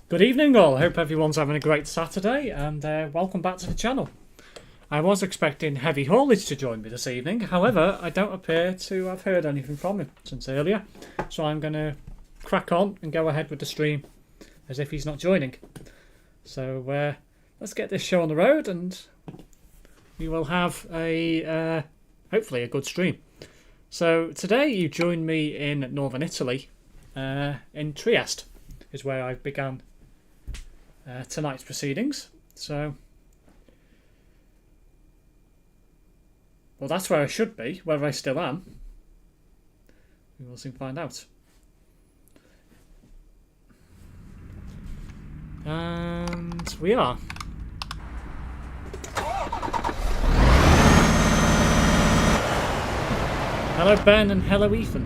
Good evening all, I hope everyone's having a great Saturday and welcome back to the channel. I was expecting Heavy Haulage to join me this evening, however I don't appear to have heard anything from him since earlier, so I'm going to crack on and go ahead with the stream as if he's not joining. So let's get this show on the road and we will have a hopefully a good stream. So today you join me in northern Italy, in Trieste is where I began tonight's proceedings. So, well, that's where I should be. Whether I still am, we will soon find out. And we are. Hello Ben and hello Ethan.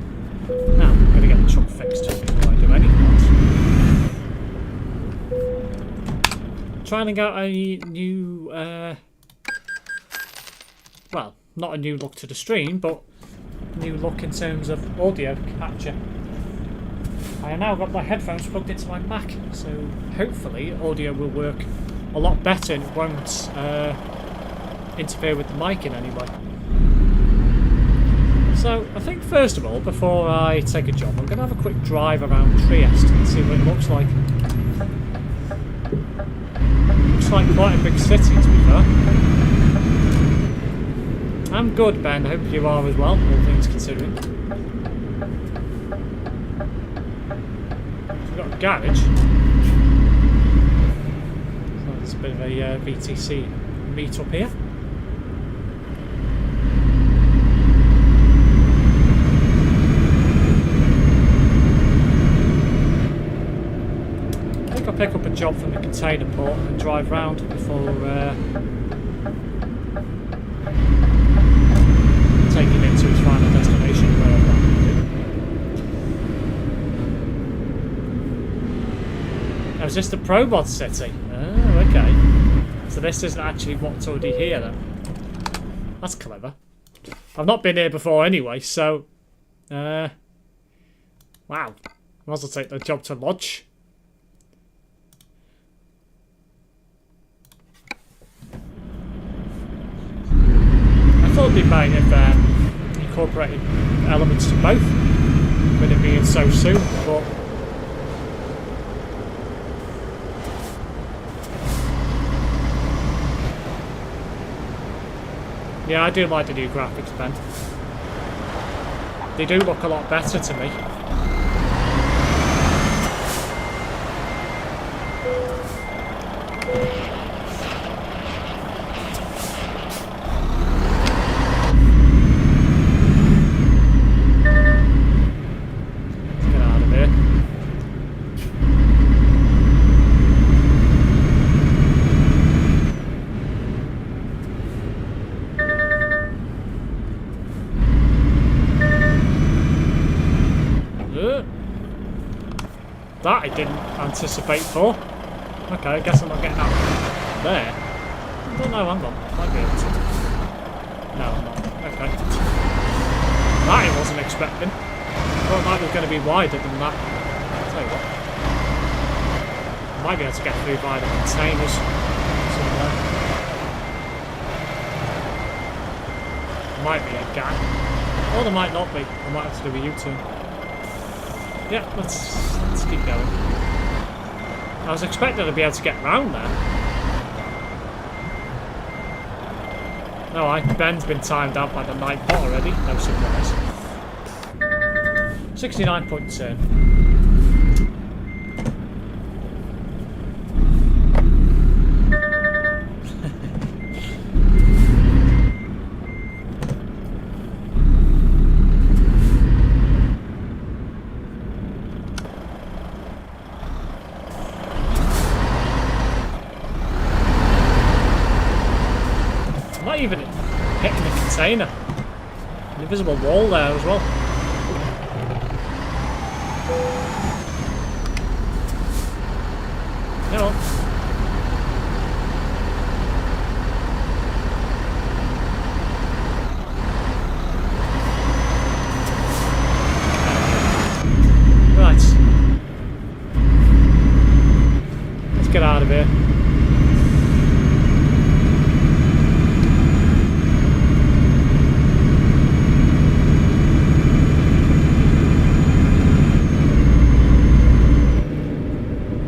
Now, I'm going to get the truck fixed before I do anything else. Trying out a new, well, not a new look to the stream, but a new look in terms of audio capture. I have now got my headphones plugged into my Mac, so hopefully audio will work a lot better and it won't interfere with the mic in any way. So I think first of all, before I take a job, I'm going to have a quick drive around Trieste and see what it looks like. Looks like quite a big city, to be fair. I'm good, Ben. I hope you are as well, all things considering. We've got a garage. So there's a bit of a VTC meet up here. I'll pick up a job from the container port and drive round before taking it to its final destination, wherever that may be. Oh, is this the ProMods city? Oh, okay. So this isn't actually what's already here then. That's clever. I've not been here before anyway, so wow. Might as well take the job to lodge. I thought they might have incorporated elements to both with it being so soon, but yeah, I do like the new graphics, Ben. They do look a lot better to me. That I didn't anticipate for. Okay, I guess I'm not getting out there. I don't know, hang on. Might be able to. No, I'm not. Okay. That I wasn't expecting. I thought it might be going to be wider than that. I'll tell you what. I might be able to get through by the containers somewhere. Might be a gap. Or there might not be. I might have to do a U-turn. Yeah, let's keep going. I was expecting to be able to get round there. No, Ben's been timed out by the night bot already, no surprise. 69.10. Not even hitting the container. An invisible wall there as well. Come on. of here.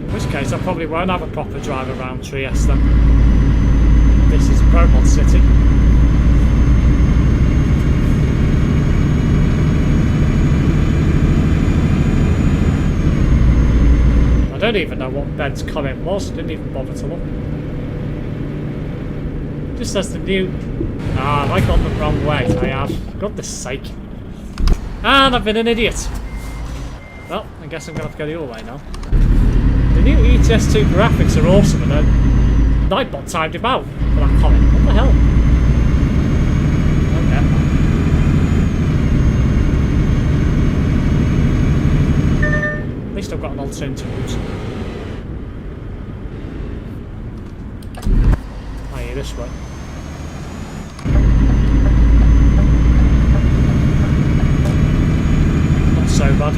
In which case I probably won't have a proper drive around Trieste then. This is ProMods City. I don't even know what Ben's comment was, didn't even bother to look. Just says the new... Ah, have I gone the wrong way? I have. For goodness sake. And I've been an idiot. Well, I guess I'm going to have to go the other way now. The new ETS2 graphics are awesome, and Nightbot timed him out for that comment. What the hell? Okay. At least I've got an alternative route. I.e. this way. Not so bad.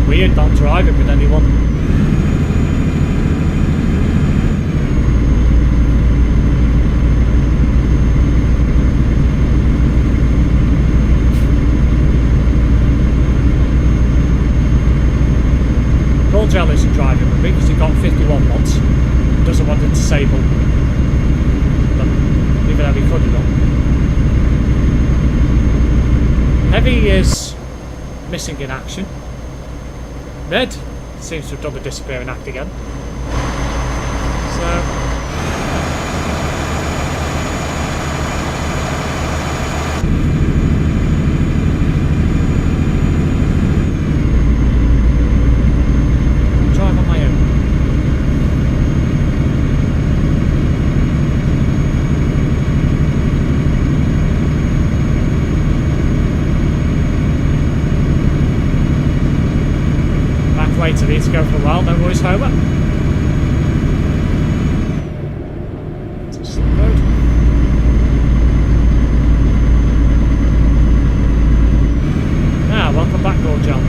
Weird not driving with anyone. Gel isn't driving with me because he got 51 mods. Doesn't want to disable them, even though he could have done. Heavy is missing in action. Red seems to have done the disappearing act again. So I'll drive on my own. Later, need to go for a while, no worries, Homer. It's a slip road. Ah, welcome back, Lord John.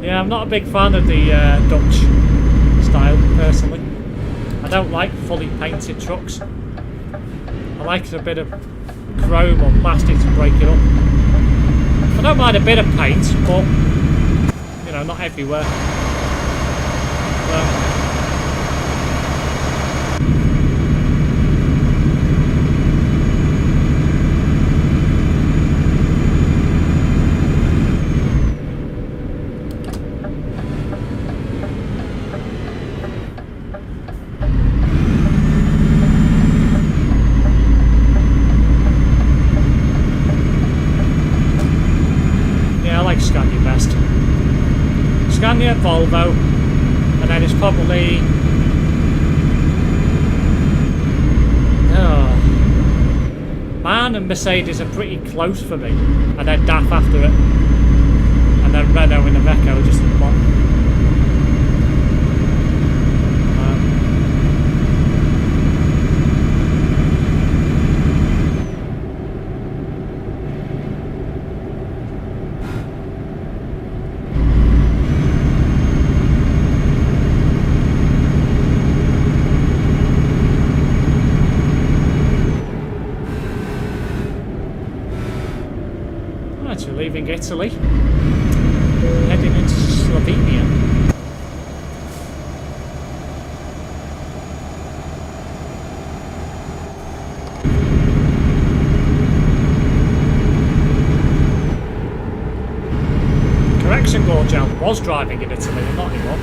Yeah, I'm not a big fan of the Dutch style, personally. I don't like fully painted trucks. I like a bit of chrome or plastic to break it up. I don't mind a bit of paint, but, you know, not everywhere. Scania best. Scania, Volvo, and then it's probably MAN and Mercedes are pretty close for me, and then DAF after it, and then Renault and Iveco are just at the bottom. We're leaving Italy, heading into Slovenia. Correction, Gorgel. was driving in Italy, and not anymore.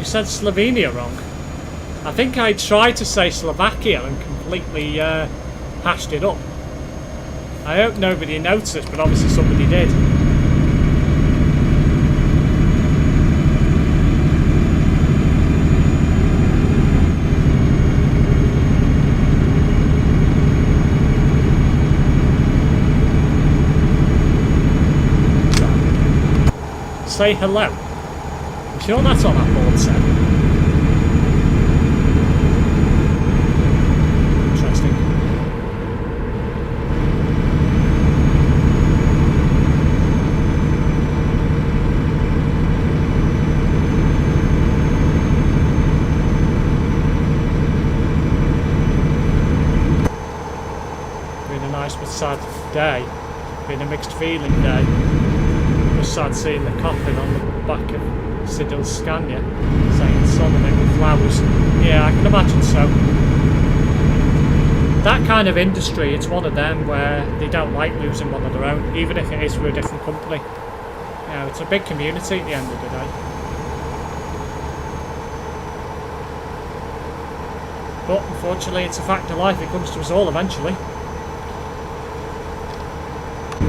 Said Slovenia wrong. I think I tried to say Slovakia and completely hashed it up. I hope nobody noticed, but obviously somebody did. Say hello. I'm sure that's on that board set. Interesting. Been a nice but sad day. Been a mixed feeling day. It was sad seeing the coffin on the back of Sidil's Scania, saying son on it with flowers. Yeah, I can imagine so. That kind of industry, it's one of them where they don't like losing one of their own, even if it is for a different company. You know, it's a big community at the end of the day. But unfortunately, it's a fact of life. It comes to us all eventually.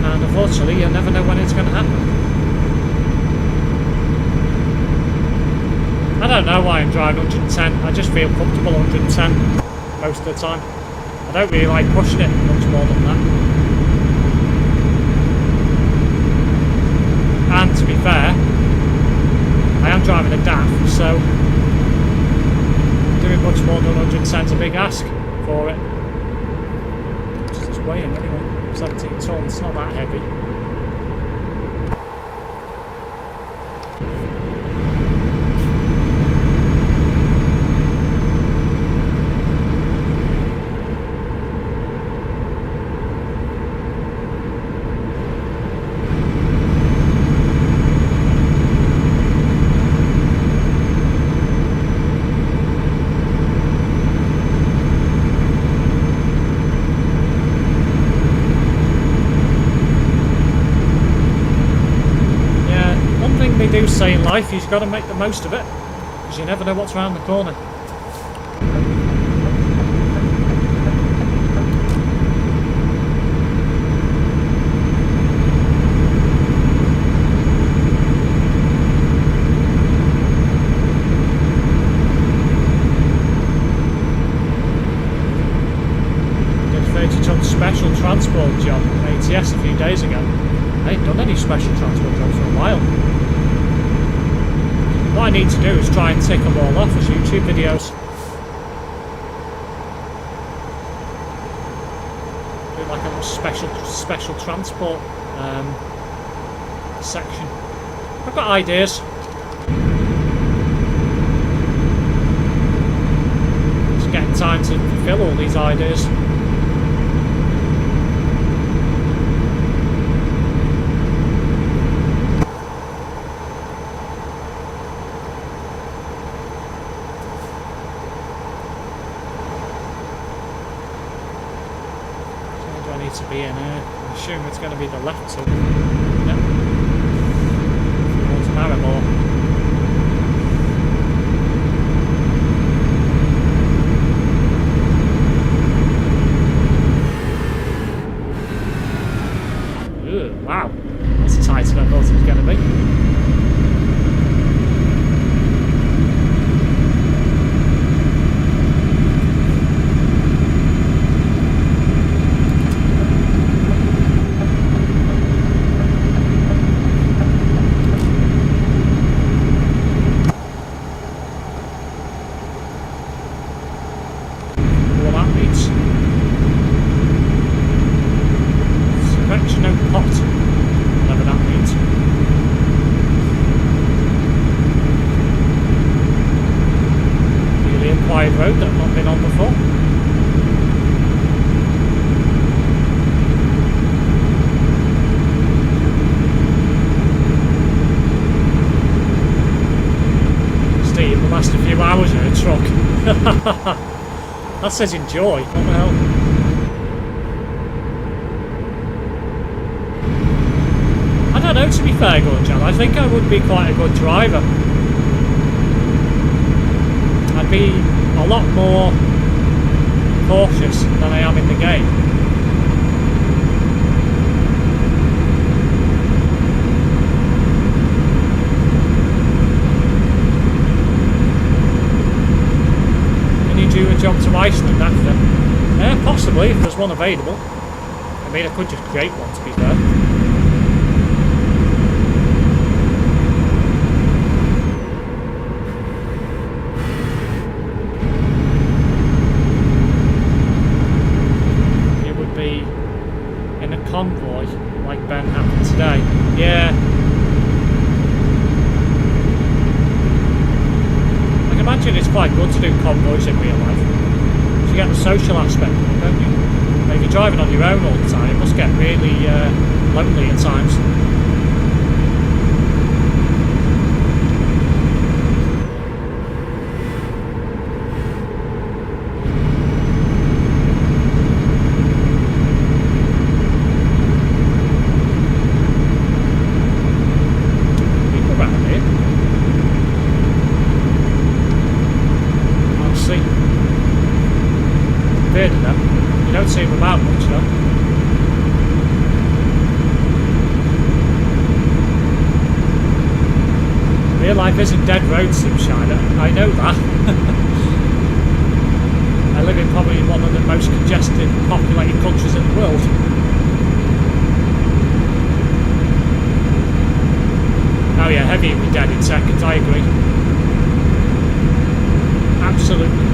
And unfortunately, you'll never know when it's going to happen. I don't know why I'm driving 110. I just feel comfortable 110 most of the time. I don't really like pushing it much more than that. And to be fair, I am driving a DAF, so doing much more than 110 is a big ask for it. It's just weighing anyway. 17 tonnes, it's not that heavy. They do say in life you've got to make the most of it, because you never know what's around the corner. Did a 30-ton special transport job at ATS a few days ago. I ain't done any special transport jobs for a while. What I need to do is try and tick them all off as YouTube videos. Do like a little special transport section. I've got ideas. Just getting time to fulfill all these ideas. To be in here. I assume it's going to be the left two. Yep. Towards Maribor. Ooh, wow. That's tighter than I thought it was going to be. road that I've not been on before. Steve, the last few hours in a truck. That says enjoy. What the hell? I don't know, to be fair, Gunjan. I think I would be quite a good driver. I'd be a lot more cautious than I am in the game. Can you do a job to Iceland after? Possibly, if there's one available. I mean, I could just create one, to be fair. Convoy like Ben happened today. Yeah. I can imagine it's quite good to do convoys in real life. So you get the social aspect, don't you? But if you're driving on your own all the time, it must get really lonely at times. You don't see them about much though. Real life isn't dead road, Simshiner. I know that. I live in probably one of the most congested, populated countries in the world. Oh yeah, heavy would be dead in seconds, I agree. Absolutely.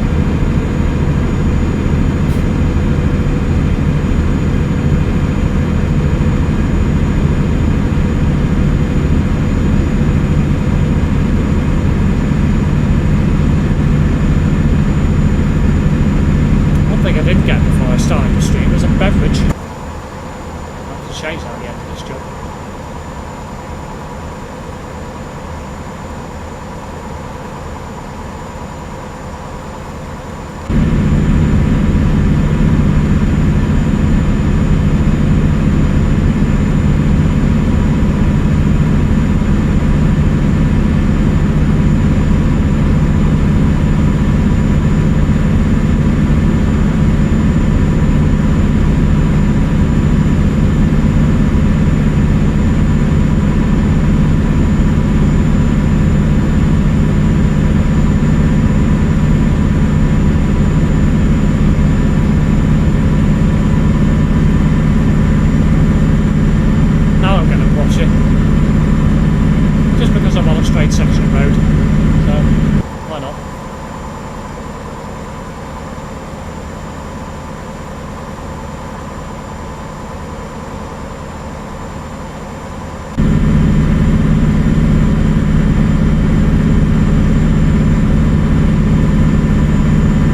I didn't get before I started the stream was a beverage. I'll have to change that at the end of this job. Straight section of road, so why not?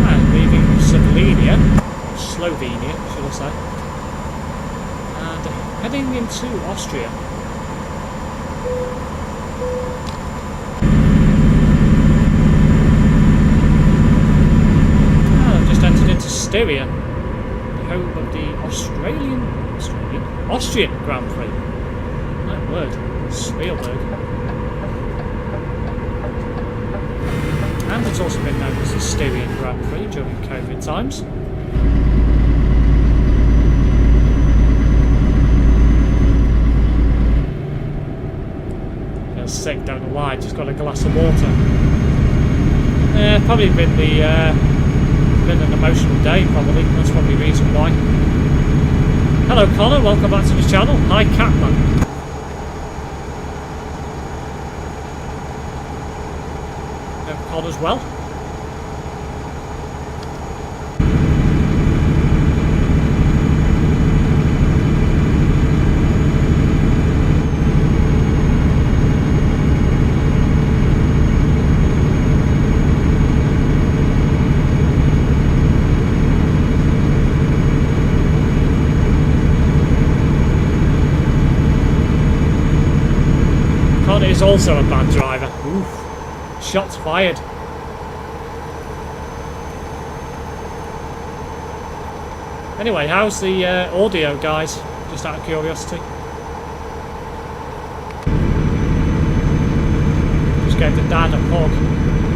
And leaving Slovenia, should I say, and heading into Austria. Styria, the home of the Austrian Grand Prix. My word, Spielberg. And it's also been known as the Styrian Grand Prix during COVID times. Feels sick, don't know why, just got a glass of water. Probably been an emotional day, probably. That's probably the reason why. Hello Connor, welcome back to the channel. Hi Catman. Hope Connor's well. is also a bad driver. Oof. Shots fired. Anyway, how's the audio, guys? Just out of curiosity. Just gave the dad a hug.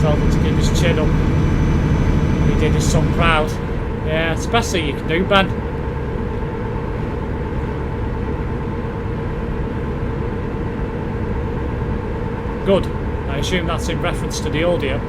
Told him to keep his chin up. He did his son proud. Yeah, it's the best thing you can do, Ben. Good. I assume that's in reference to the audio.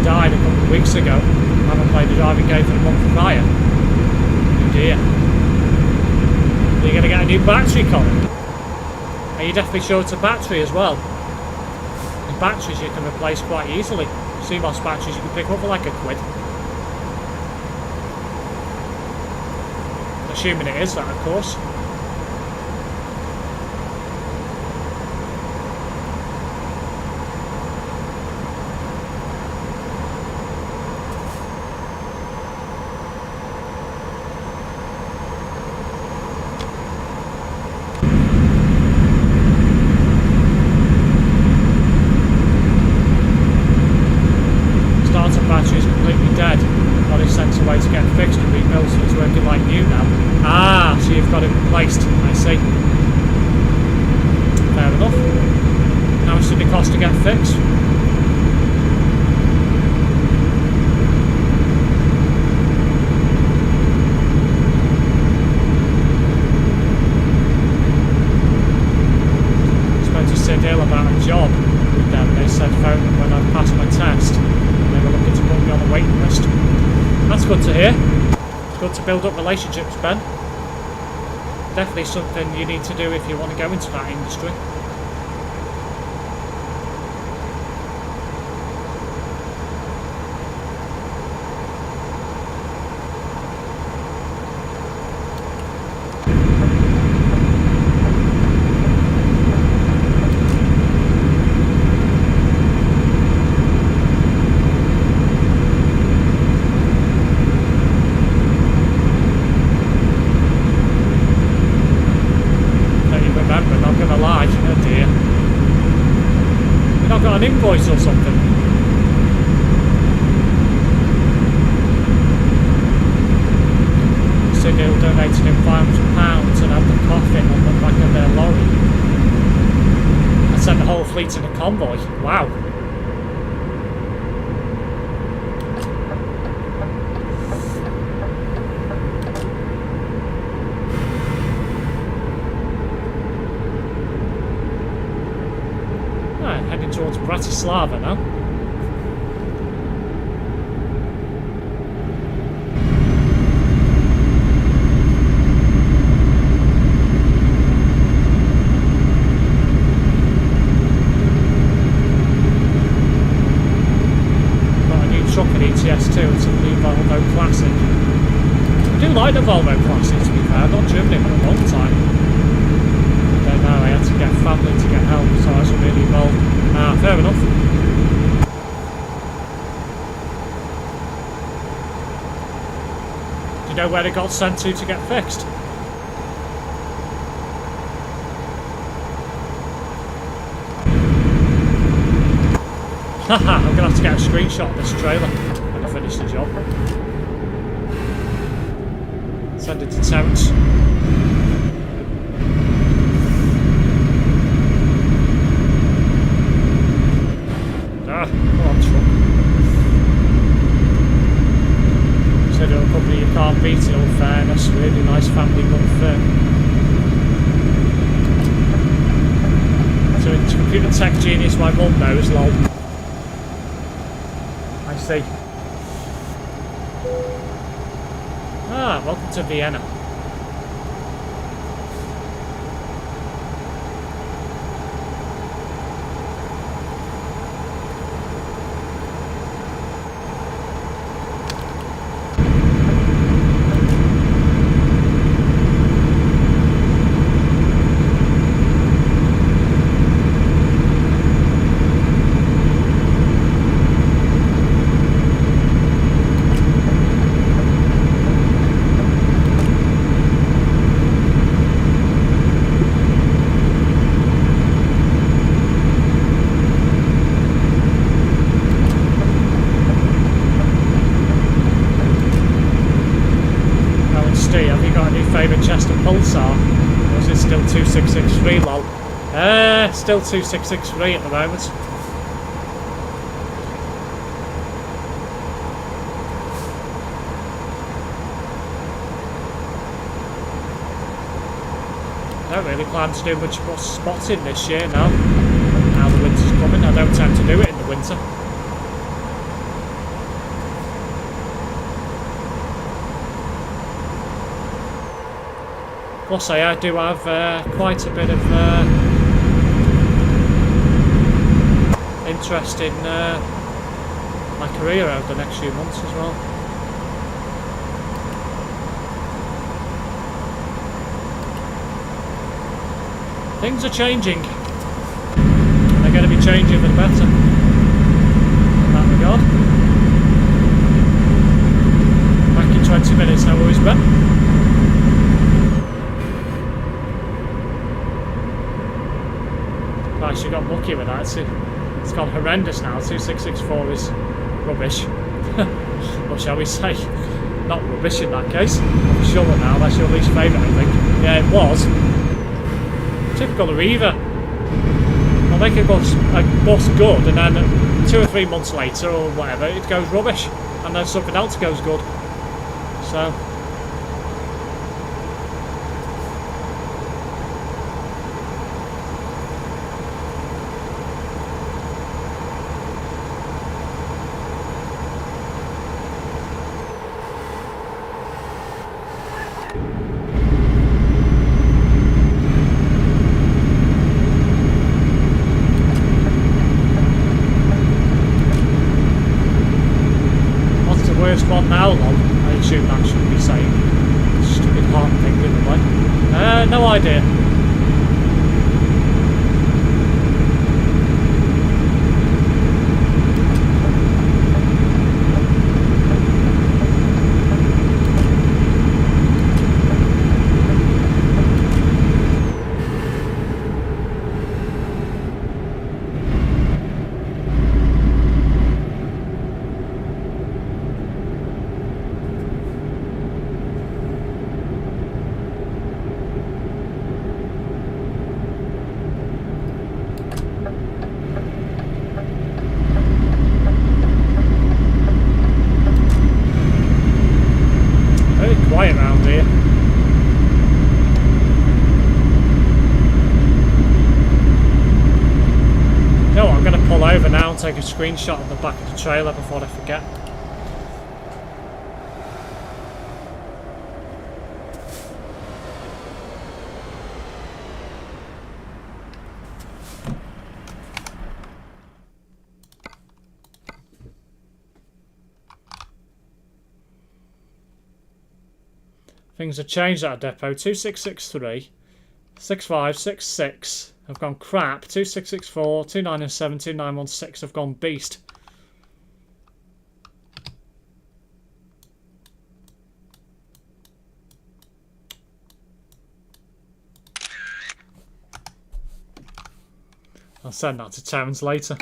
Died a couple of weeks ago. I haven't played a driving game for a month prior. Oh dear. Are you going to get a new battery, Colin? Are you definitely sure it's a battery as well? The batteries you can replace quite easily. CMOS batteries you can pick up for like £1. Assuming it is that, of course. Way to get fixed and rebuilt, so it's working like new now. Ah, so you've got it replaced. I see. Fair enough. How much did it cost to get fixed? I spoke to Sid Hill about a job with them, and they said phone them when I passed my test, and they were looking to put me on the waiting list. That's good to hear. It's good to build up relationships, Ben. Definitely something you need to do if you want to go into that industry. Got an invoice or something. Signal donated him £500 and had the coffin on the back of their lorry. I sent the whole fleet in a convoy. Wow. Heading towards Bratislava now. Got a new truck at ETS2, it's a new Volvo Classic. I do like the Volvo Classic, to be fair. I've not driven it for a long time. But now I had to get family to get help, so I wasn't really involved. Ah, fair enough. Do you know where it got sent to get fixed? Haha, I'm going to have to get a screenshot of this trailer when I finish the job. Send it to Terence. Come on, truck. Said it'll company you can't beat in all fairness. Really nice family run firm. 2 into computer tech genius my mum knows, lol. I see. Ah, welcome to Vienna. Have you got a new favourite chest of Pulsar? Or is it still 2663 lol? Still 2663 at the moment. I don't really plan to do much more spotting this year now. Now the winter's coming, I don't tend to do it in the winter. Plus I do have quite a bit of interest in my career over the next few months as well. Things are changing. They're going to be changing for the better in that regard. Back in 20 minutes, no worries, Ben. She got lucky with that. It's gone horrendous now. 2664 is rubbish. Or shall we say, not rubbish in that case. I'm sure now that's your least favourite, I think. Yeah, it was. Typical of Eva. I'll make a bus good, and then 2 or 3 months later, or whatever, it goes rubbish, and then something else goes good. So. One now, lol. I assume that should be saying. Stupid heart thing, didn't I? No idea. Quiet around here. You know what, I'm going to pull over now and take a screenshot of the back of the trailer before I forget. Things have changed at our depot. 2663, 6566 have gone crap. 2664, 2907, 2916 have gone beast. I'll send that to Terence later.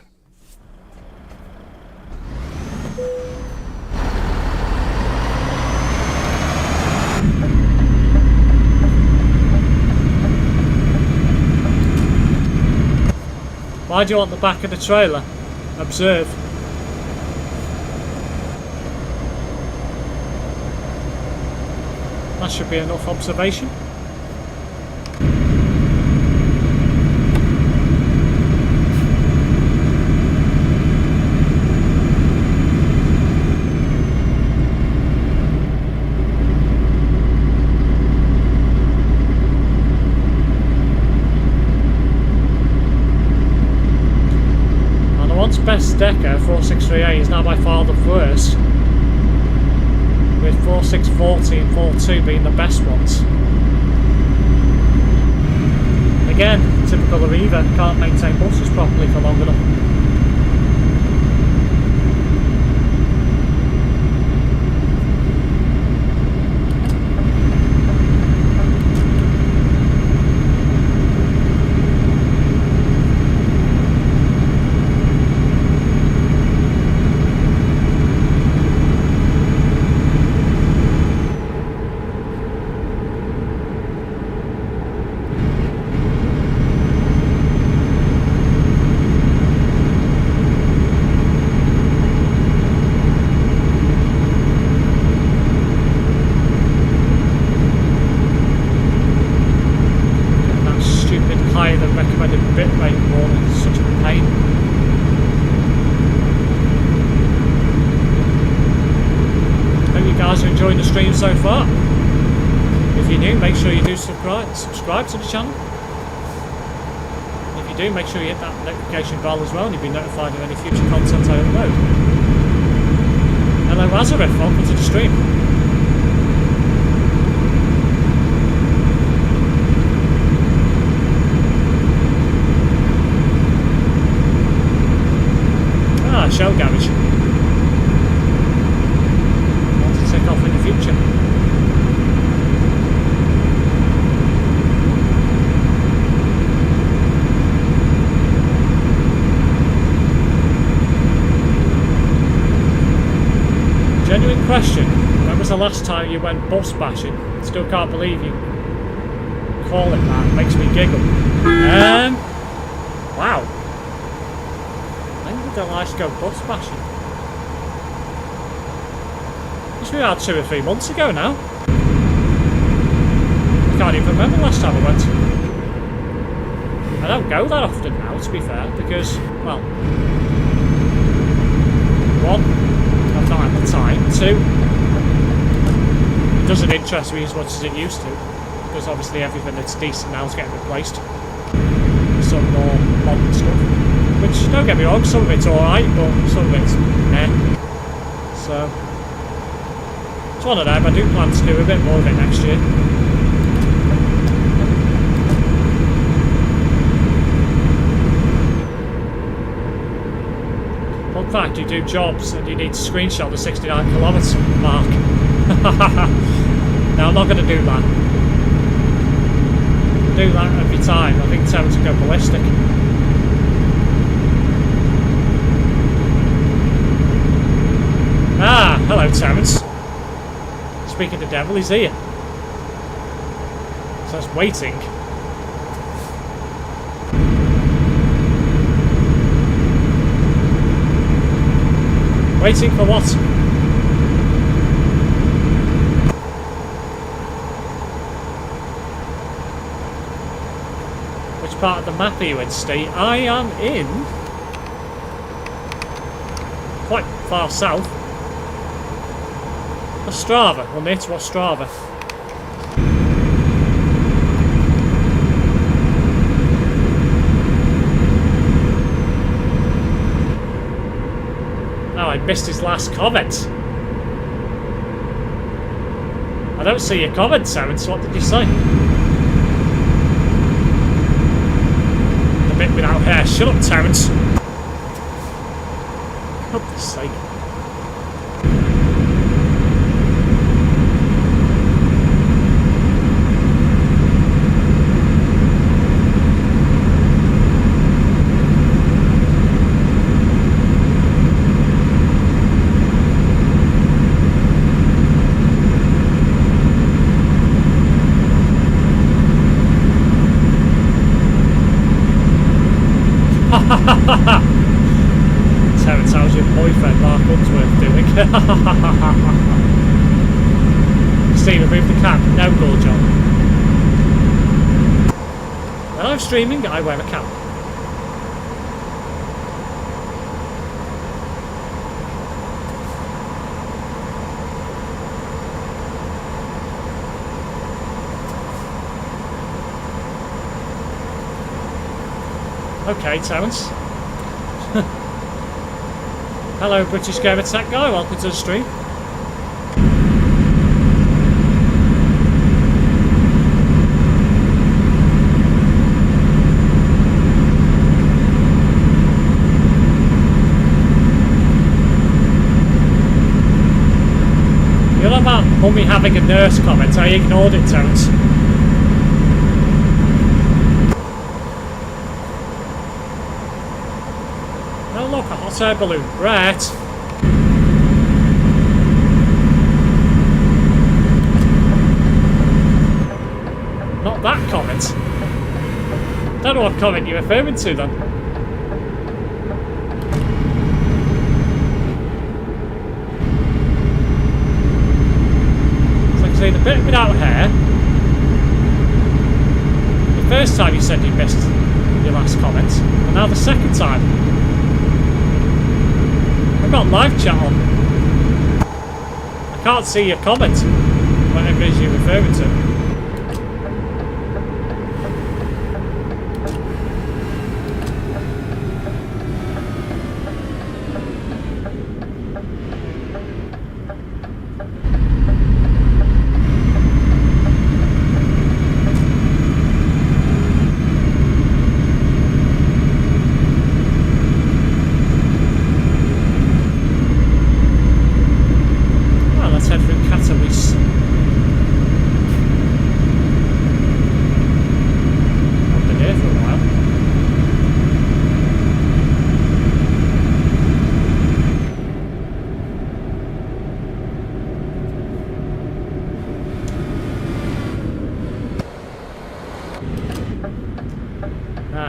Why do you want the back of the trailer? Observe. That should be enough observation. ProMods best decker 4638 is now by far the worst, with 4640 and 42 being the best ones. Again, typical of Eva, can't maintain buses properly for long enough. Enjoying the stream so far. If you're new, make sure you do subscribe to the channel. If you do, make sure you hit that notification bell as well, and you'll be notified of any future content I upload. Hello Azareth, welcome to the stream. Ah, shell garage. Off in the future. Genuine question, when was the last time you went bus bashing? Still can't believe you call it that, it makes me giggle. Wow. When did I last go bus bashing? We had 2 or 3 months ago now. I can't even remember the last time I went. I don't go that often now, to be fair, because, well, 1, I've not had the time. 2, it doesn't interest me as much as it used to, because obviously everything that's decent now is getting replaced with some more modern stuff. Which, don't get me wrong, some of it's alright, but some of it's meh. So it's one of them. I do plan to do a bit more of it next year. Fun fact, you do jobs and you need to screenshot the 69 kilometre mark. No, I'm not going to do that. Do that every time. I think Terrence will go ballistic. Ah, hello Terrence. Speaking to the devil, he's here. So that's waiting. Waiting for what? Which part of the map are you in, Steve? I am in quite far south. Strava, well, mate, what's Strava? Oh, I missed his last comment. I don't see your comment, Terrence. What did you say? The bit without hair. Shut up, Terrence. For God's sake. Terrence, how's your boyfriend Mark Unsworth doing? Steve, remove the cap. No, go, John. When I'm streaming, I wear a cap. Okay, Terrence. Hello, British Gamer Tech Guy. Welcome to the stream. You're not about Mummy having a nurse comment. I ignored it, Terence. Oh look, a hot air balloon. Right. Not that comment. Don't know what comment you're referring to then. So like I say, the bit without hair. The first time you said you missed your last comment, and now the second time. I've got live chat on. I can't see your comment, whatever it is you're referring to.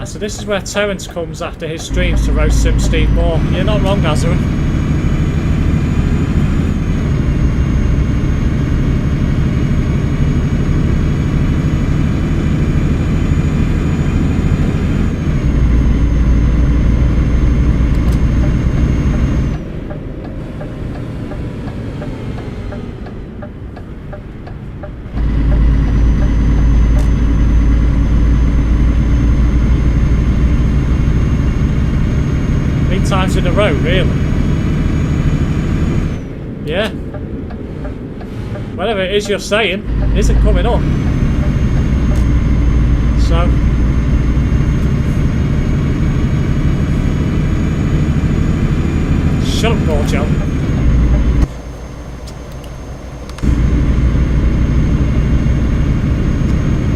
So this is where Terence comes after his streams to roast SimSteve more. You're not wrong, Azun. Times in a row, really? Yeah. Whatever it is you're saying isn't coming up. So shut up, Gorgel.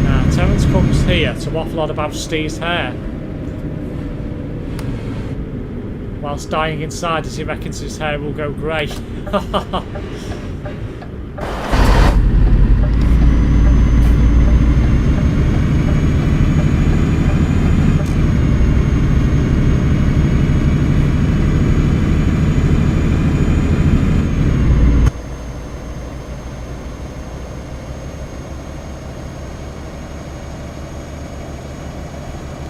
Now Terence comes here to waffle on about Steve's hair, whilst dying inside as he reckons his hair will go grey.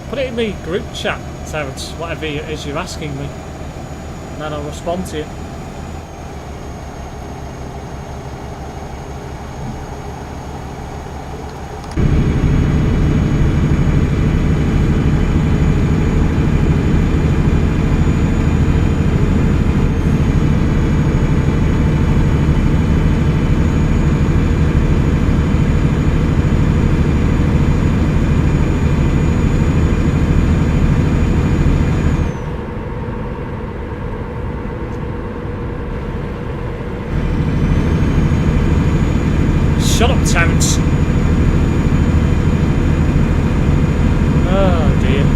Put it in the group chat, Terence, whatever it is you're asking me. And then I'll respond to you. Shut up, Terence. Oh dear.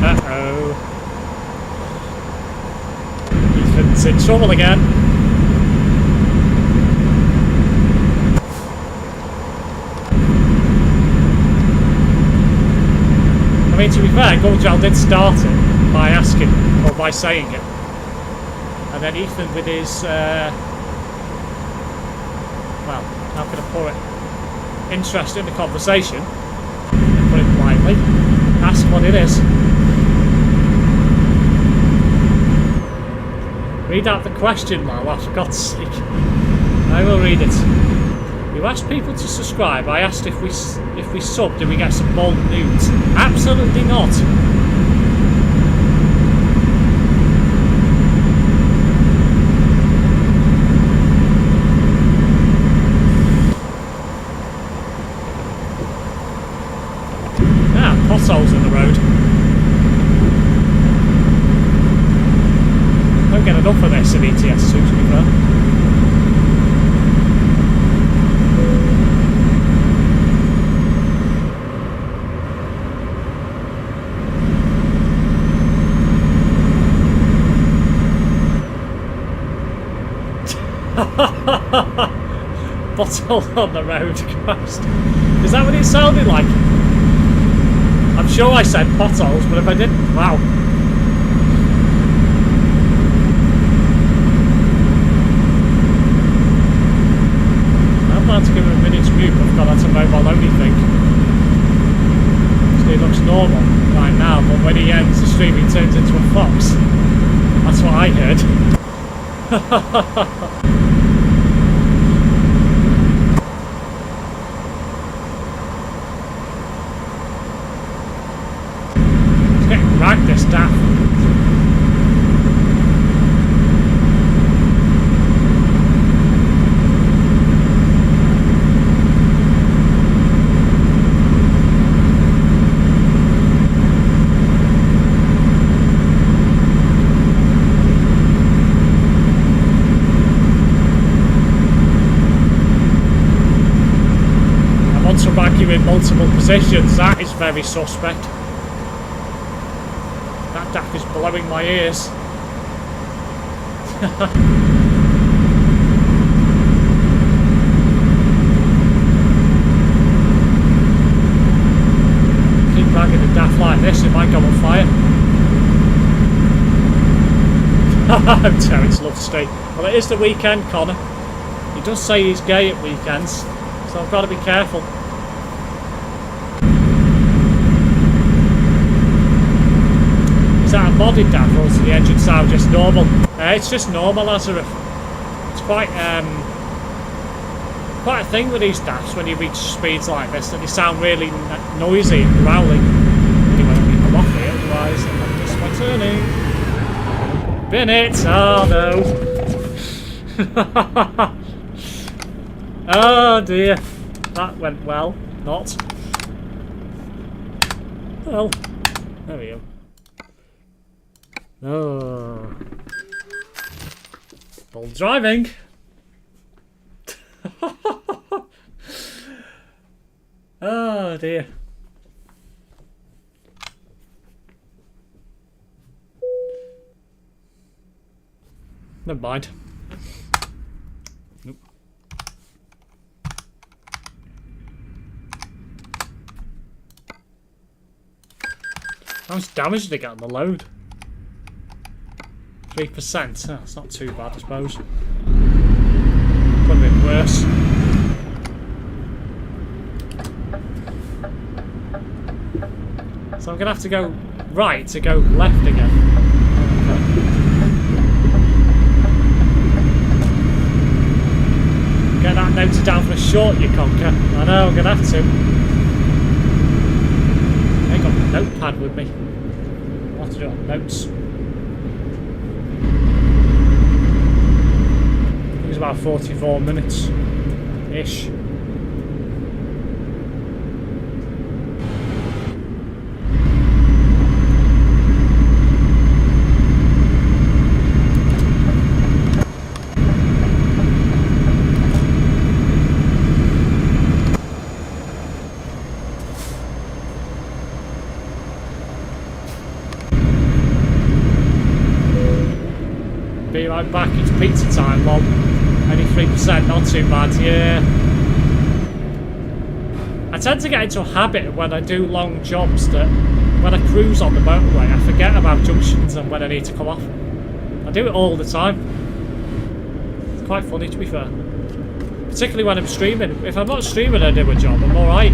Uh-oh. Ethan's in trouble again. I mean, to be fair, Gorjal did start it by asking, or by saying it. And then Ethan with his, well, how can I put it, interest in the conversation, to put it politely, ask what it is. Read out the question, Lala, for God's sake. I will read it. You asked people to subscribe. I asked if we sub, do we get some bold nudes? Absolutely not. Bottle on the road. Christ. Is that what it sounded like? I'm sure I said potholes, but if I didn't, wow. I'm about to give him a minute's mute, but I've got that's a mobile only thing. So he looks normal right now, but when he ends the stream he turns into a fox. That's what I heard. Ragged this daft. I want to rag you in multiple positions. That is very suspect. Daff is blowing my ears. Keep ragging the daff like this, it might go on fire. Terence loves street. Well, it is the weekend, Connor. He does say he's gay at weekends, so I've got to be careful. Is that a modded daff or is the engine sound just normal? It's just normal, Lazarus. It's quite a thing with these daffs when you reach speeds like this, that they sound really noisy and growling. Anyway, let me come off here, otherwise I'm just my turning. Bin it! Oh no! Oh dear. That went well. Not. Well, there we go. Oh, bold driving. Oh dear. Never mind. Nope. How much damage did it get on the load? 3%. Oh, it's not too bad, I suppose. Could have been worse. So I'm going to have to go right to go left again. Okay. Get that noted down for a short, you conker. I know, I'm going to have to. I ain't got my notepad with me. I'll have to do it on notes. About 44 minutes-ish. Be right back, it's pizza time, Bob. Only 3%, not too bad, yeah. I tend to get into a habit when I do long jobs that when I cruise on the motorway, I forget about junctions and when I need to come off. I do it all the time. It's quite funny, to be fair. Particularly when I'm streaming. If I'm not streaming and I do a job, I'm alright.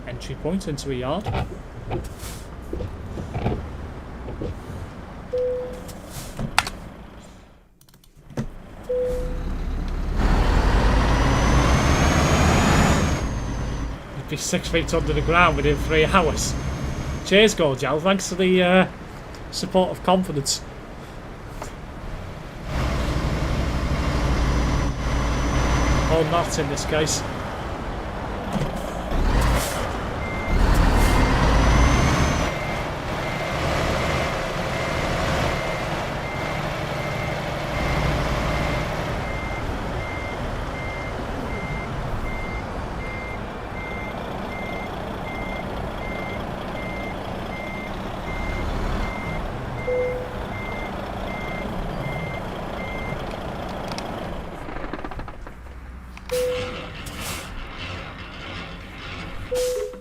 Entry point into a yard. You'd be 6 feet under the ground within 3 hours. Cheers, Gorgel. Thanks for the support of confidence. Or not in this case.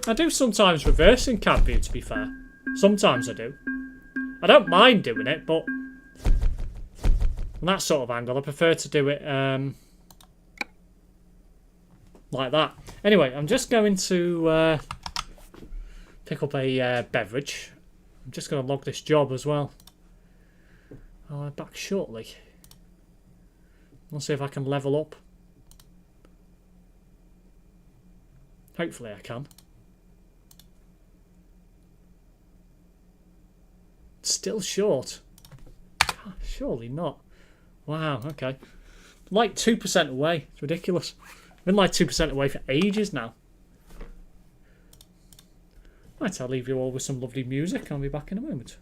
I do sometimes reverse in cab view, to be fair. Sometimes I do. I don't mind doing it, but on that sort of angle, I prefer to do it like that. Anyway, I'm just going to pick up a beverage. I'm just going to log this job as well. I'll be back shortly. We'll see if I can level up. Hopefully I can. Still short. Surely not. Wow, okay. Like 2% away. It's ridiculous. I've been like 2% away for ages now. Right, I'll leave you all with some lovely music. I'll be back in a moment.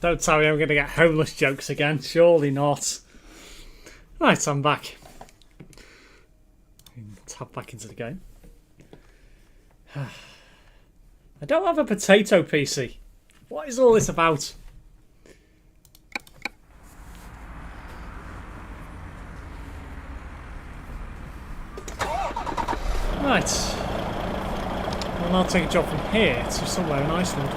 Don't tell me I'm going to get homeless jokes again. Surely not. Right, I'm back. Tap back into the game. I don't have a potato PC. What is all this about? Right. Well, I'll take a job from here to somewhere in Iceland.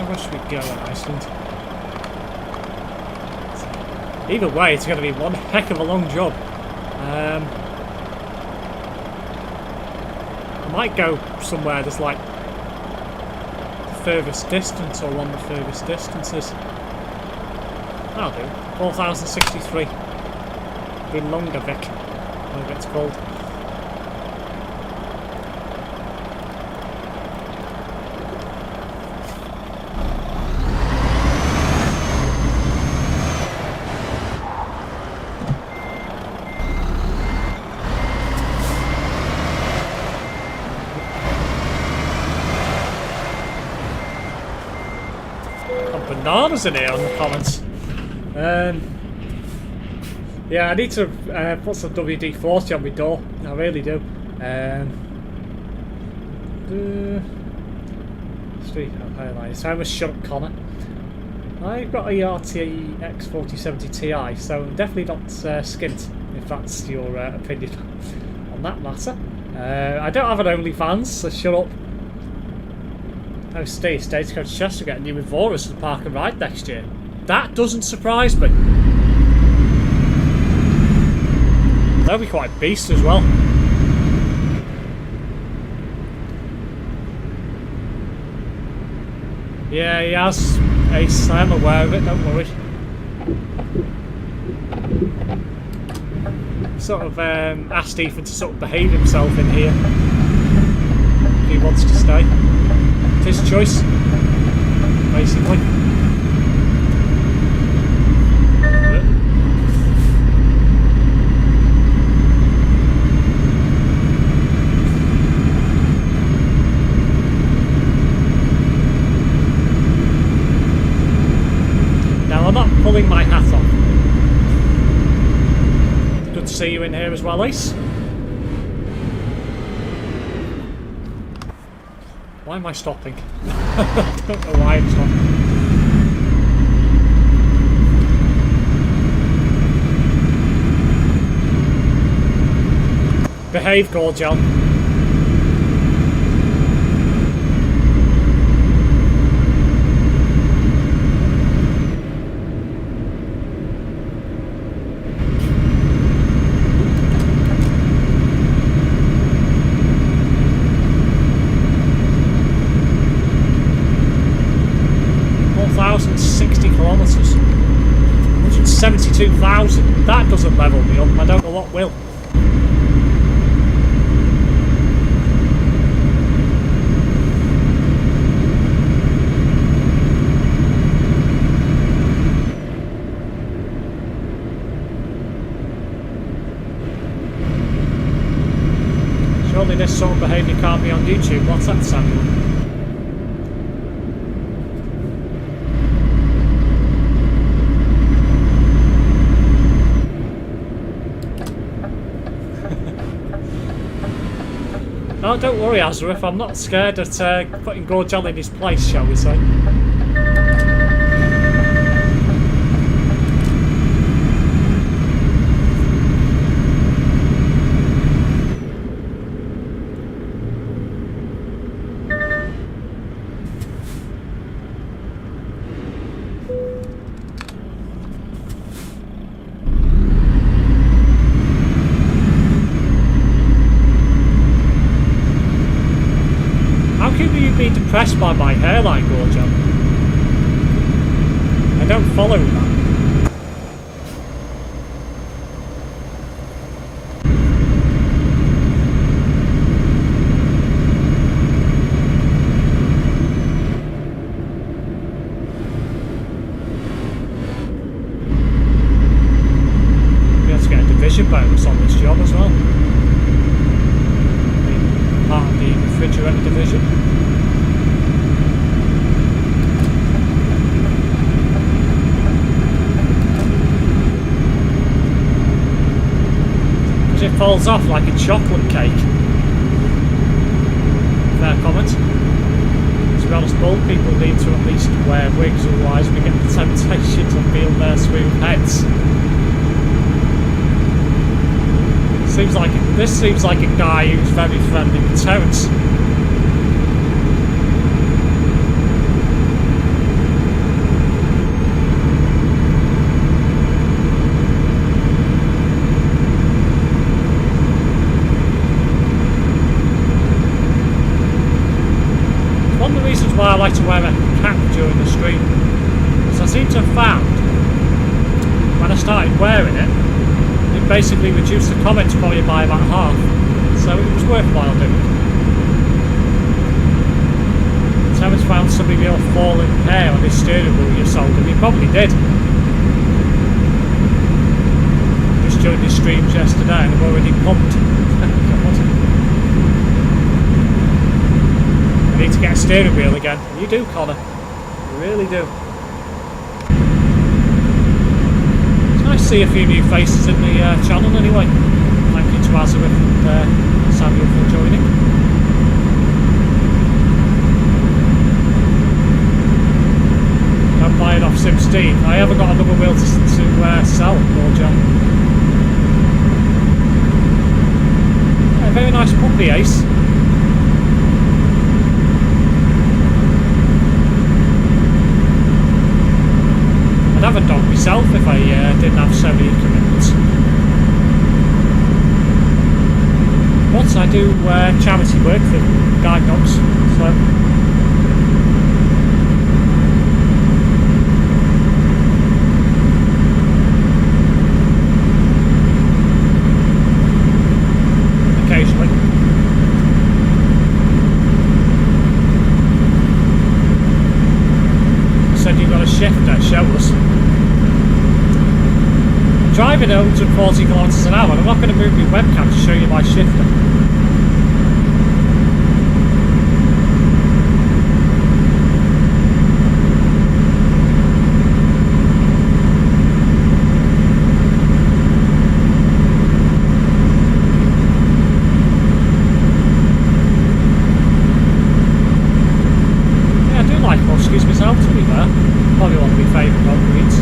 Where should we go in Iceland? Either way, it's going to be one heck of a long job. I might go somewhere that's like the furthest distance or one of the furthest distances. That'll do. 4063. Be longer, Vic. Whatever it's called. bananas in here on the comments. Yeah, I need to put some WD-40 on my door. I really do. Street highlights. I almost shut up Connor. I've got a RTX 4070 Ti, so I'm definitely not skint, if that's your opinion on that matter. I don't have an OnlyFans, so shut up. Oh, Stagecoach Chester getting new Evoras to the Park and Ride next year. That doesn't surprise me. They'll be quite beast as well. Yeah, he has, Ace. I am aware of it, don't worry. Sort of asked Ethan to sort of behave himself in here if he wants to stay. It's his choice, basically. I'm not pulling my hat off. Good to see you in here as well, Ace. Why am I stopping? I don't know why I'm stopping. Behave, Gorgel. 72,000. That doesn't level me up. I don't know what will. Surely this sort of behaviour can't be on YouTube. What's that, Samuel? Oh, don't worry, Azareth. I'm not scared at putting Gorgel in his place, shall we say. Depressed by my hairline, Gorgel. I don't follow that. We have to get a division bonus on this job as well. Being part of the refrigerator division. It falls off like a chocolate cake. Fair comment. To be honest, bald people need to at least wear wigs, otherwise we get the temptation to feel their smooth heads. This seems like a guy who's very friendly with Terence. Why I like to wear a cap during the stream, because I seem to have found when I started wearing it, it basically reduced the comments volume by about half, so it was worthwhile doing. Terence found some of your fallen hair on his steering wheel you sold him. He probably did. Just during his streams yesterday, and I've already pumped. I need to get a steering wheel again. You do, Connor. You really do. see a few new faces in the channel anyway. Thank you to Azareth and Samuel for joining. Don't buy it off SimSteve. I haven't got another wheel to sell, Lord John. Yeah, very nice puppy, Ace. I'd have a dog myself if I didn't have so many commitments. But I do charity work for guide dogs, so. Occasionally. Said you've got a shifter, show us. Driving at 140 kilometres an hour, I'm not going to move my webcam to show you my shifter. Yeah, I do like huskies myself, to be fair. Probably one of my favourite dog breeds.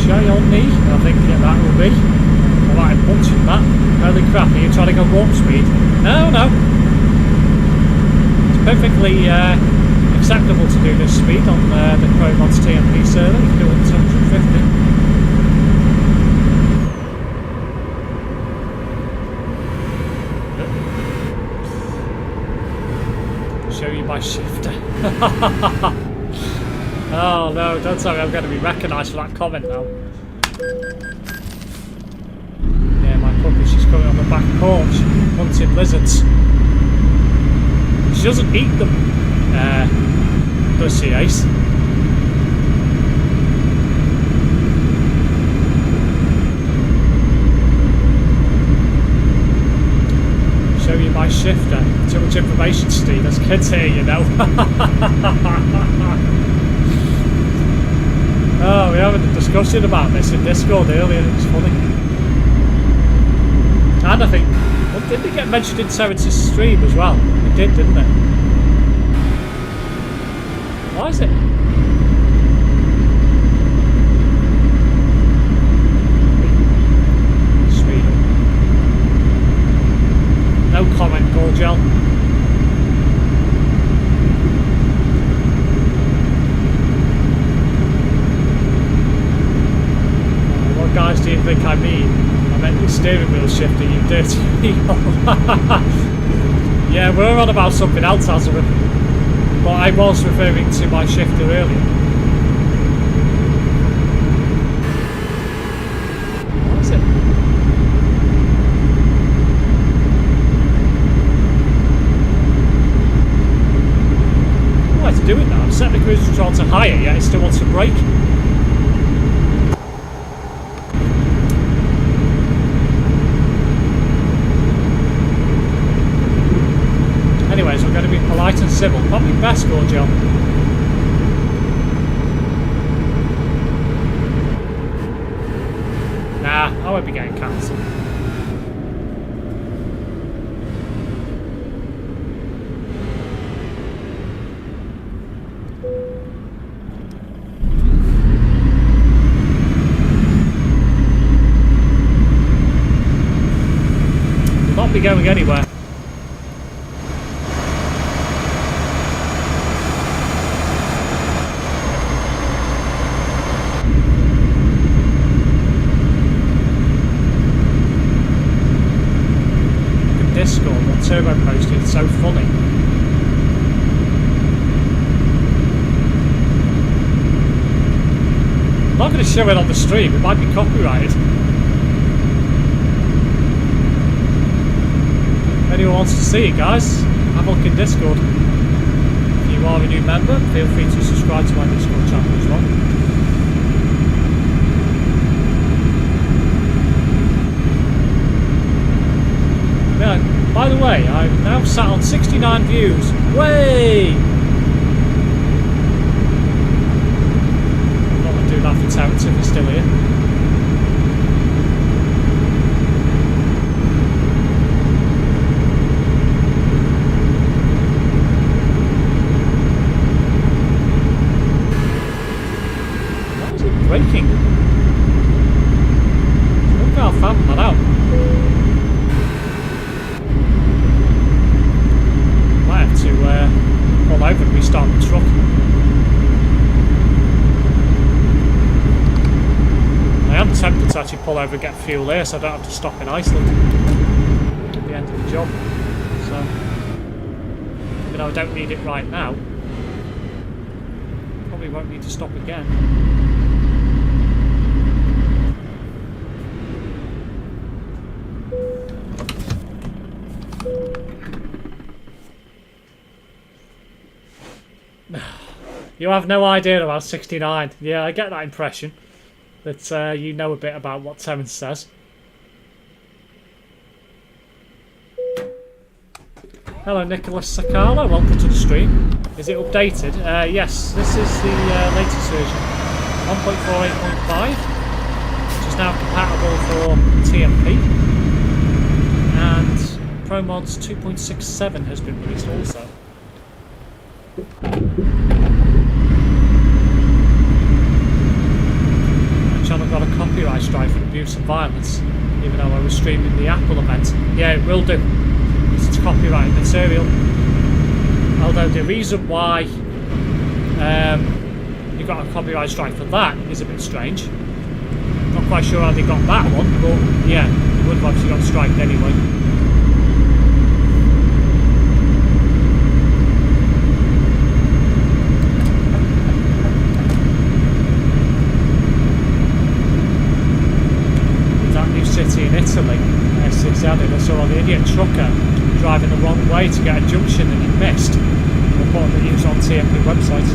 Shy on me, I think that will be. I might have punching that. Holy crap, are you trying to go warp speed? No, no. It's perfectly acceptable to do this speed on the ProMods TMP server. You can do it at 250. Show you my shifter. Oh no, don't tell me I'm going to be recognised for that comment now. Yeah, my puppy, she's coming on the back porch, hunting lizards. She doesn't eat them, does she, Ace? Show you my shifter. Too much information, Steve. There's kids here, you know. Oh, we having a discussion about this in Discord earlier, it was funny. And I think, well, did they get mentioned in Terence's stream as well? It did, didn't it? Why is it? Sweden. No comment, Gorgel. Guys, do you think I mean? I meant the steering wheel shifter, you dirty people. Yeah, we're on about something else, Azareth. But I was referring to my shifter earlier. What is it? What is it doing now? I'm setting the cruise control to higher, yet it still wants to brake. Anyways, we're going to be polite and civil. Probably best, Gorgel. Nah, I won't be getting cancelled. We'll not be going anywhere. Turbo posted, it's so funny. I'm not going to show it on the stream, it might be copyrighted. If anyone wants to see it, guys, have a look in Discord. If you are a new member, feel free to subscribe to my Discord channel as well. By the way, I'm now sat on 69 views. Way! I'm not going to do that for Terence if he's still here. Why is it braking? Look how fast that out. To pull over and restart the truck. I am tempted to actually pull over and get fuel here so I don't have to stop in Iceland at the end of the job. So, even though I don't need it right now, probably won't need to stop again. You have no idea about 69. Yeah, I get that impression. That you know a bit about what Terence says. Hello Nicholas Sakala, welcome to the stream. Is it updated? Yes, this is the latest version. 1.48.5, which is now compatible for TMP. And ProMods 2.67 has been released also. Channel got a copyright strike for abuse and violence, even though I was streaming the Apple event. Yeah, it will do, because it's copyrighted material. Although the reason why you got a copyright strike for that is a bit strange. Not quite sure how they got that one, but yeah, you would have obviously got striked anyway. City in Italy, S6 added. I saw the idiot trucker driving the wrong way to get a junction that he missed. Report that he was on TMP website.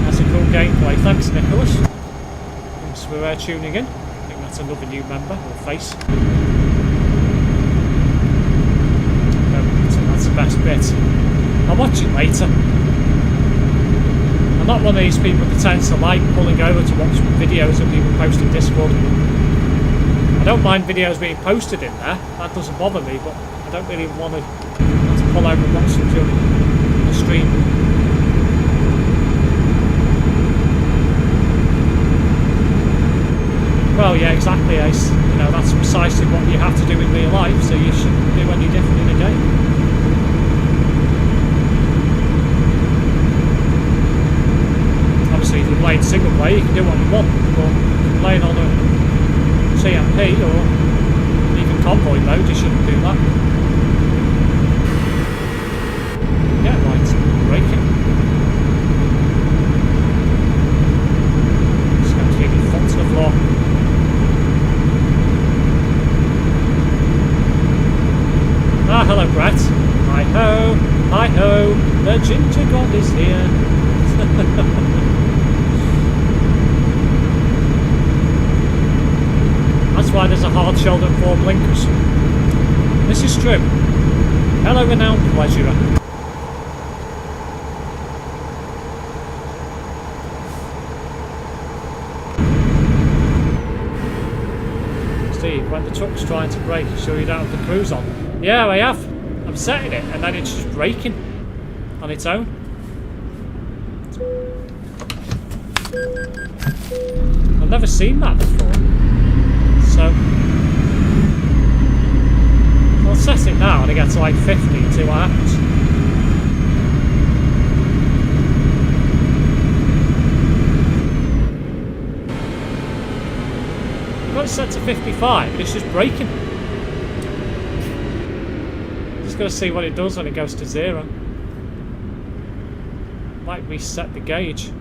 That's a cool gameplay. Thanks, Nicholas. Thanks for tuning in. I think that's another new member or face. That's the best bit. I'll watch it later. I'm not one of these people that tends to like pulling over to watch videos that people post in Discord. I don't mind videos being posted in there, that doesn't bother me, but I don't really want to pull over and watch them during the stream. Well, yeah, exactly, Ace. You know, that's precisely what you have to do in real life, so you shouldn't do any different in a game. Obviously, if you're playing single player, you can do what you want, but if you're playing on a TMP or even convoy mode, you shouldn't do that. Yeah, right, braking. Just going to keep your foot to the floor. Ah, hello, Brett. Hi-ho, hi-ho, the ginger god is here. That's why there's a hard shoulder and 4 blinkers. This is true. Hello, renowned pleasurer. Steve, when the truck's trying to brake, you sure you don't have the cruise on? Yeah, I have. I'm setting it, and then it's just braking on its own. I've never seen that before. So I'll set it now and it gets to like 50 and see what happens. I've got it set to 55 and it's just braking. Just got to see what it does when it goes to 0. Might reset the gauge.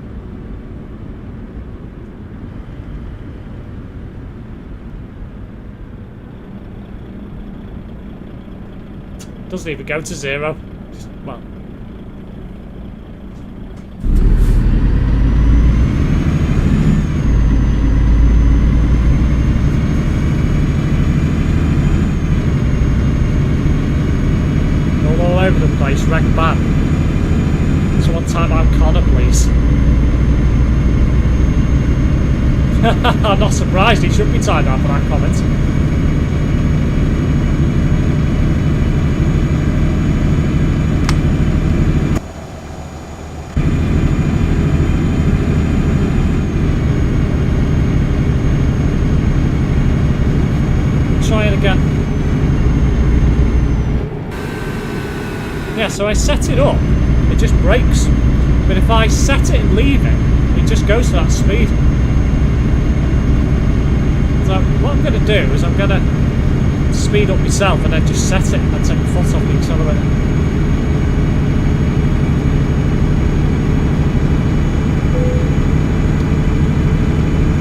Doesn't even go to 0. Just, well. race wreck bad. Someone type out Connor, please. I'm not surprised, he should be timed out for that comment. Try it again. Yeah, so I set it up, it just brakes. But if I set it and leave it just goes to that speed. So what I'm going to do is I'm going to speed up myself and then just set it and take the foot off the accelerator.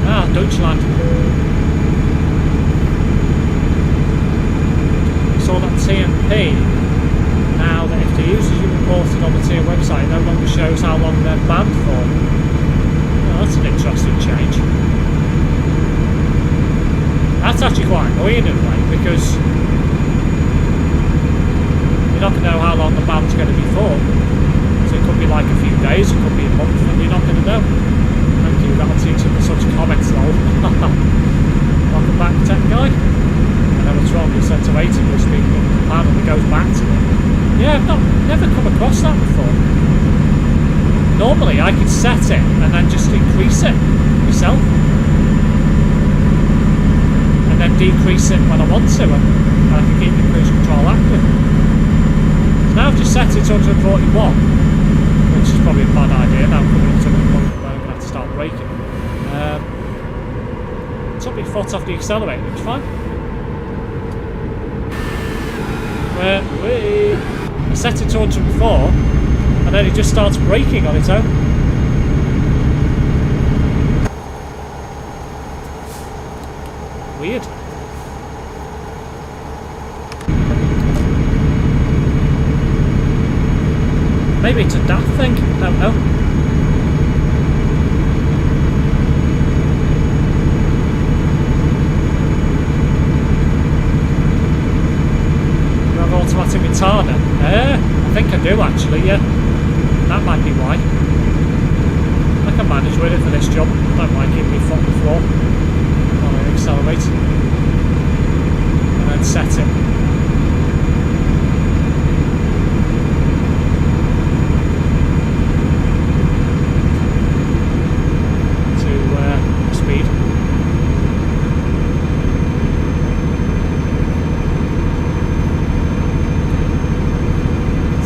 Ah, Deutschland. Saw that TMP. Now that if the users you reported on the TM website no longer shows how long they're banned for. Oh, that's an interesting change. That's actually quite annoying in a way, because you're not going to know how long the ban's going to be for. So it could be like a few days, it could be a month, and you're not going to know. Thank you, that'll teach you such comments, lol. Welcome back, tech guy. I know what's wrong, you said to 80 will speed up the pan and it goes back to it. Yeah, I've never come across that before. Normally I could set it and then just increase it myself. And then decrease it when I want to, and I can keep the cruise control active. So now I've just set it to 141, which is probably a bad idea. Now I'm coming up to the point where I'm going to have to start braking. Took my foot off the accelerator, which is fine. I set it to 104, and then it just starts braking on its own. Weird. Maybe it's a daft thing, I don't know. Automatic retarder? I think I do actually, yeah. That might be why. I can manage with it for this job. I don't like keeping my foot on the floor while I accelerate. And then set it. To speed.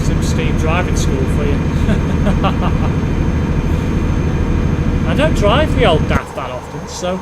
SimSteve driving school for you. I don't drive the old daft that often, so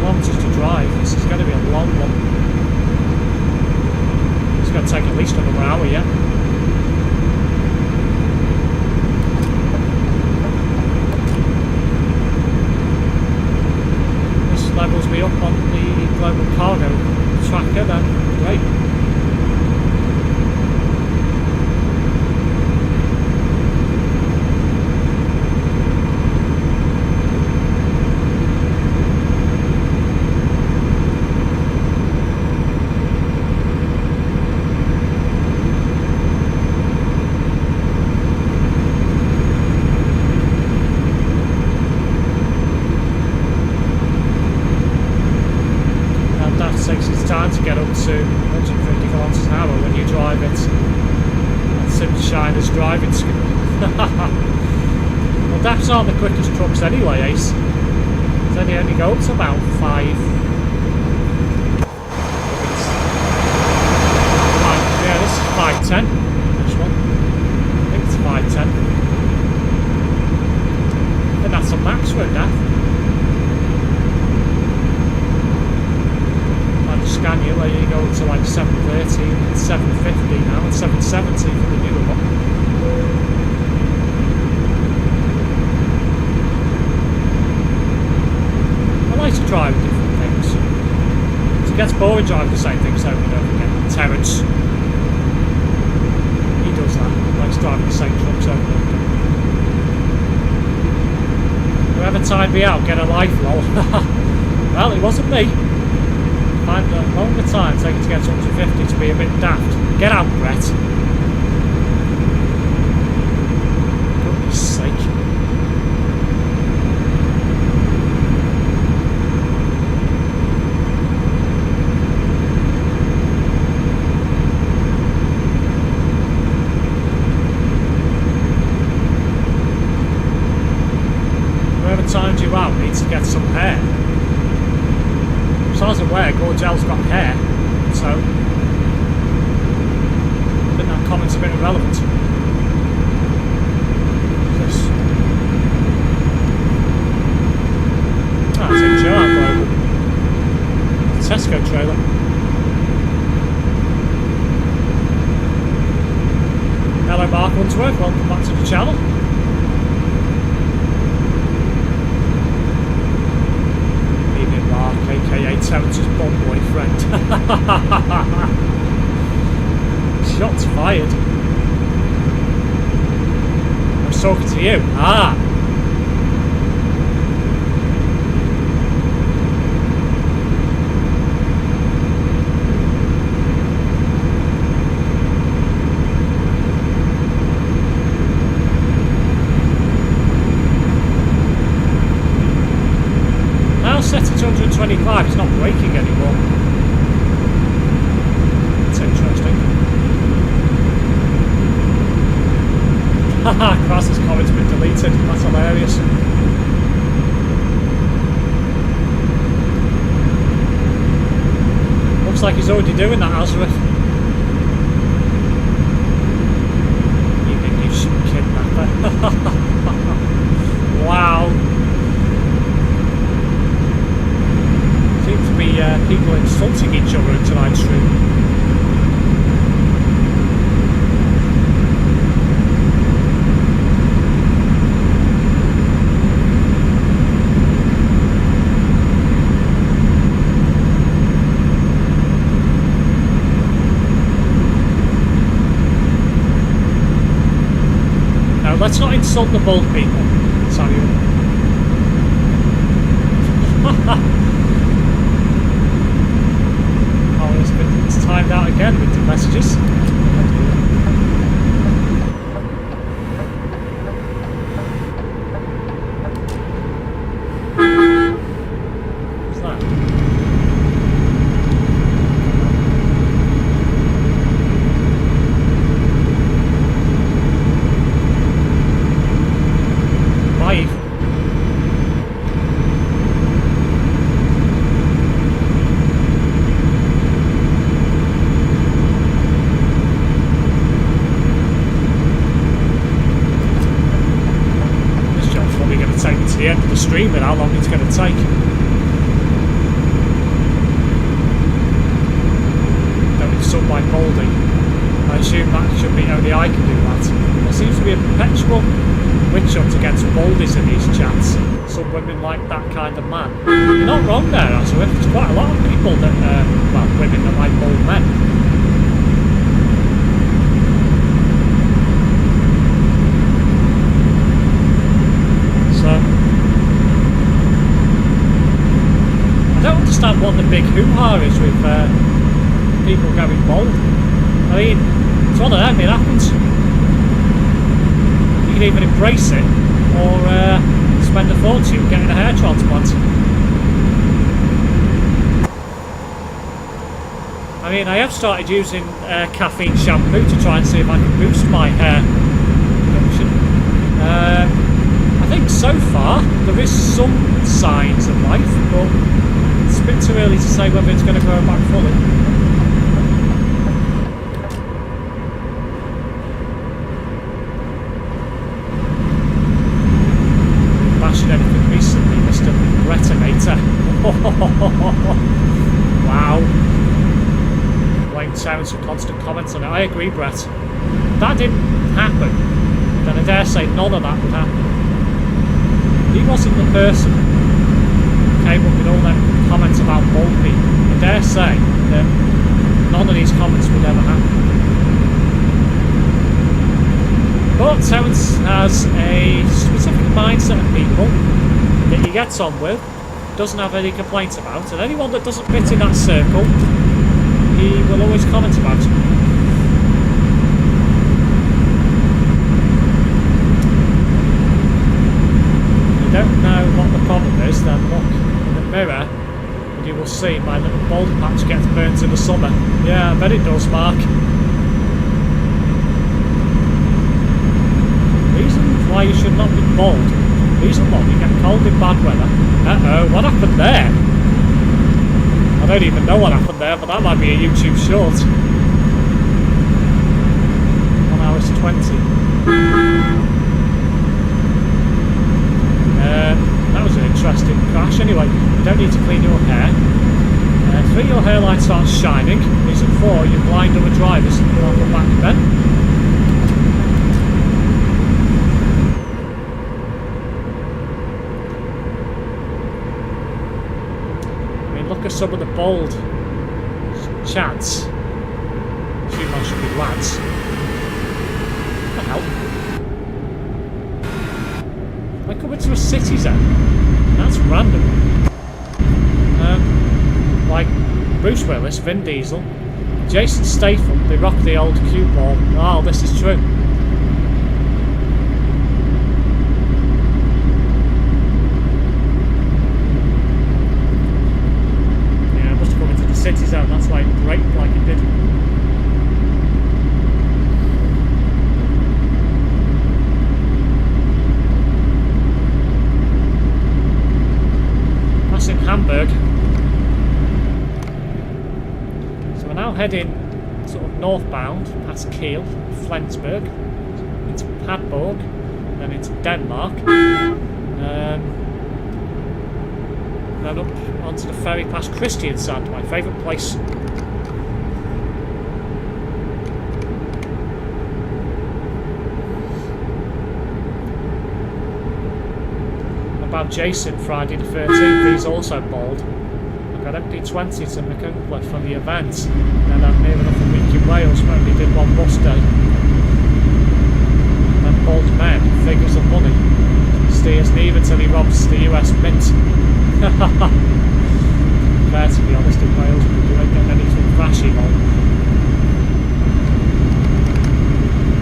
kilometres to drive. This is going to be a long one. It's going to take at least another hour yet. This levels me up on the global cargo tracker then. Great. Takes its time to get up to 150 kilometres an hour when you drive it at SimShiner's driving school. Well, DAFs aren't the quickest trucks anyway, Ace. They only go up to about 5. Yeah, this is 510. This one. I think it's 510. And that's a max with driving the same things over and over again. Terrence. He does that. He likes driving the same trucks over and over again. Whoever tied me out, get a life, lol. Well, it wasn't me. Find a longer time taking to get up to 50 to be a bit daft. Get out, Brett. Goodness sake. Timed you out needs to get some hair. As far as I'm aware, Gorgel's got hair, so I think that comment's a bit irrelevant. This. Ah, it's a jar global. Tesco trailer. Hello Mark Unsworth, welcome back to the channel. aka Terence's bomb boyfriend. Shots fired. I was talking to you. Ah! Set at 125, it's not braking anymore. That's interesting. Haha, Cross's comment's been deleted. That's hilarious. Looks like he's already doing that, Azareth. You think you should kidnapper? Wow. Seems to be people insulting each other in tonight's stream. Now let's not insult the bald people, Samuel. It's timed out again with the messages. What's that? Bye. Take me to the end of the stream and how long it's going to take. Don't insult my Baldy. I assume that should be only I can do that. There seems to be a perpetual witch hunt against Baldies in these chats. Some women like that kind of man. You're not wrong there, Azareth. There's quite a lot of people that, well, women that like bald men. I don't understand what the big hoo-ha is with people going bald. I mean, it's one of them, it happens. You can either embrace it or spend a fortune getting a hair transplant. I mean, I have started using caffeine shampoo to try and see if I can boost my hair production. I think so far there is some signs of life, but it's a bit too early to say whether it's going to grow back fully. Bashing anything recently, Mr. Brettinator. Wow. Blame Terence for constant comments on it. I agree, Brett. If that didn't happen, then I dare say none of that would happen. He wasn't the person who came up with all them comments about bald people. I dare say that none of these comments would ever happen. But Terence has a specific mindset of people that he gets on with, doesn't have any complaints about, and anyone that doesn't fit in that circle, he will always comment about it. If you don't know what the problem is, then look in the mirror and you will see my little bald patch gets burnt in the summer. Yeah, I bet it does, Mark. Reason why you should not be bald. Reason why you get cold in bad weather. Uh-oh, what happened there? I don't even know what happened there, but that might be a YouTube short. 1 hour 20. That was an interesting crash. Anyway, you don't need to clean your hair. 3, your hairline starts shining. Reason 4, you're blind other drivers. Welcome back then. Look at some of the bold chads. I assume I should be lads. What the hell? I come into a city zone. That's random. Like Bruce Willis, Vin Diesel, Jason Statham, they rock the old cue ball. Oh, this is true. City zone, that's why it braked like it did. Passing Hamburg. So we're now heading sort of northbound past Kiel, Flensburg, into Padborg, then into Denmark. Then up onto the ferry past Kristiansand, my favourite place. About Jason, Friday the 13th, he's also bald. I've got MP20 to McUncle for the event, and I'm near enough a week in Wales where we did one bus day. Then bald men, figures of money. Steers neither till he robs the US Mint. Fair to be honest, in Wales we don't get anything flashy on.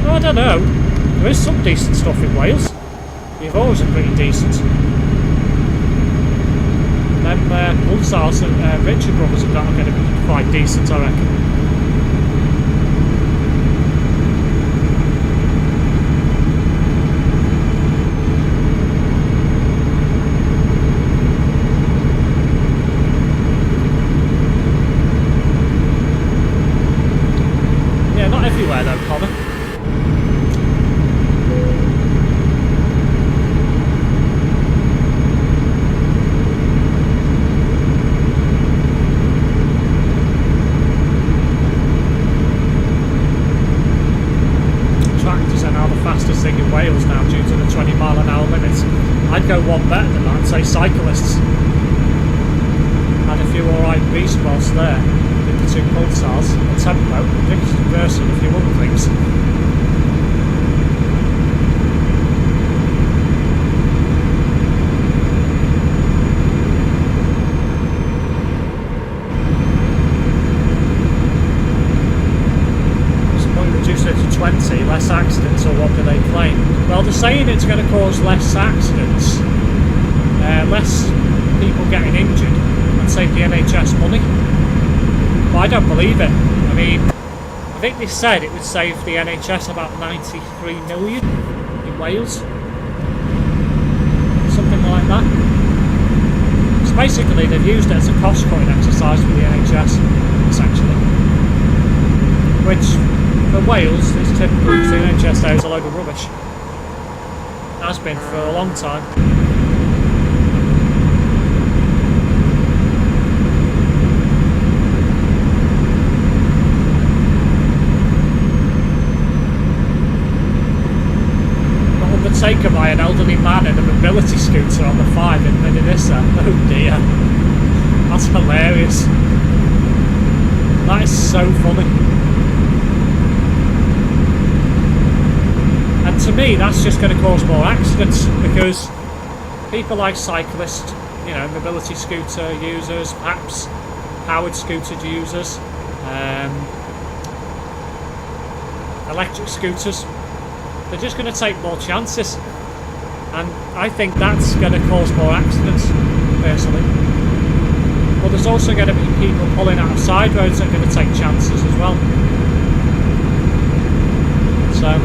Oh, I don't know. There is some decent stuff in Wales. You've always been pretty decent. Them Pulsars and Richard Brothers are going to be quite decent, I reckon. Everywhere though, Connor. Tractors are now the fastest thing in Wales now due to the 20-mile-an-hour limit. I'd go one better than that and say cyclists. Had a few alright beast whilst there. The 2 Pulsars, a tempo, ridiculous version, and a few other things. What's the point of reducing it to 20? Less accidents, or what do they claim? Well, they're saying it's going to cause less accidents, less people getting injured, and save the NHS money. But I don't believe it. I mean, I think they said it would save the NHS about 93 million in Wales. Something like that. So basically they've used it as a cost cutting exercise for the NHS, essentially. Which, for Wales, is typical because the NHS there is a load of rubbish. It has been for a long time. Taken by an elderly man in a mobility scooter on the 5 in Minnesota. Oh dear. That's hilarious. That is so funny. And to me, that's just going to cause more accidents, because people like cyclists, you know, mobility scooter users, perhaps powered scooter users, electric scooters, they're just going to take more chances. And I think that's going to cause more accidents, personally. But there's also going to be people pulling out of side roads that are going to take chances as well. So,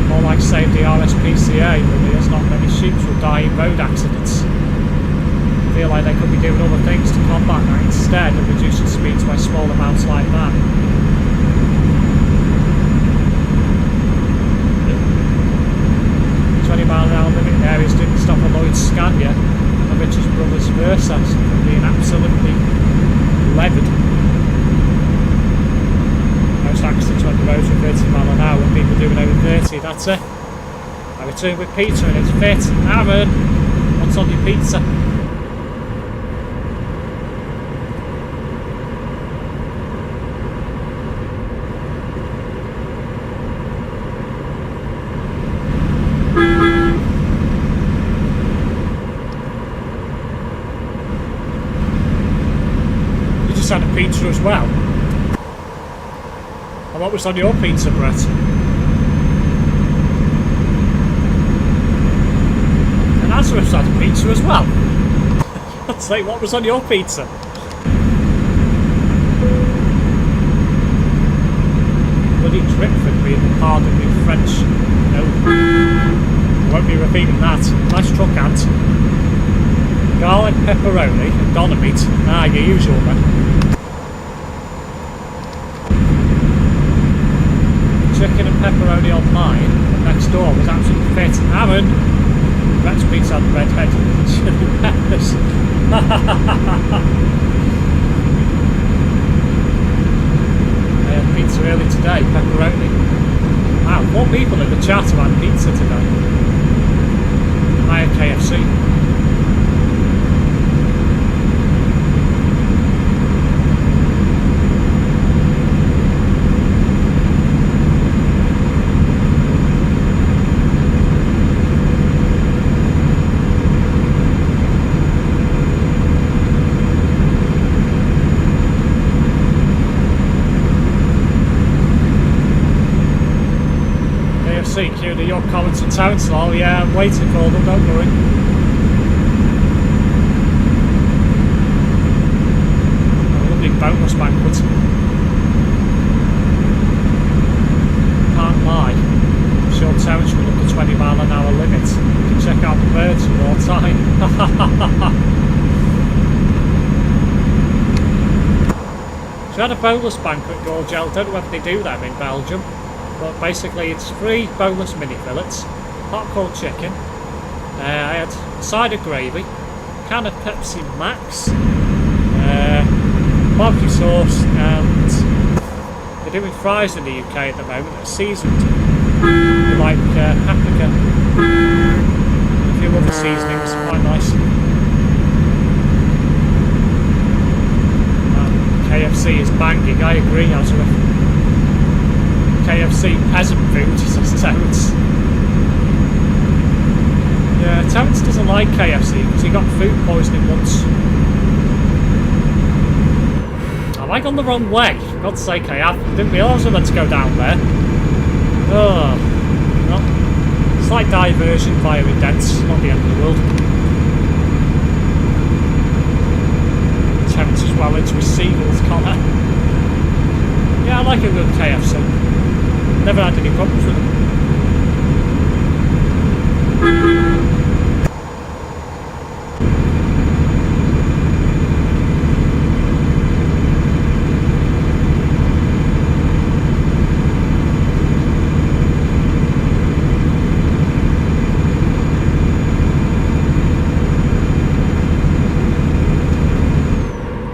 more like save the RSPCA, but there's not many sheep will die in road accidents. I feel like they could be doing other things to combat that instead of reducing speeds by small amounts like that. mph limit in areas didn't stop a Lloyd's Scania and Richard's brothers Versa from being absolutely levered. Most accidents on the roads were 30 miles an hour, and people doing over 30, that's it. I return with pizza and it's fit. Aaron, what's on your pizza? Had a pizza as well. And what was on your pizza, Brett? And Nazareth's had a pizza as well. I'd say, what was on your pizza? Bloody Tripford being the pardon in French. No. I won't be repeating that. Nice truck ant. Garlic, pepperoni and doner meat. Ah, your usual then. Chicken and pepperoni on mine, and next door was absolutely fit. Aaron! Rex Pizza had redhead chili peppers. I had pizza early today, pepperoni. Wow, 4 people in the chat have had pizza today. I had KFC. Queuing your comments and Terence Law. Yeah, I'm waiting for them, don't worry. A lovely bonus banquet. Can't lie. I'm sure Terence will look at 20 mile an hour limit. You can check out the birds in more time. So we had a boneless banquet, Gorgel. Don't know whether they do them in Belgium. But basically it's 3 boneless mini fillets, popcorn chicken, I had a side of gravy, can of Pepsi Max, barbecue sauce, and they're doing fries in the UK at the moment that are seasoned with like paprika and a few other seasonings, quite nice. And KFC is banging, I agree, Azra. KFC peasant food, says Terence. Yeah, Terence doesn't like KFC because he got food poisoning once. Am I gone the wrong way? For God's sake, I have. Didn't realise I meant to go down there. Oh, well, slight diversion via Indents, not the end of the world. Terence is well into his seagulls, Connor. Yeah, I like a good KFC. Never had any problems with them.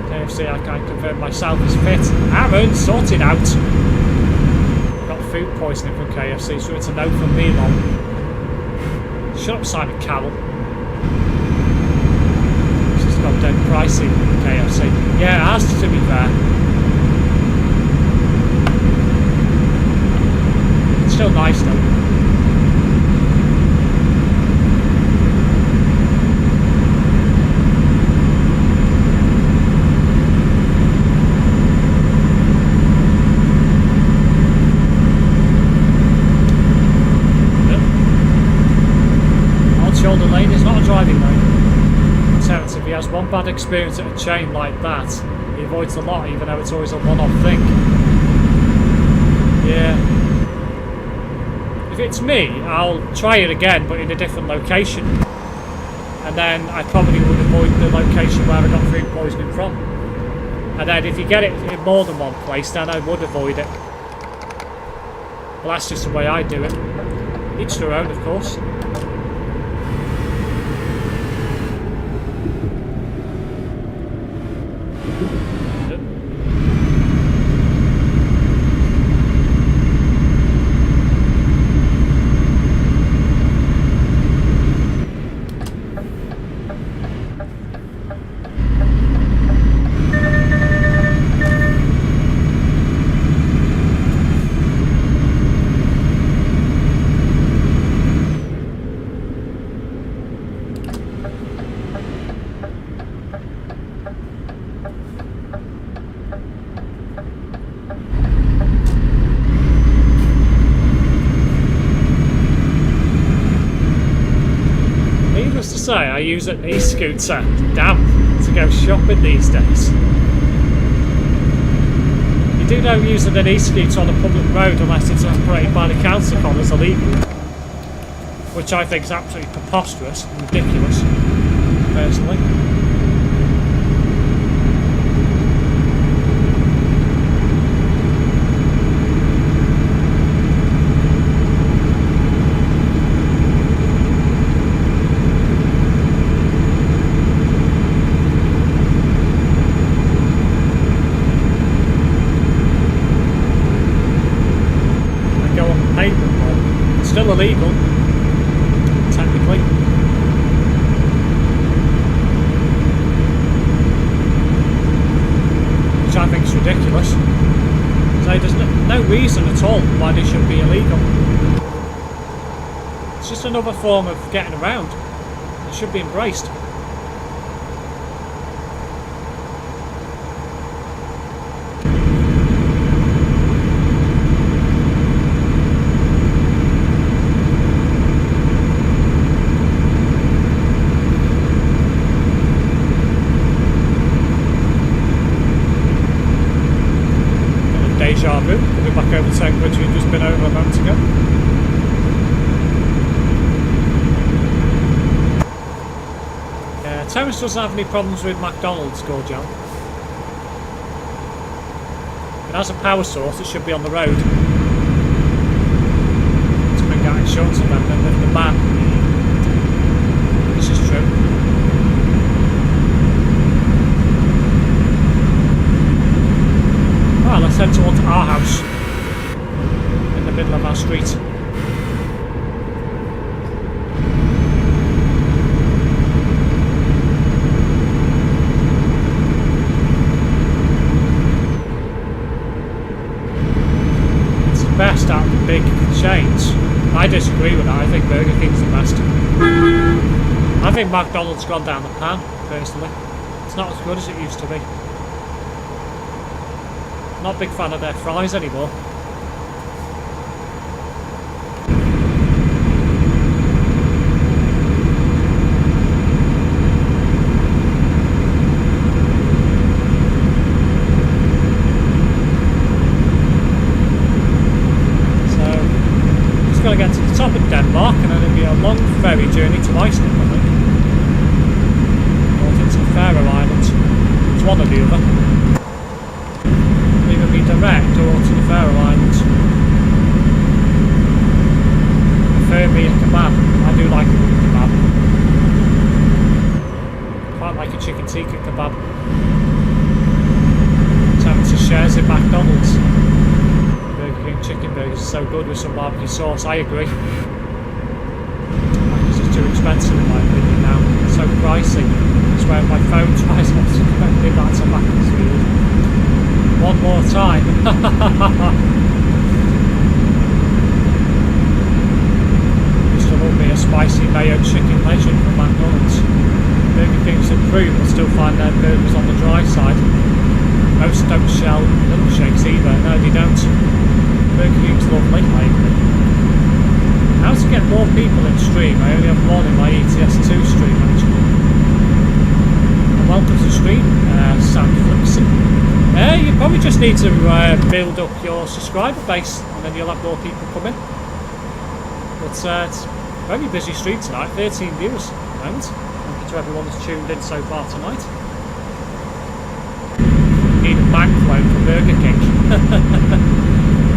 KFC, I can confirm myself is fit. Aaron, sort it out. Food poisoning from KFC, so it's a no from me, Mom. Shut up, Simon Cowell. She's got dead pricey KFC. Yeah, it has, to be fair. It's still nice though. Shoulder lane is not a driving lane. So if he has one bad experience at a chain like that, he avoids a lot, even though it's always a one-off thing. Yeah. If it's me, I'll try it again, but in a different location. And then I probably would avoid the location where I got food poisoning from. And then if you get it in more than one place, then I would avoid it. Well, that's just the way I do it. Each their own, of course. Say I use an e-scooter, damn, to go shopping these days. You do know using an e-scooter on a public road unless it's operated by the council is illegal, which I think is absolutely preposterous and ridiculous, personally. Still illegal, technically. Which I think is ridiculous. So there's no reason at all why they should be illegal. It's just another form of getting around. It should be embraced. Deja vu, we'll be back over the same bridge we've just been over a moment ago. Terrace doesn't have any problems with McDonald's, Gorjan. It has a power source, it should be on the road. To bring out insurance on them, then the ban. This is true. Well, let's head towards our house in the middle of our street. It's the best out of the big chains. I disagree with that. I think Burger King's the best. I think McDonald's gone down the pan, personally. It's not as good as it used to be. Not a big fan of their fries anymore. So, just got to get to the top of Denmark and then it'll be a long ferry journey to Iceland, I think. Or to the Faroe Islands. It's one or the other. Either be direct or to the Faroe Islands. Prefer me a kebab. I do like a good kebab. Quite like a chicken tikka kebab. Temperature shares in McDonald's. Burger King chicken burgers are so good with some barbecue sauce. I agree. It's just too expensive in my opinion now. It's so pricey. times where my phone tries not to connect me back to Macclesfield. One more time. Used to love me a spicy mayo chicken legend from McDonald's. Burger King's improved, but still find their burgers on the dry side. Most don't shell milkshakes either. No, they don't. Burger King's lovely, I agree. How to get more people in stream? I only have one in my ETS2 stream actually. And welcome to the stream, Sam Flixon. You probably just need to build up your subscriber base and then you'll have more people come in. But it's a very busy stream tonight, 13 viewers at the moment. Thank you to everyone that's tuned in so far tonight. Need a bank loan for Burger King.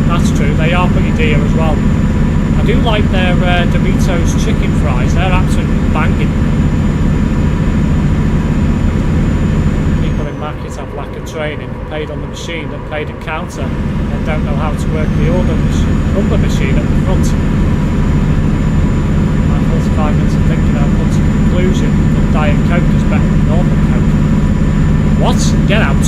That's true, they are pretty dear as well. I do like their Doritos chicken fries, they're absolutely banging. People in markets have lack of training, paid on the machine, then paid at counter, and don't know how to work the order machine at the front. I'm 45 minutes of thinking I've come to the conclusion that Diet Coke is better than normal Coke. What? Get out!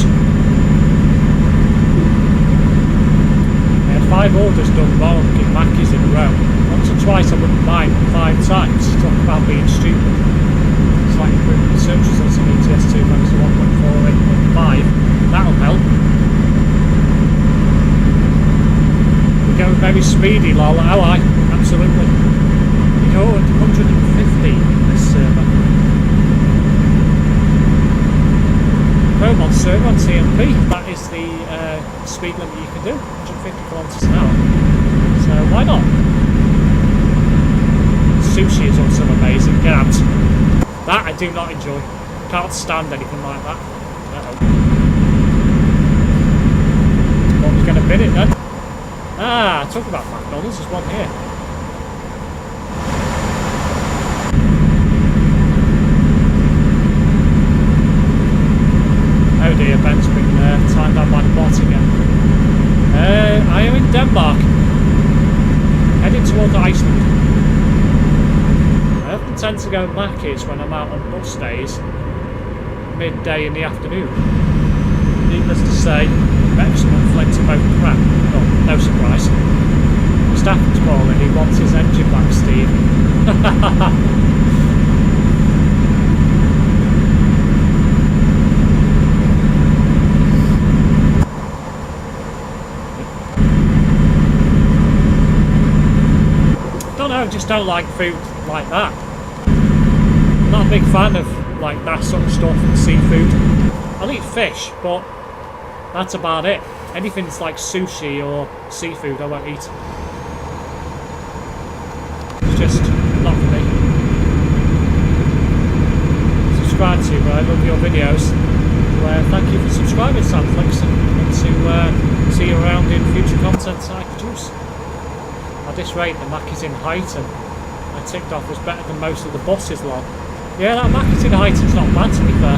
5 orders done wrong in Mackey's in a row. Once or twice I wouldn't mind, 5 times. Talk about being stupid. Slight improvement in search results on ETS2 thanks to 1.48.5. That'll help. We're going very speedy, lol. Oh, aye, absolutely. We go at 150 this server. ProMods server on TMP. That is the speed limit you can do. 50 kilometers an hour, so why not? Sushi is also amazing. Get out. That I do not enjoy. Can't stand anything like that. What was going to bin it then? Ah, talk about McDonald's. There's one here. Oh dear, Ben's been timed down by the bot again. I am in Denmark, heading towards Iceland. I often tend to go Mackey's when I'm out on bus days, midday in the afternoon. Needless to say, Wrexham flicked both crap. Oh, no surprise. Stafford's calling, he wants his engine back, Steve. I just don't like food like that. I'm not a big fan of like that sort of stuff and seafood. I'll eat fish, but that's about it. Anything that's like sushi or seafood I won't eat. It's just not for me. Subscribe to, I love your videos. Thank you for subscribing, Sam Flixon, and to see you around in future content I produce. At this rate, the Mackey's in Heighton I ticked off was better than most of the buses log. Yeah, that Mackey's in Heighton's not bad to be fair.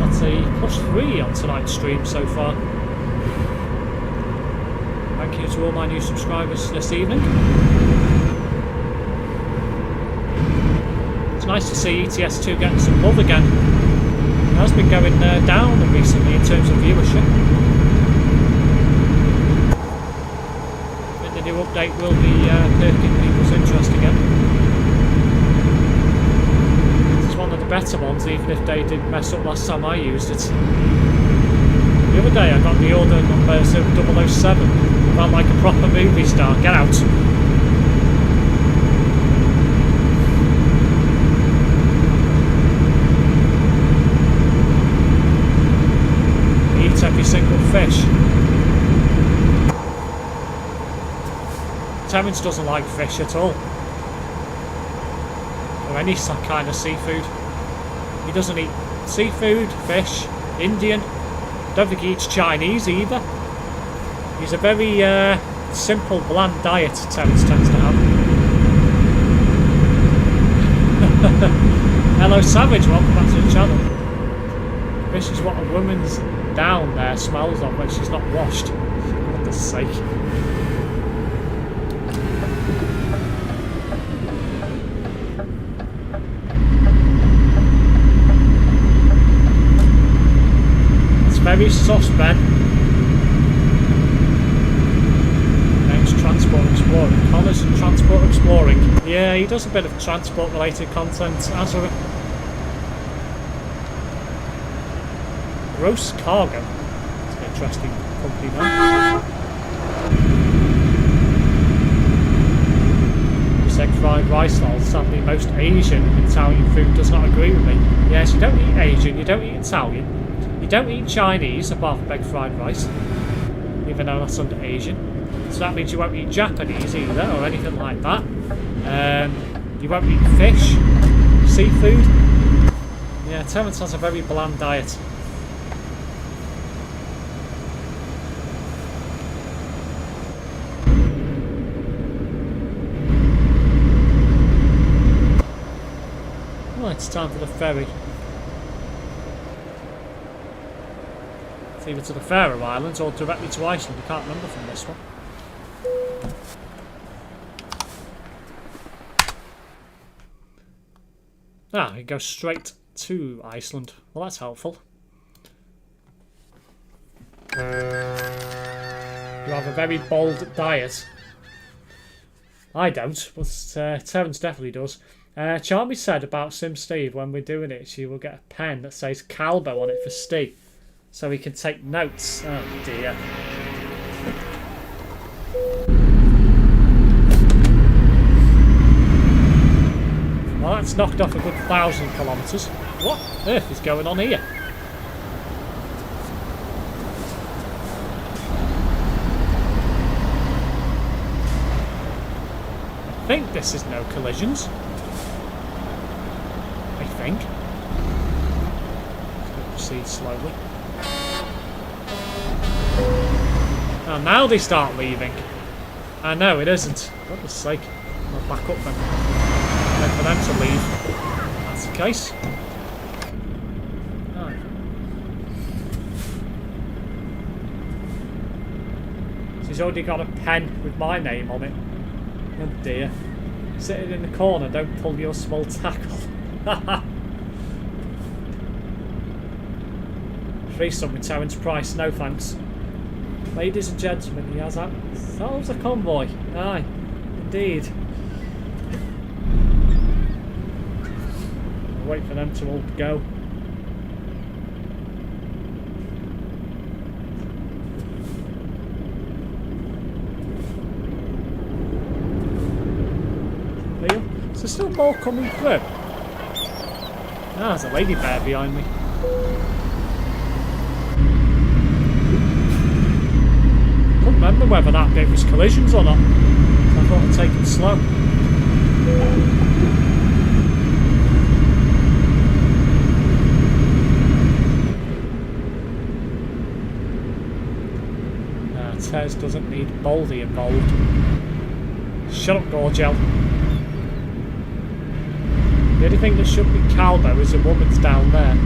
That's a +3 on tonight's stream so far. Thank you to all my new subscribers this evening. It's nice to see ETS2 getting some love again. It has been going down recently in terms of viewership. But the new update will be perking people's interest again. It's one of the better ones, even if they did mess up last time I used it. The other day I got the order number 007. Felt like a proper movie star. Get out. Eat every single fish. Terence doesn't like fish at all. Or any kind of seafood. He doesn't eat seafood, fish, Indian. Don't think he eats Chinese either. He's a very simple, bland diet, Terence tends to have. Hello Savage, welcome back to the channel. This is what a woman's down there smells of when she's not washed. For goodness sake. It's very sus, Ben. Name's Transport Exploring. Connor's Transport Exploring. Yeah, he does a bit of transport related content as a Gross Cargo. It's an interesting company name. You said fried rice lolls. Sadly, most Asian and Italian food does not agree with me. Yes, you don't eat Asian, you don't eat Italian, you don't eat Chinese apart from baked fried rice, even though that's under Asian. So that means you won't eat Japanese either, or anything like that. You won't eat fish, seafood. Yeah, Terence has a very bland diet. Well, it's time for the ferry. It's either to the Faroe Islands or directly to Iceland. I can't remember from this one. Ah, it goes straight to Iceland. Well, that's helpful. You have a very bold diet. I don't, but Terence definitely does. Charmy said about SimSteve when we're doing it, she will get a pen that says Calbo on it for Steve, so he can take notes. Oh dear. Well, that's knocked off a good 1,000 kilometres. What on earth is going on here? I think this is no collisions. I think. Proceed slowly. Oh, now they start leaving. I know it isn't. For goodness sake. I'll back up then. Wait for them to leave. That's the case. Oh. She's already got a pen with my name on it. Oh dear. Sitting in the corner, don't pull your small tackle. Threesome with Terence Price, no thanks. Ladies and gentlemen, he has ourselves a convoy. Aye, indeed. I'll wait for them to all go. Is there still more coming through? Ah, there's a lady bear behind me. I couldn't remember whether that bit was collisions or not. I thought I'd take it slow. Nah, Tez doesn't need Baldy involved. Shut up, Gorgel. The only thing that should be Calbo is a woman's down there.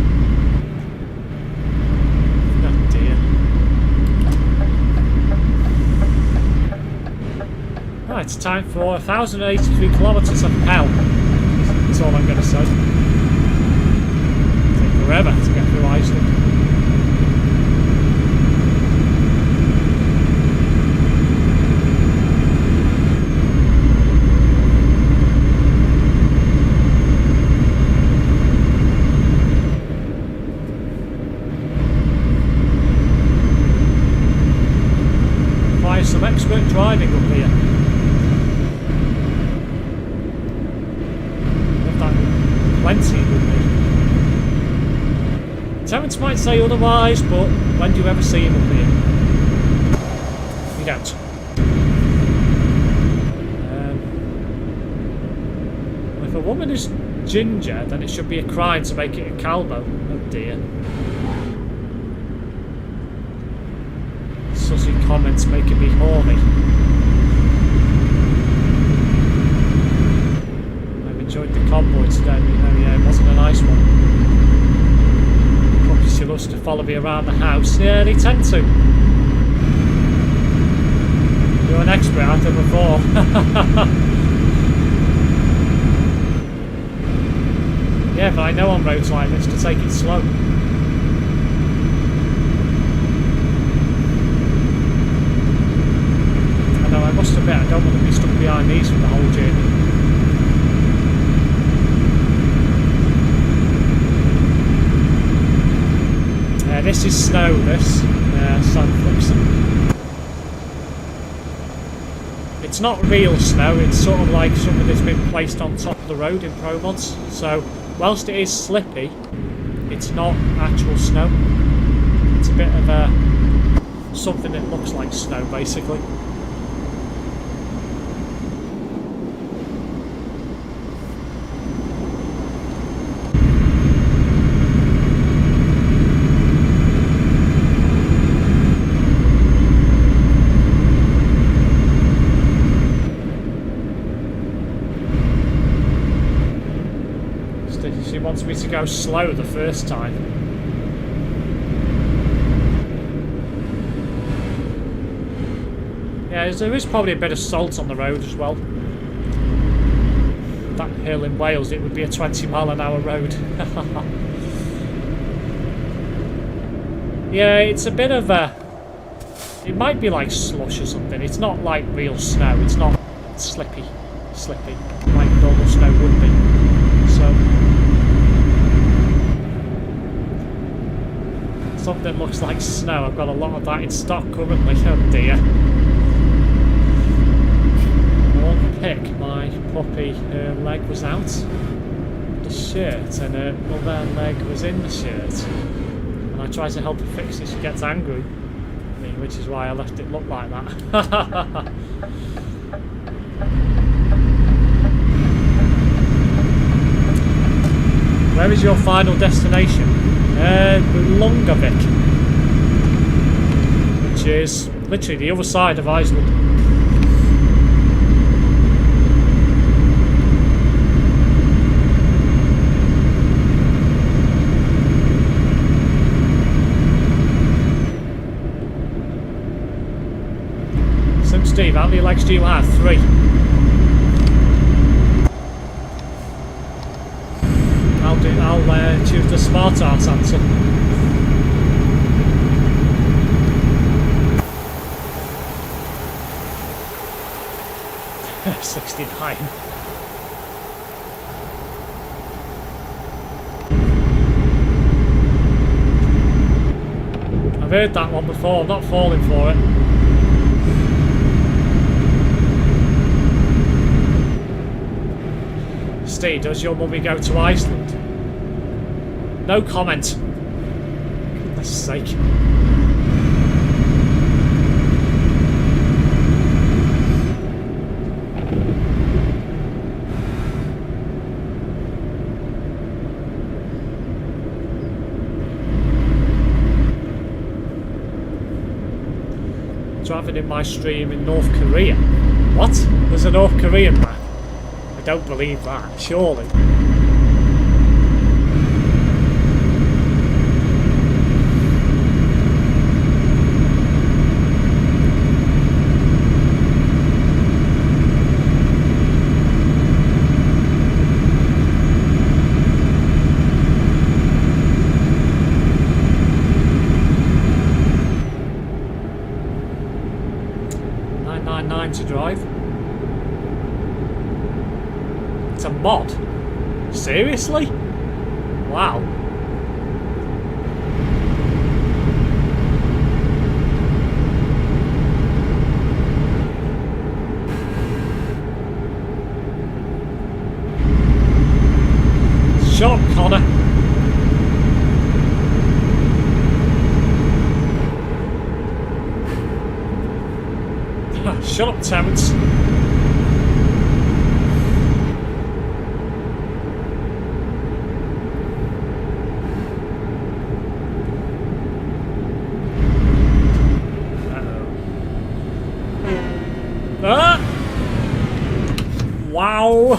Oh dear. Right, it's time for 1,083 kilometres of hell. That's all I'm going to say. It'll take forever to get through Iceland. Some expert driving up here. Love that plenty with me. Terence might say otherwise, but when do you ever see him up here? You don't. If a woman is ginger, then it should be a crime to make it a Calbo. Oh dear. Sussy comments making me horny. I've enjoyed the convoy today, you know, yeah, it wasn't a nice follow me around the house. Yeah, they tend to. You're an expert at it before. Yeah, but I know on roads like this to take it slow. I know, I must admit, I don't want to be stuck behind these for the whole journey. This is snow, this. It's not real snow, it's sort of like something that's been placed on top of the road in ProMods. So, whilst it is slippy, it's not actual snow. It's a bit of something that looks like snow, basically. She wants me to go slow the first time. Yeah, there is probably a bit of salt on the road as well. That hill in Wales, it would be a 20-mile-an-hour road. Yeah, it's a bit of a... It might be like slush or something. It's not like real snow. It's not slippy, like normal snow would be. So... something that looks like snow. I've got a lot of that in stock currently. Oh dear. One pick, my puppy, her leg was out the shirt and her other leg was in the shirt. And I tried to help her fix it. She gets angry at me, which is why I left it look like that. Where is your final destination? Longavik, which is literally the other side of Iceland. SimSteve, how many legs do you have? 3. I'll choose the smart arse answer. $69. I've heard that one before, I'm not falling for it. Steve, does your mummy go to Iceland? No comment. Goodness sake. Driving in my stream in North Korea. What? There's a North Korean map? I don't believe that, surely. To drive. It's a mod. Seriously? Wow. Shut up, Connor. Shut up, Terence. Ah! Wow!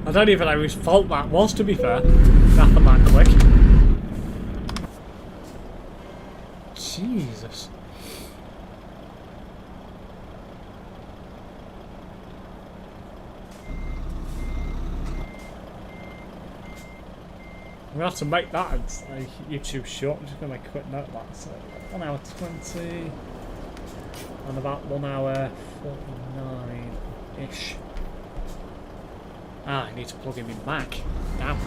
I don't even know whose fault that was, to be fair. It happened that quick. this? I'm going to have to make that a YouTube short. I'm just going to make a quick note of that. So 1 hour 20 and about 1 hour 49-ish. I need to plug in my Mac. Damn.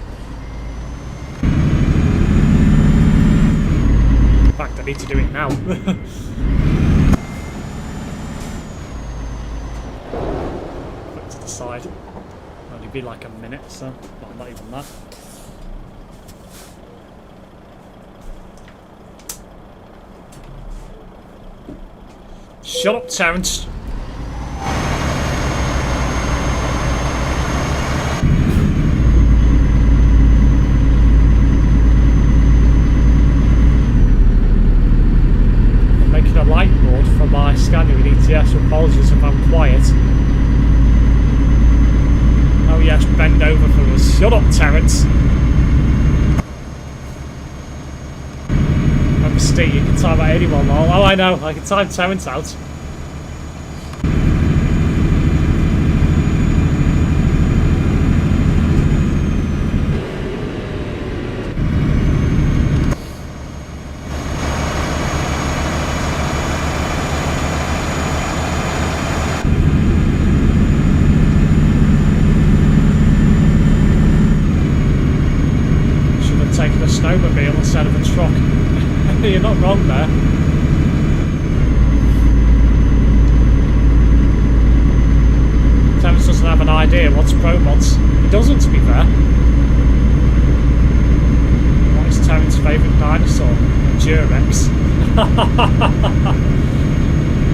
In fact, I need to do it now. Put to the side. Only be like a minute, so not even that. Shut up, Terence. I'm making a light board for my scanner with ETS, so apologies if I'm quiet. Oh yes, bend over for us. Shut up, Terence. Steve, you can time out anyone. Oh, I know. I can time Terence out. Should have taken a snowmobile instead of a truck. You're not wrong there. Terence doesn't have an idea what's ProMods. He doesn't, to be fair. What is Terence's favourite dinosaur? A Durex.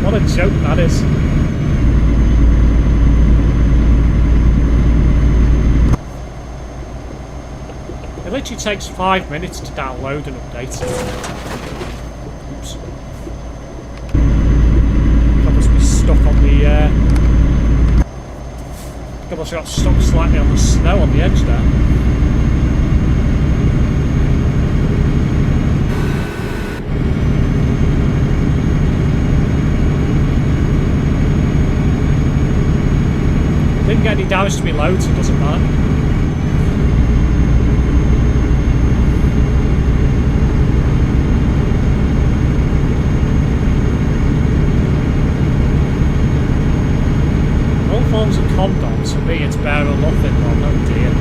What a joke that is. It literally takes 5 minutes to download an update. Oops. I must be stuck on the... I must have got stuck slightly on the snow on the edge there. Didn't get any damage to me load, so it doesn't matter. Forms of condoms, for me it's bare or nothing. Oh dear.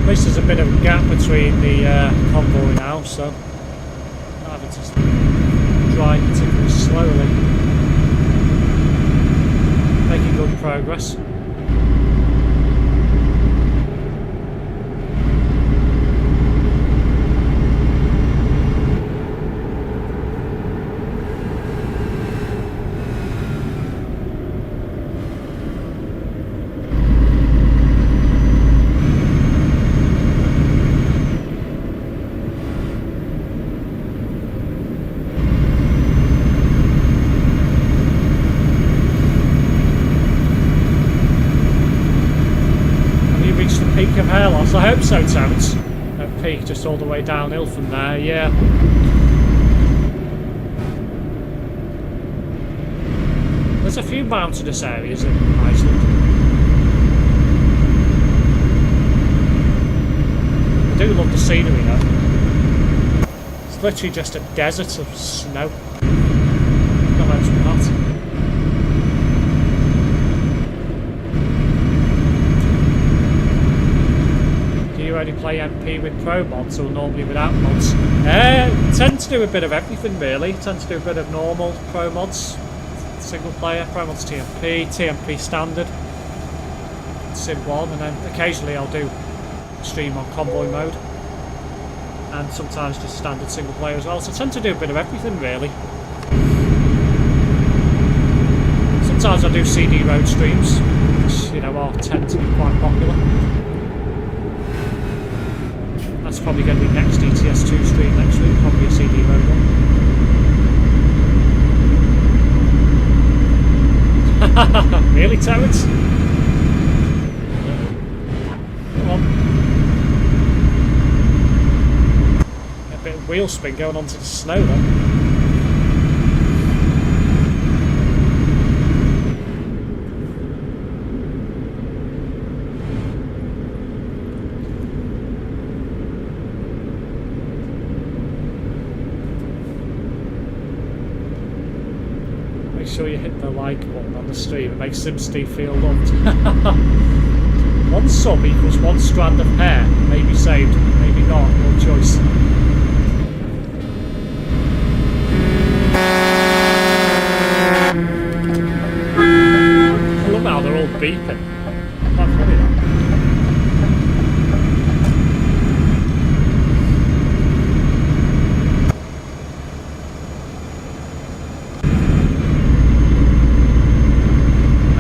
There's a bit of a gap between the convoy now, so I'm having to drive particularly slowly, making good progress. Peak of hair loss, I hope so, Terence. At peak, just all the way downhill from there, yeah. There's a few mountainous areas in Iceland. I do love the scenery though. It's literally just a desert of snow. Not much of that. only play MP with ProMods or normally without mods? Tend to do a bit of everything really. Tend to do a bit of normal ProMods, single player, ProMods TMP, TMP standard, Sim 1, and then occasionally I'll do stream on convoy mode. And sometimes just standard single player as well. So I tend to do a bit of everything really. Sometimes I do CD road streams, which tend to be quite popular. That's probably going to be next ETS2 stream next week, probably a CD road one. Really, Terrence? Come on. A bit of wheel spin going onto the snow then. 'Make sure you hit the like button on the stream. It makes SimSteve feel loved. 1 sub equals 1 strand of hair. Maybe saved, maybe not. Your choice. I love how they're all beeping. Quite funny that.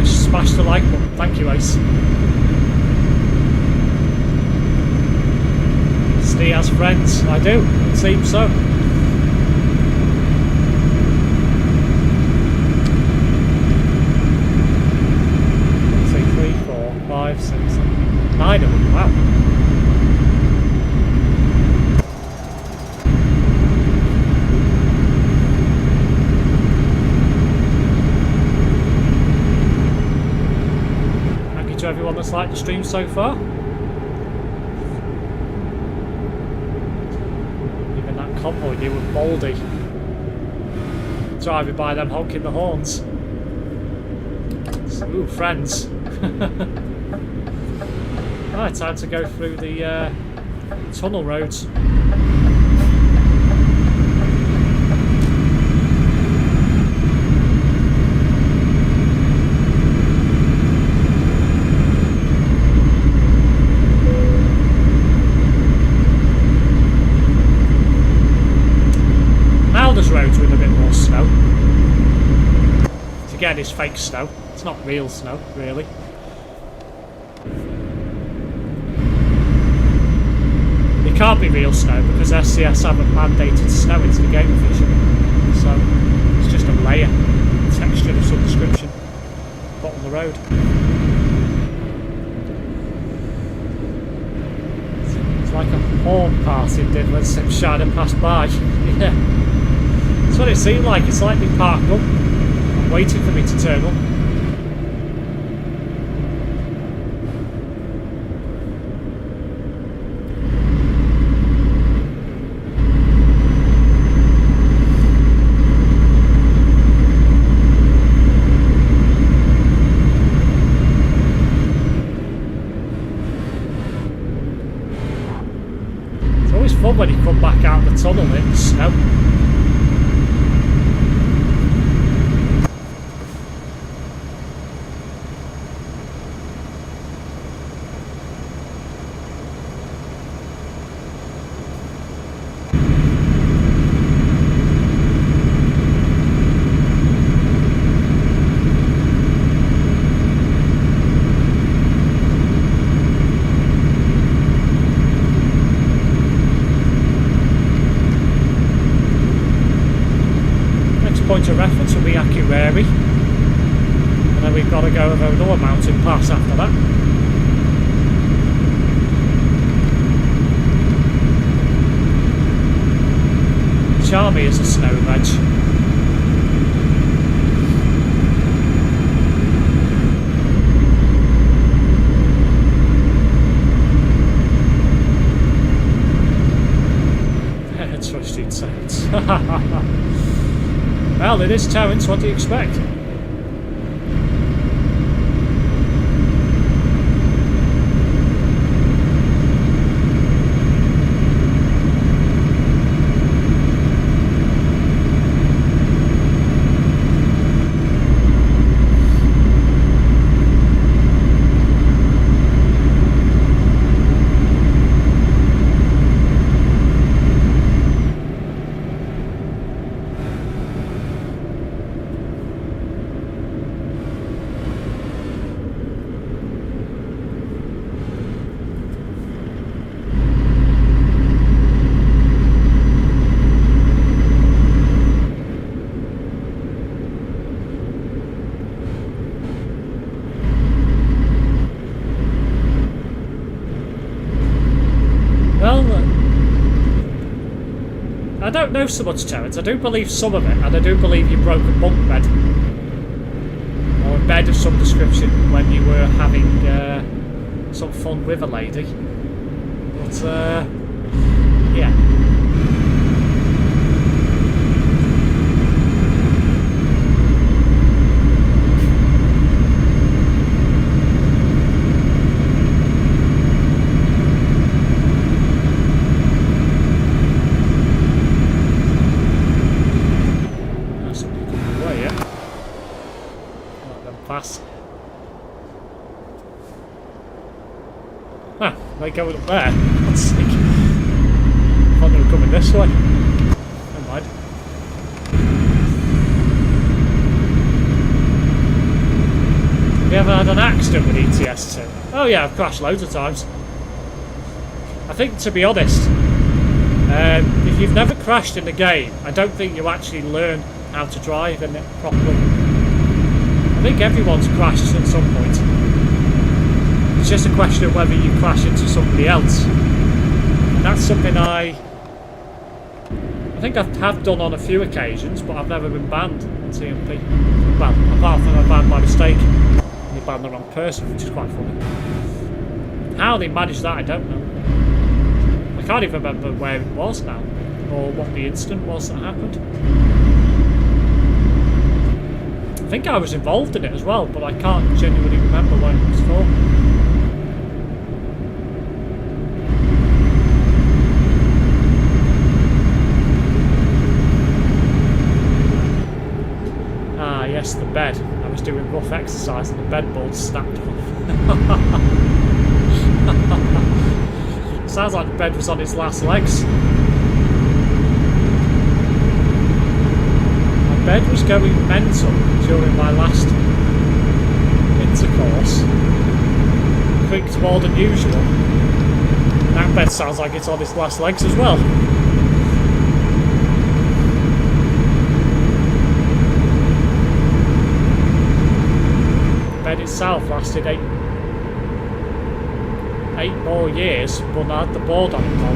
Smash the like button. Thank you, Ace. Steve has friends. I do. It seems so. 2, 3, 4, 5, 6, 7, 9 of them. Wow. To everyone that's liked the stream so far. Even that convoy deal with Baldy driving by them honking the horns. Ooh, friends. Right, time to go through the tunnel roads. Roads with a bit more snow. Again, it's fake snow. It's not real snow, really. It can't be real snow because SCS haven't mandated snow into the game officially. So it's just a layer, texture of some description, put on the road. It's like a horn party did when Sim Shadow passed by. Yeah. That's what it seemed like. It's like they parked up. I'm waiting for me to turn up. It's always fun when you come back out of the tunnel in the snow. Point of reference will be Akureyri, and then we've got to go over another mountain pass after that. Charmy is a snow veg. Trusted Saints. Well, it is Terrence, what do you expect? don't know so much, Terence. I do believe some of it, and I do believe you broke a bunk bed. Or a bed of some description when you were having some fun with a lady. But, yeah. Ah, they going up there. That's sick. I thought they were coming this way. Never mind. Have you ever had an accident with ETS2? Oh yeah, I've crashed loads of times. I think, to be honest, if you've never crashed in the game, I don't think you actually learn how to drive in it properly. I think everyone's crashed at some point. It's just a question of whether you crash into somebody else. And that's something I think I have done on a few occasions, but I've never been banned in TMP. Well, apart from a ban by mistake. And you ban the wrong person, which is quite funny. How they managed that, I don't know. I can't even remember where it was now, or what the incident was that happened. I think I was involved in it as well, but I can't genuinely remember what it was for. Ah, yes, the bed. I was doing rough exercise and the bed board snapped off. Sounds like the bed was on its last legs. My bed was going mental during my last intercourse. Creaked more than usual. That bed sounds like it's on its last legs as well. The bed itself lasted 8 more years, but I had the board on it now.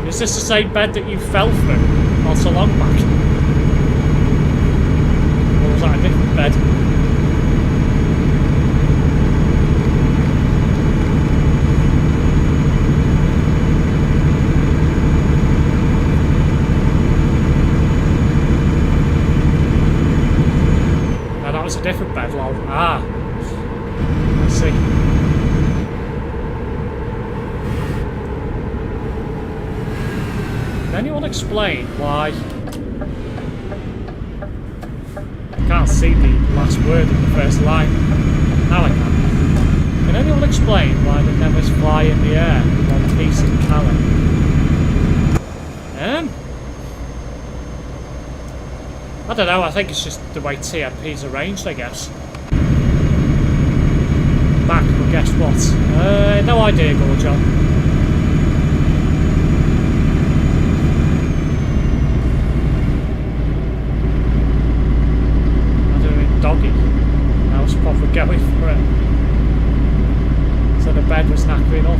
Is this the same bed that you fell through not so long back? Or was that a different bed? No, that was a different bed, lol. Ah. I see. Can anyone explain why... I can't see the last word in the first line. Now I can. Can anyone explain why the Nevers fly in the air in one piece in Cali? I don't know, I think it's just the way TMP's arranged, I guess. Back, but guess what? No idea, Gorjon. Doggy. I was probably going for it. So the bed was knackering off.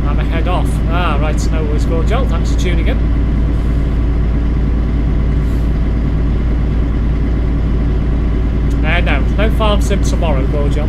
I'm a head off. Ah, right, no worries, Gorjo. Thanks for tuning in. No farm sim tomorrow, Gorjo.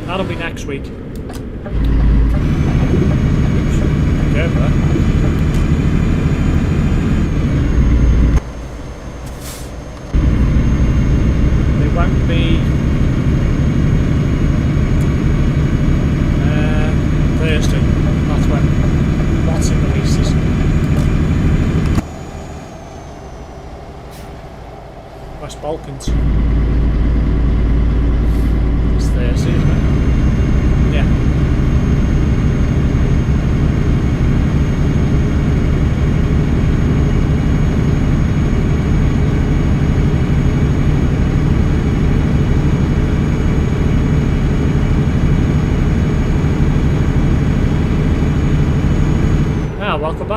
That'll be next week. Careful. It won't be Thursday. That's when Watson releases. West Balkans. It's Thursday, isn't it? Yeah.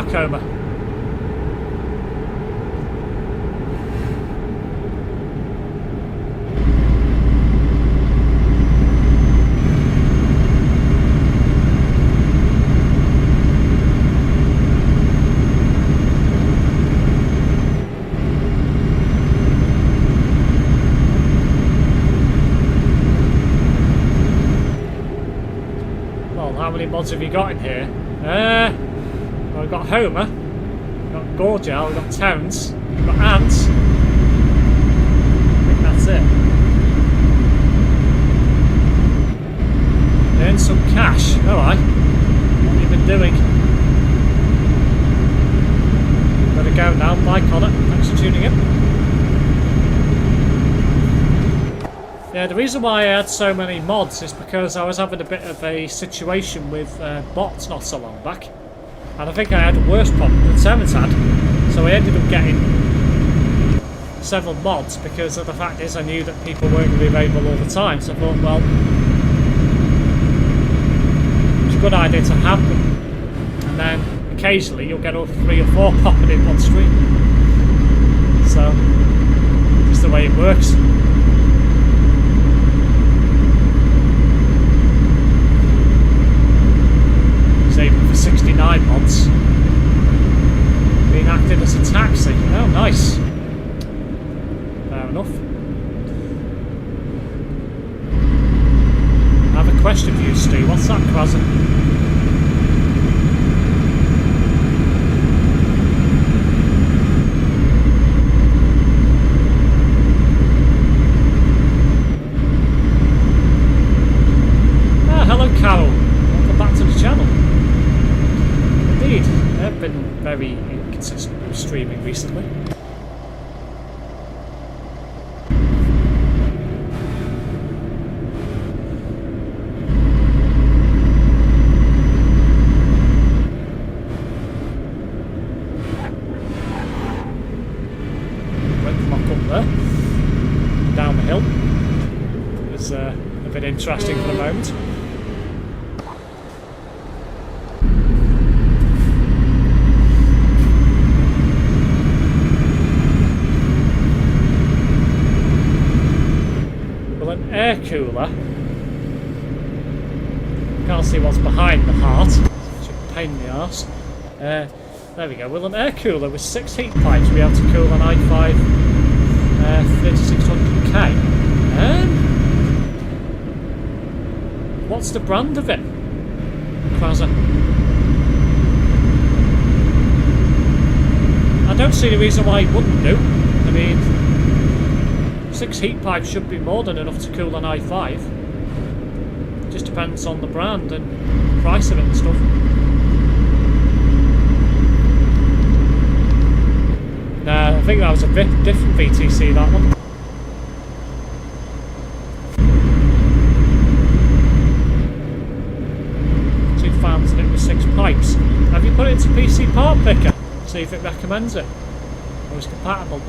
back, Homer. Well, how many mods have you got in here? Well, we've got Homer, we've got Gorgel, we've got Terrence, we've got Ants. I think that's it. Earn some cash. Alright. What have you been doing? Gotta go now. Bye, Connor. Thanks for tuning in. Yeah, the reason why I had so many mods is because I was having a bit of a situation with bots not so long back. And I think I had a worse problem than Terrence had. So I ended up getting several mods because of the fact is I knew that people weren't going to be available all the time. So I thought, well, it's a good idea to have them. And then occasionally you'll get all 3 or 4 popping in on stream. So, just the way it works. Even for 69 mods, being acted as a taxi. Oh, nice. Fair enough. I have a question for you, Stu. What's that, Krasn? Ah, hello, Carol. Welcome back to the channel. Indeed, I've been very inconsistent with streaming recently. Quick clock up there, down the hill. It was a bit interesting for the moment. Air cooler. Can't see what's behind the heart. Such a pain in the arse. There we go. Will an air cooler with 6 heat pipes be able to cool an i5 3600K? What's the brand of it? Krasn. I don't see the reason why it wouldn't do. I mean, 6 heat pipes should be more than enough to cool an i5. It just depends on the brand and the price of it and stuff. Nah, I think that was a bit different VTC, that one. Two fans in it with 6 pipes. Have you put it into PC Part Picker? See if it recommends it. Or is compatible?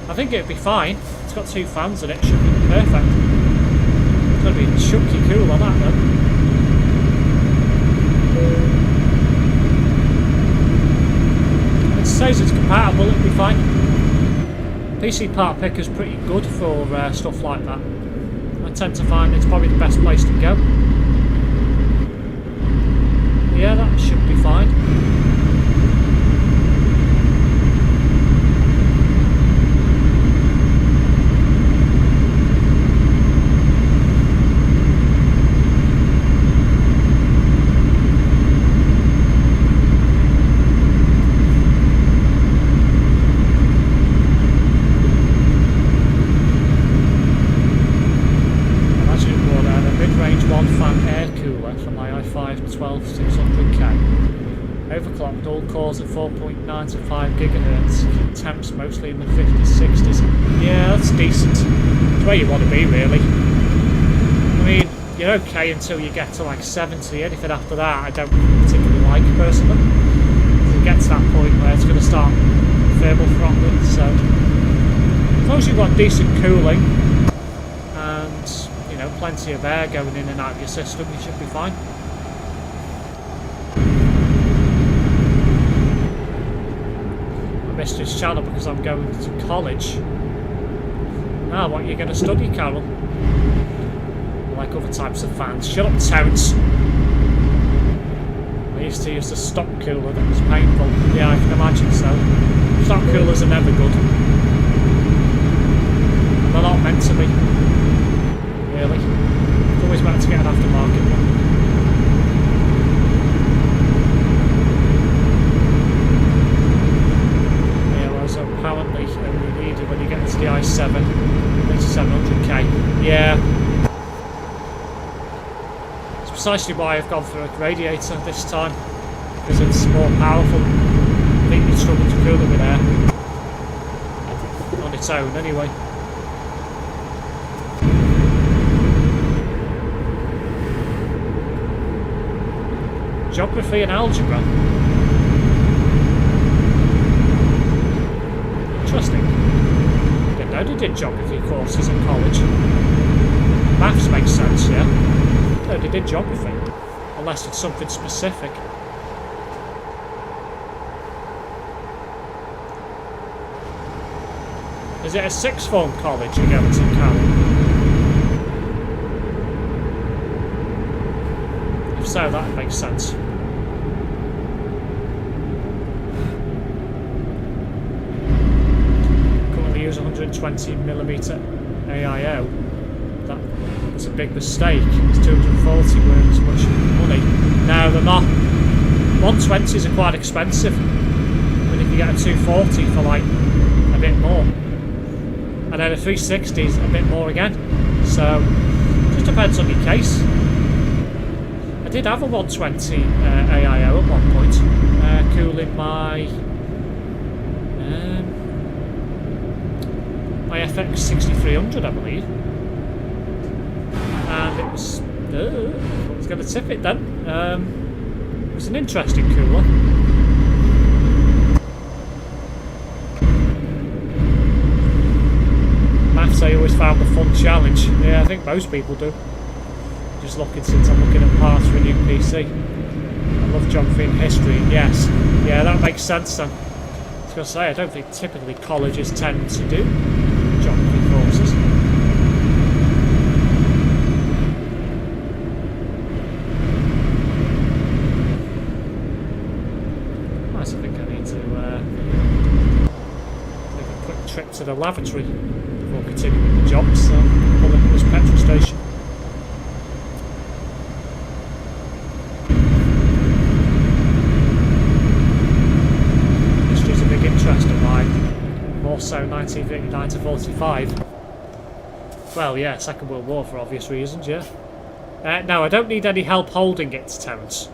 I think it'd be fine. It's got 2 fans in it, should be perfect. It's going to be chunky cool on that then. It says it's compatible, it'd be fine. PC Part Picker's pretty good for stuff like that. I tend to find it's probably the best place to go. Yeah, that should be fine. Overclocked all cores at 4.9 to 5 GHz. Keep temps mostly in the 50s, 60s. Yeah, that's decent. It's where you want to be, really. I mean, you're okay until you get to like 70. Anything after that, I don't particularly like personally. It gets to that point where it's going to start thermal throttling. So, as long as you've got decent cooling and plenty of air going in and out of your system, you should be fine. missed this channel because I'm going to college. Ah, what are you going to study, Carol? Like other types of fans. Shut up, Terence. I used to use the stock cooler, that was painful. Yeah, I can imagine so. Stock coolers are never good. They're not meant to be. Really. It's always better to get an aftermarket one. Yeah, well, so apparently only needed when you get into the i7, 8700K. Yeah. It's precisely why I've gone for a radiator this time. Because it's more powerful. I think you'd struggle to cool it with air. On its own, anyway. Geography and algebra. Interesting. Didn't know they did geography courses in college. Maths makes sense, yeah. No, they did geography. Unless it's something specific. Is it a sixth form college you're going to, Carol? If so, that makes sense. Currently use 120mm AIO. That's a big mistake. It's 240 weren't as much money. No, they're not. 120s are quite expensive. But if you get a 240 for like a bit more. And then a 360 is a bit more again. So, it just depends on your case. I did have a 120 AIO at one point, cooling my FX 6300, I believe. And it was... I was going to tip it then. It was an interesting cooler. I always found the fun challenge. Yeah, I think most people do. Just looking since I'm looking at parts for a new PC. I love geography and history, yes. Yeah, that makes sense then. I was going to say, I don't think typically colleges tend to do geography courses. Nice, I think I need to take a quick trip to the lavatory. We'll continue with the jobs, so pull into this petrol station. History's a big interest of mine, more so 1939 to 45. Well, yeah, Second World War for obvious reasons, yeah. No, I don't need any help holding it, Terence.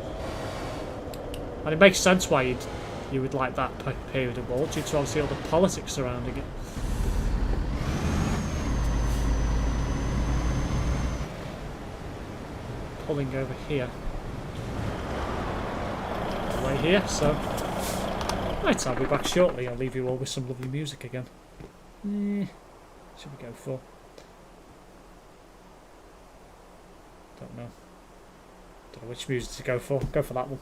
And it makes sense why you would like that period of war, due to obviously all the politics surrounding it. Pulling over here. Right here, so... Right, I'll be back shortly. I'll leave you all with some lovely music again. Should we go for? Don't know. Don't know which music to go for. Go for that one.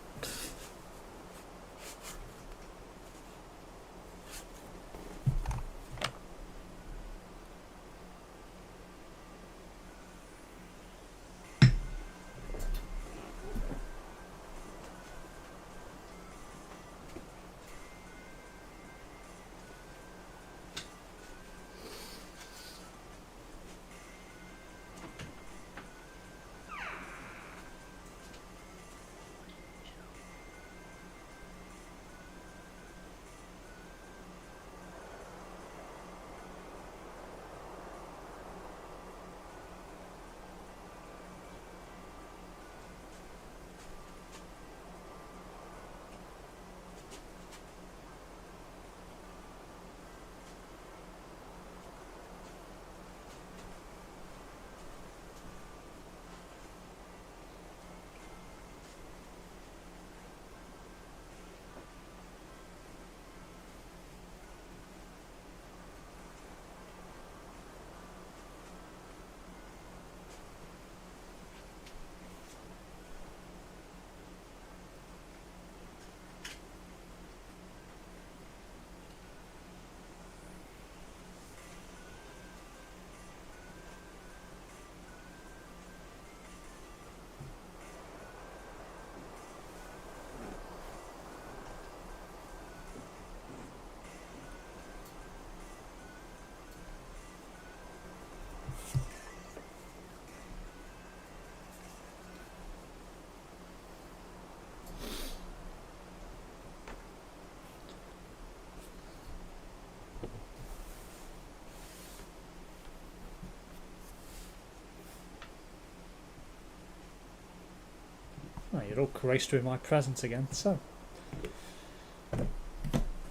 Oh, you're all graced with my presence again, so.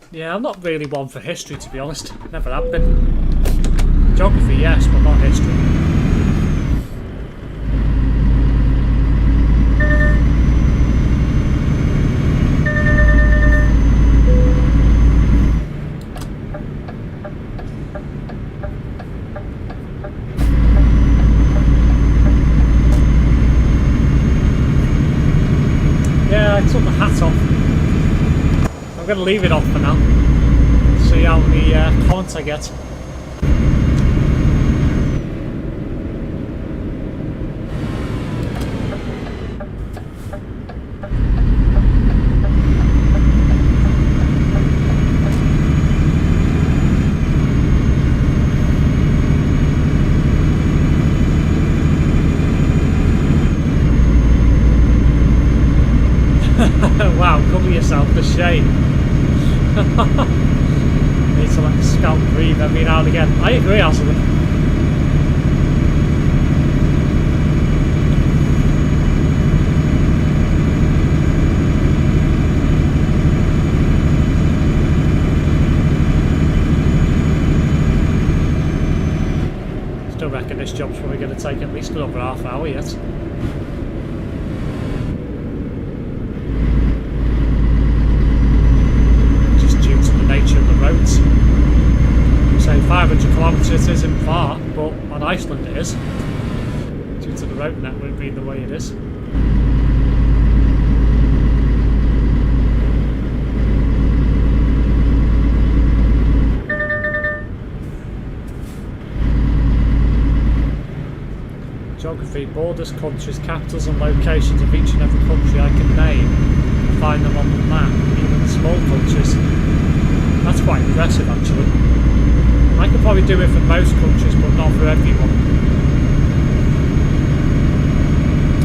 Yeah, I'm not really one for history, to be honest. Never have been. Geography, yes, but not history. Yeah, I took the hat off. I'm going to leave it off for now. See how many comments I get. Wow, cover yourself, the shame. Need to let the scalp breathe every now and again. I agree, actually. Still reckon this job's probably going to take at least another half hour yet. Of the roads. So 500 kilometres isn't far, but on Iceland it is, due to the road network being the way it is. Geography, borders, countries, capitals and locations of each and every country I can name and find them on the map, even the small countries. That's quite impressive, actually. I could probably do it for most countries, but not for everyone.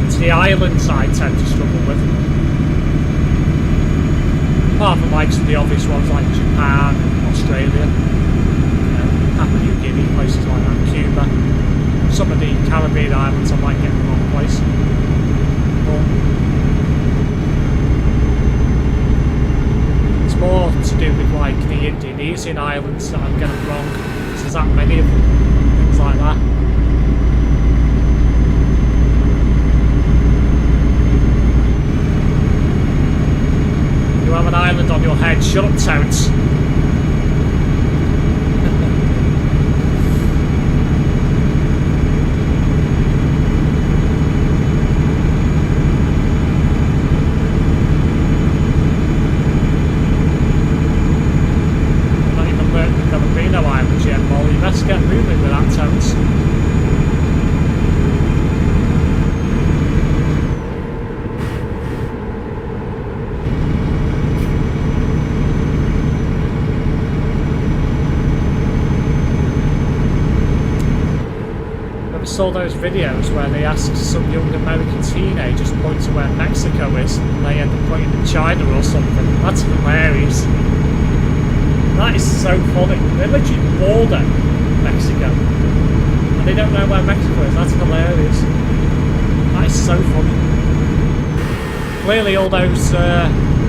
It's the islands I tend to struggle with. Apart from like the obvious ones like Japan, Australia, Papua New Guinea, places like that, Cuba. Some of the Caribbean islands I might get in the wrong place. More to do with like the Indonesian islands that I'm getting wrong, because there's that many of them, things like that. You have an island on your head, shut up, Terence. Let's get moving with that, Terence. Never saw those videos where they asked some young American teenagers to point to where Mexico is and they end up pointing to China or something. That's hilarious. That is so funny. They're literally border Mexico and they don't know where Mexico is. That's hilarious. That is so funny. Clearly all those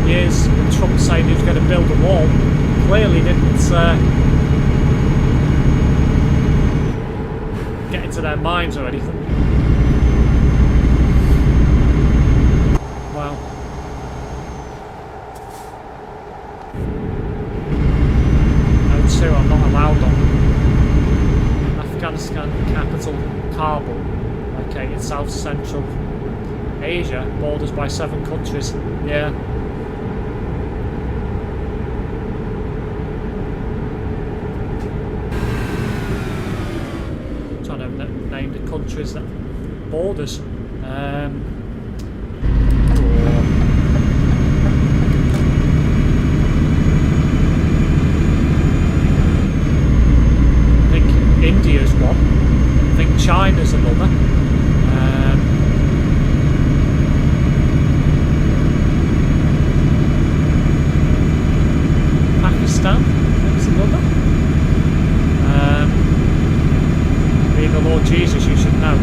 years when Trump saying he was going to build a wall clearly didn't get into their minds or anything. Wow. I'm not allowed on. Afghanistan capital Kabul, located South Central Asia, borders by 7 countries. Yeah. I'm trying to name the countries that borders. India's one. I think China's another. Pakistan, that's another. Being the Lord Jesus, you should know.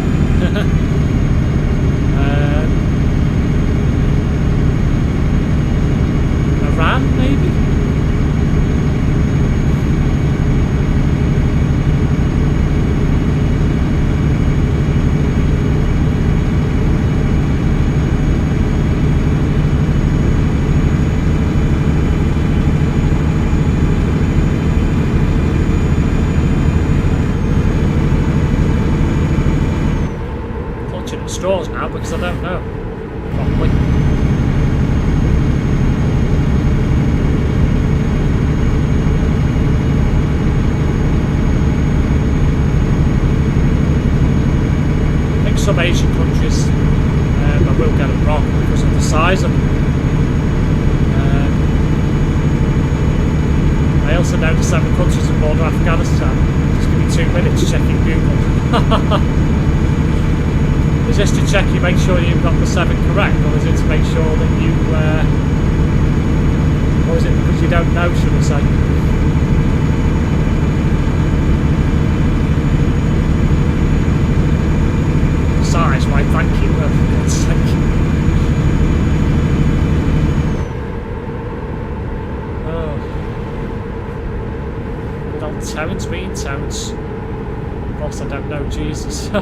because I don't know properly. I think some Asian countries, I will get it wrong because of the size of them. I also know the 7 countries that border Afghanistan. Just give me 2 minutes checking Google. Is this to check you make sure you've got the 7 correct, or is it to make sure that you, or is it because you don't know, should I say? Size, why thank you, for God's sake. Terence being Terence. Of course, I don't know Jesus. I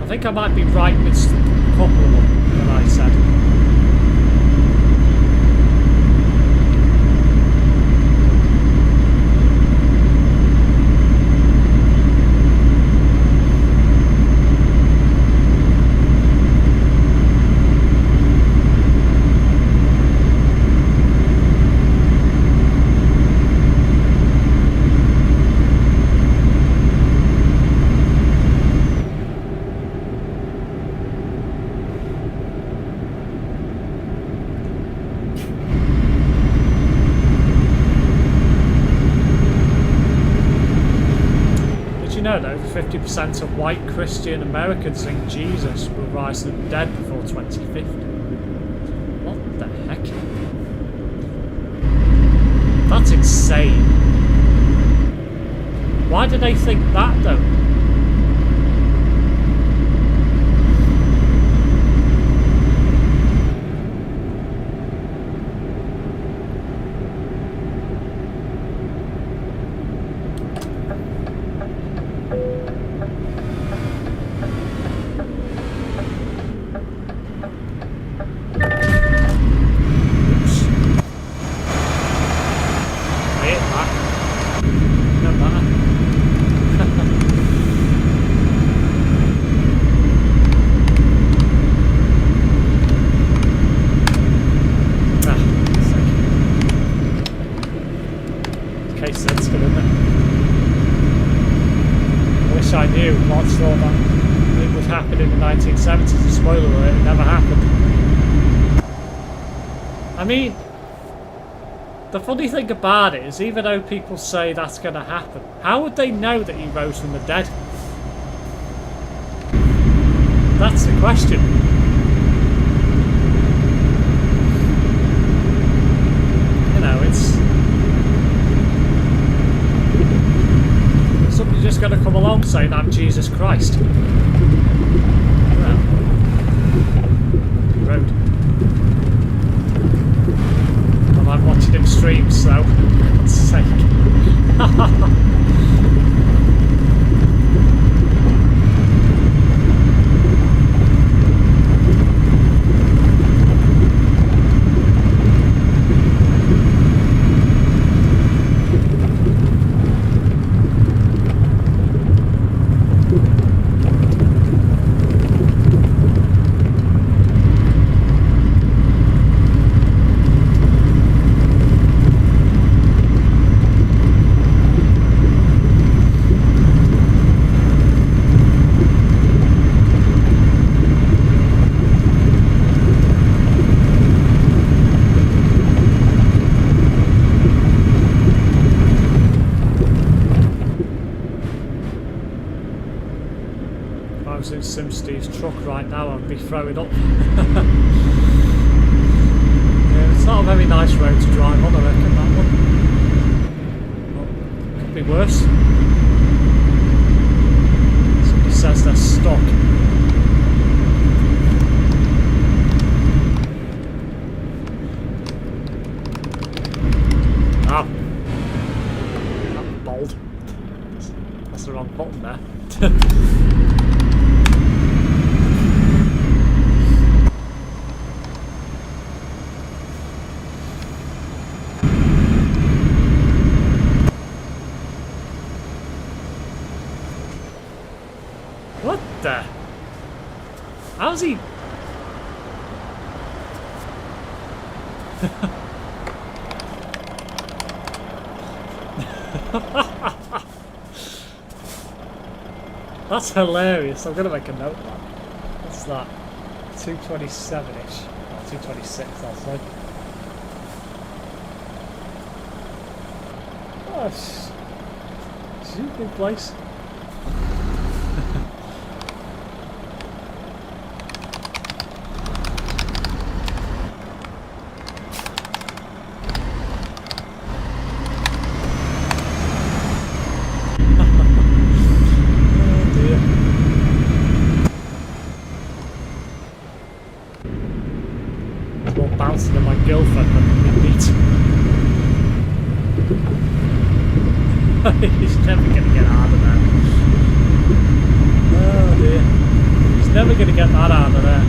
think I might be right with a couple of them that I said. Though 50% of white Christian Americans think Jesus will rise from the dead before 2050. What the heck? That's insane. Why do they think that though? I knew what's all that it would happen in the 1970s. Spoiler alert, it never happened. I mean, the funny thing about it is, even though people say that's going to happen, how would they know that he rose from the dead? That's the question. You know, it's... somebody's just going to come along saying, I'm Jesus Christ. Well, road. Well, I'm watching him stream, so for God's sake. In SimSteve's truck right now, I'd be throwing up. Yeah, it's not a very nice road to drive on, I reckon, that one. Well, could be worse. Somebody says they're stuck. Ah. That's bold. That's the wrong button there. What the? How's he? That's hilarious. I'm going to make a note of that. What's that? 227-ish. Or 226, I'll say. Oh, it's a good place. Bouncing on my girlfriend when we meet. He's never going to get out of there. Oh dear. He's never going to get that out of there.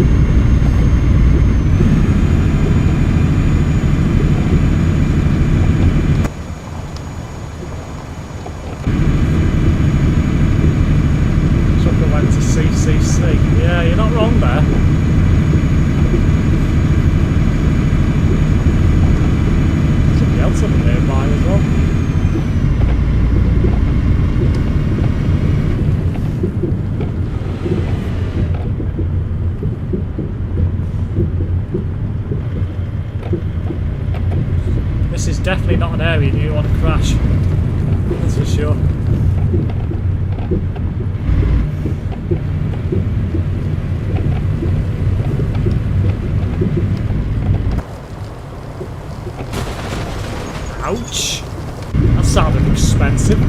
Trucker went to CCC. Yeah, you're not wrong there. Something nearby as well. This is definitely not an area you want to crash. That's for sure. Ouch! That sounded expensive.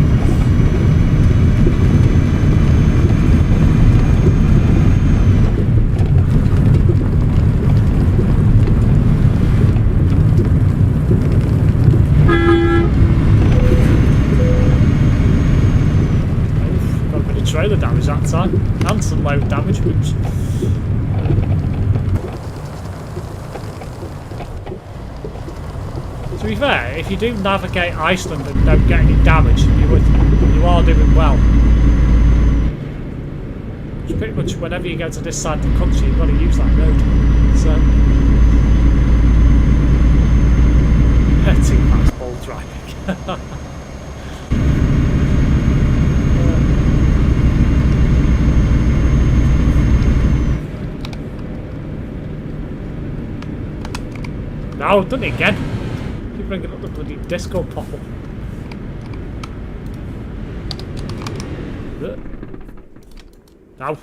Got a bit of trailer damage that time. And some load damage, which... To be fair, if you do navigate Iceland and don't get any damage, you are doing well. It's pretty much whenever you go to this side of the country, you've got to use that road. So, too much ball driving. No, I've done it again. Bringing up the bloody disco pop-up. Now. I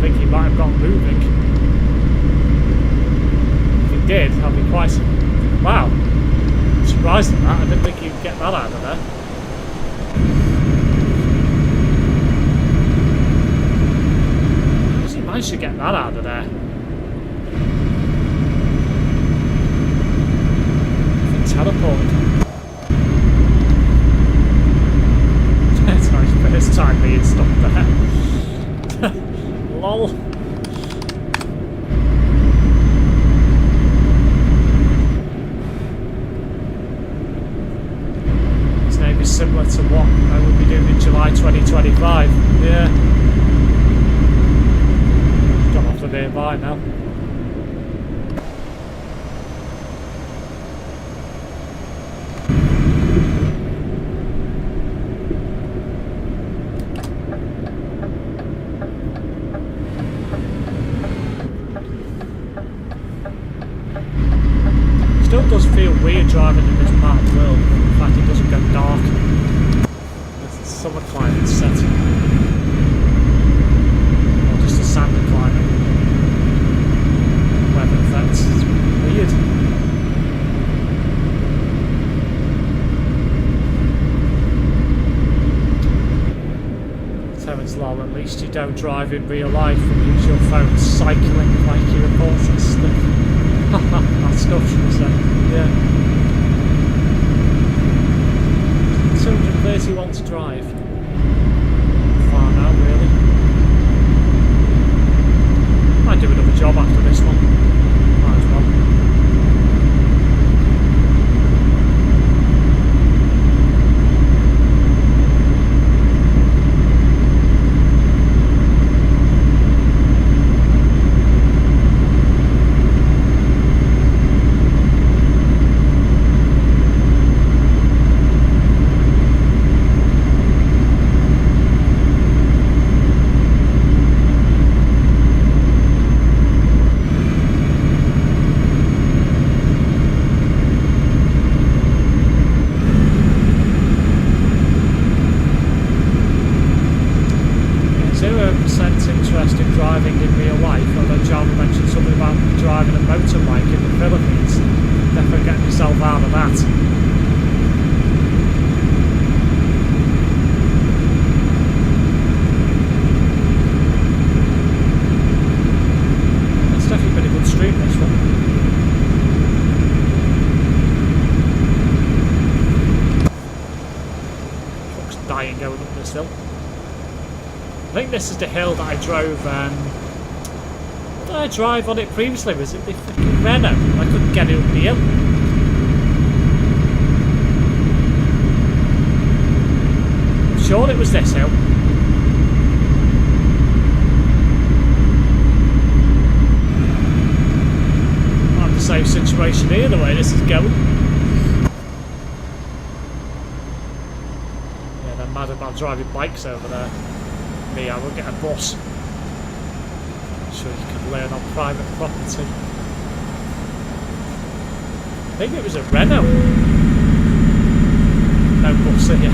think he might have got moving. If he did, I'll be quite... Wow. Surprised at that, I didn't think you'd get that out of there. He managed to get that out of there. Teleported. It's nice first time being stuck there. Lol. Similar to what I will be doing in July 2025. Yeah. Got off the nearby now. Still does feel weird driving in this part of the world. In fact, it doesn't go dark. Summer climate setting, or just a standard climate. Weather effects. It's weird. Terence Lol, at least you don't drive in real life and use your phone cycling like you report and stuff. That stuff, should I say. Yeah. 231 to drive. Far now, really. interest in driving in real life, although Java mentioned something about driving a motorbike in the Philippines. Definitely getting yourself out of that. It's definitely been a good stream, this one. Truck's dying going up this hill. I think this is the hill that I drove, what did I drive on it previously? Was it the fucking Renault? I couldn't get it up the hill. I'm sure it was this hill. I have the same situation here, the way this is going. Yeah, they're mad about driving bikes over there. Me, I will get a bus. I'm sure you can learn on private property. I think it was a Renault. No bus here.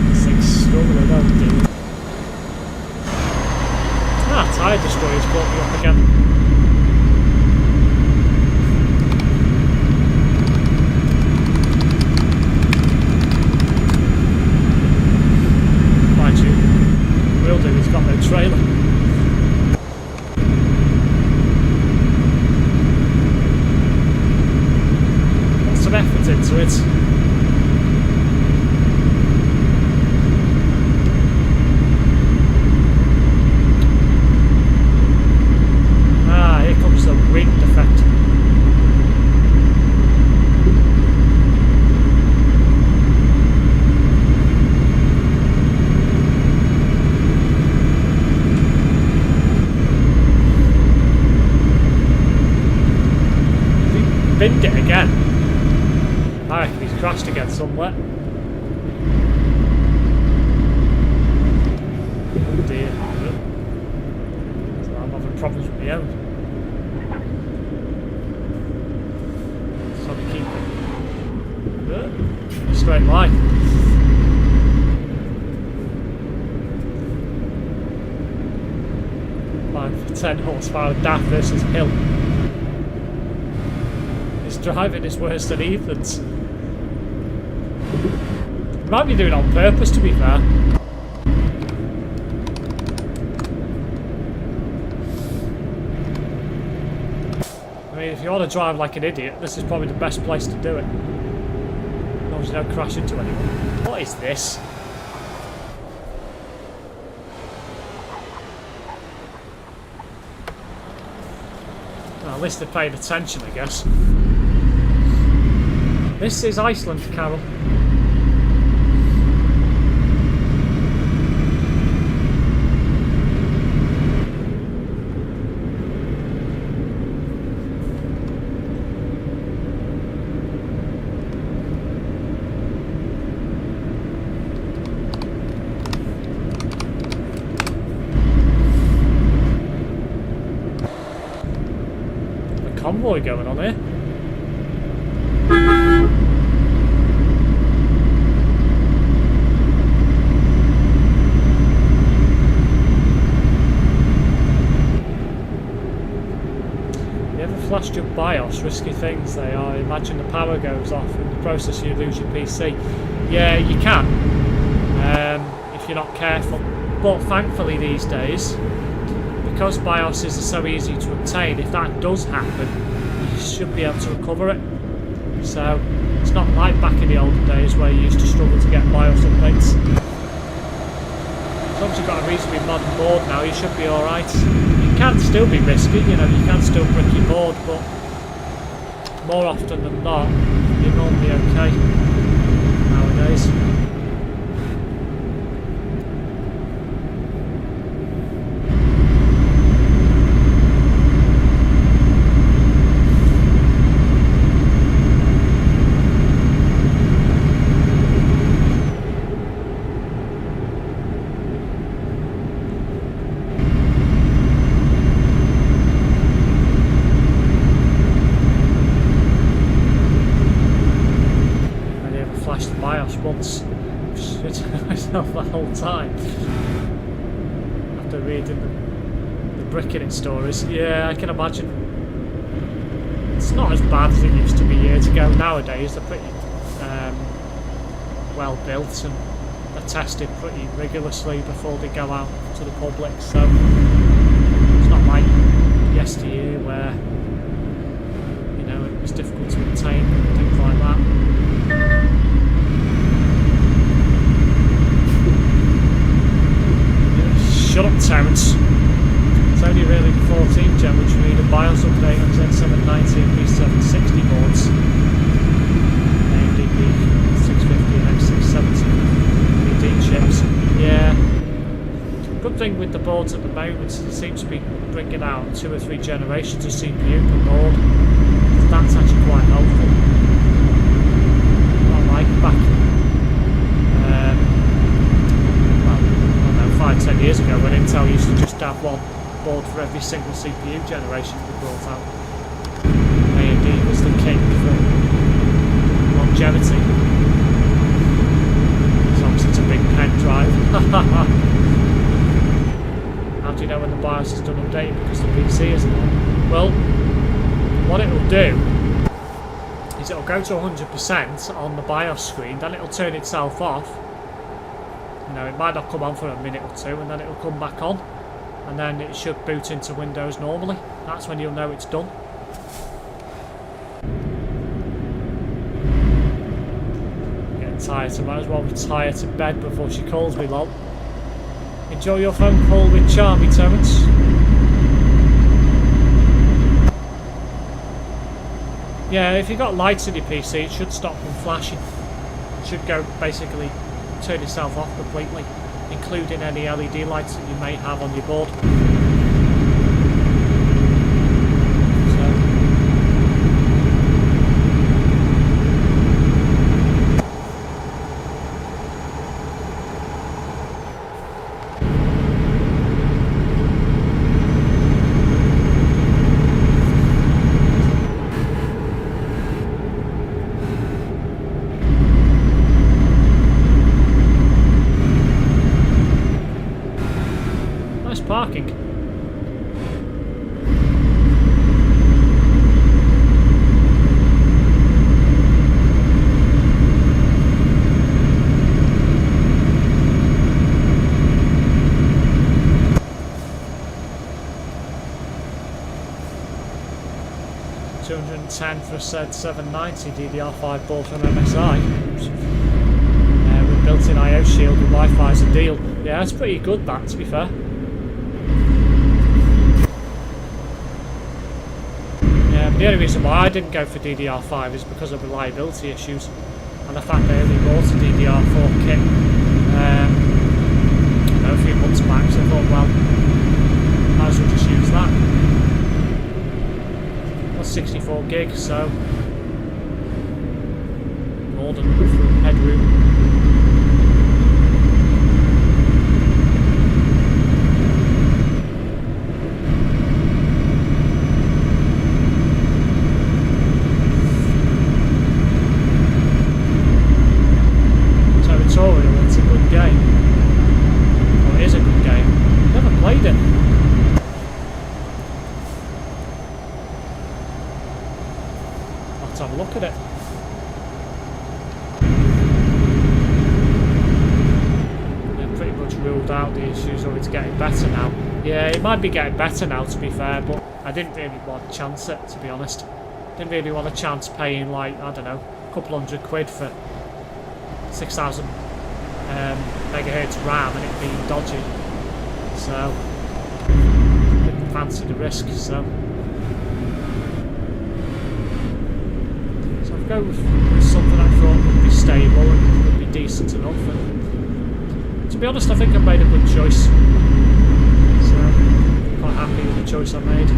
This thing's struggling, oh dude. Ah, tyre destroyer's brought me up again. He's got no trailer. Put some effort into it. Ah, here comes the wind effect. Binned it again. I reckon he's crashed again somewhere. Oh dear. So I'm having problems with my own. So I'm keeping straight line. 10 horsepower DAF versus hill. His driving is worse than Ethan's. He might be doing it on purpose, to be fair. I mean, if you want to drive like an idiot, this is probably the best place to do it. As long as you don't crash into anyone. What is this? Well, at least they're paying attention, I guess. This is Iceland, Carol. Convoy going on here. You ever flashed your BIOS? Risky things they are. Imagine the power goes off in the process you lose your PC. Yeah, you can, if you're not careful. But thankfully these days, because BIOSes are so easy to obtain, if that does happen, you should be able to recover it. So it's not like back in the olden days where you used to struggle to get BIOS updates. As long as you've got a reasonably modern board now, you should be alright. You can still be risky, you know, you can still brick your board, but more often than not, you're normally okay nowadays. Once shitting myself the whole time. After reading the brick in it stories. Yeah, I can imagine. It's not as bad as it used to be years ago. Nowadays they're pretty well built and they're tested pretty rigorously before they go out to the public, so it's not like yesteryear where, you know, it was difficult to maintain and things like that. Shut up, Terence. It's only really the 14th gen which we need a BIOS update on Z790 and B760 boards. AMD B650 and X670 PD chips. Yeah. Good thing with the boards at the moment is it seems to be bringing out 2 or 3 generations of CPU per board. That's actually quite helpful. Not like back, well, I don't know, 5-10 years ago when Intel used to just have one board for every single CPU generation that brought out. AMD was the king for longevity. As long as it's a big pen drive. How do you know when the BIOS is done updating? Because the PC isn't on. Well, what it'll do is it'll go to 100% on the BIOS screen, then it'll turn itself off. You know, it might not come on for a minute or two, and then it'll come back on, and then it should boot into Windows normally. That's when you'll know it's done. Getting tired, so might as well retire to bed before she calls me, lol. Enjoy your phone call with Charmy, Terence. Yeah, if you've got lights in your PC, it should stop from flashing. It should go, basically, turn itself off completely, including any LED lights that you may have on your board. Parking. $210 for a Z790 DDR5 board from MSI. With built-in IO shield and Wi-Fi is a deal. Yeah, it's pretty good, that, to be fair. The only reason why I didn't go for DDR5 is because of reliability issues and the fact they only bought a DDR4 kit a few months back, so I thought, well, might as well just use that. That's 64 gig, so more than enough headroom. It's a good game. Well, it is a good game. Never played it. Let's have a look at it. Yeah, pretty much ruled out the issues, or it's getting better now. Yeah, it might be getting better now, to be fair, but I didn't really want to chance it, to be honest. Didn't really want to chance paying, like, I don't know, a couple £100 for 6,000 megahertz RAM and it being dodgy, so didn't fancy the risk. So I've go with something I thought would be stable and would be decent enough, and to be honest I think I made a good choice, so I'm quite happy with the choice I made.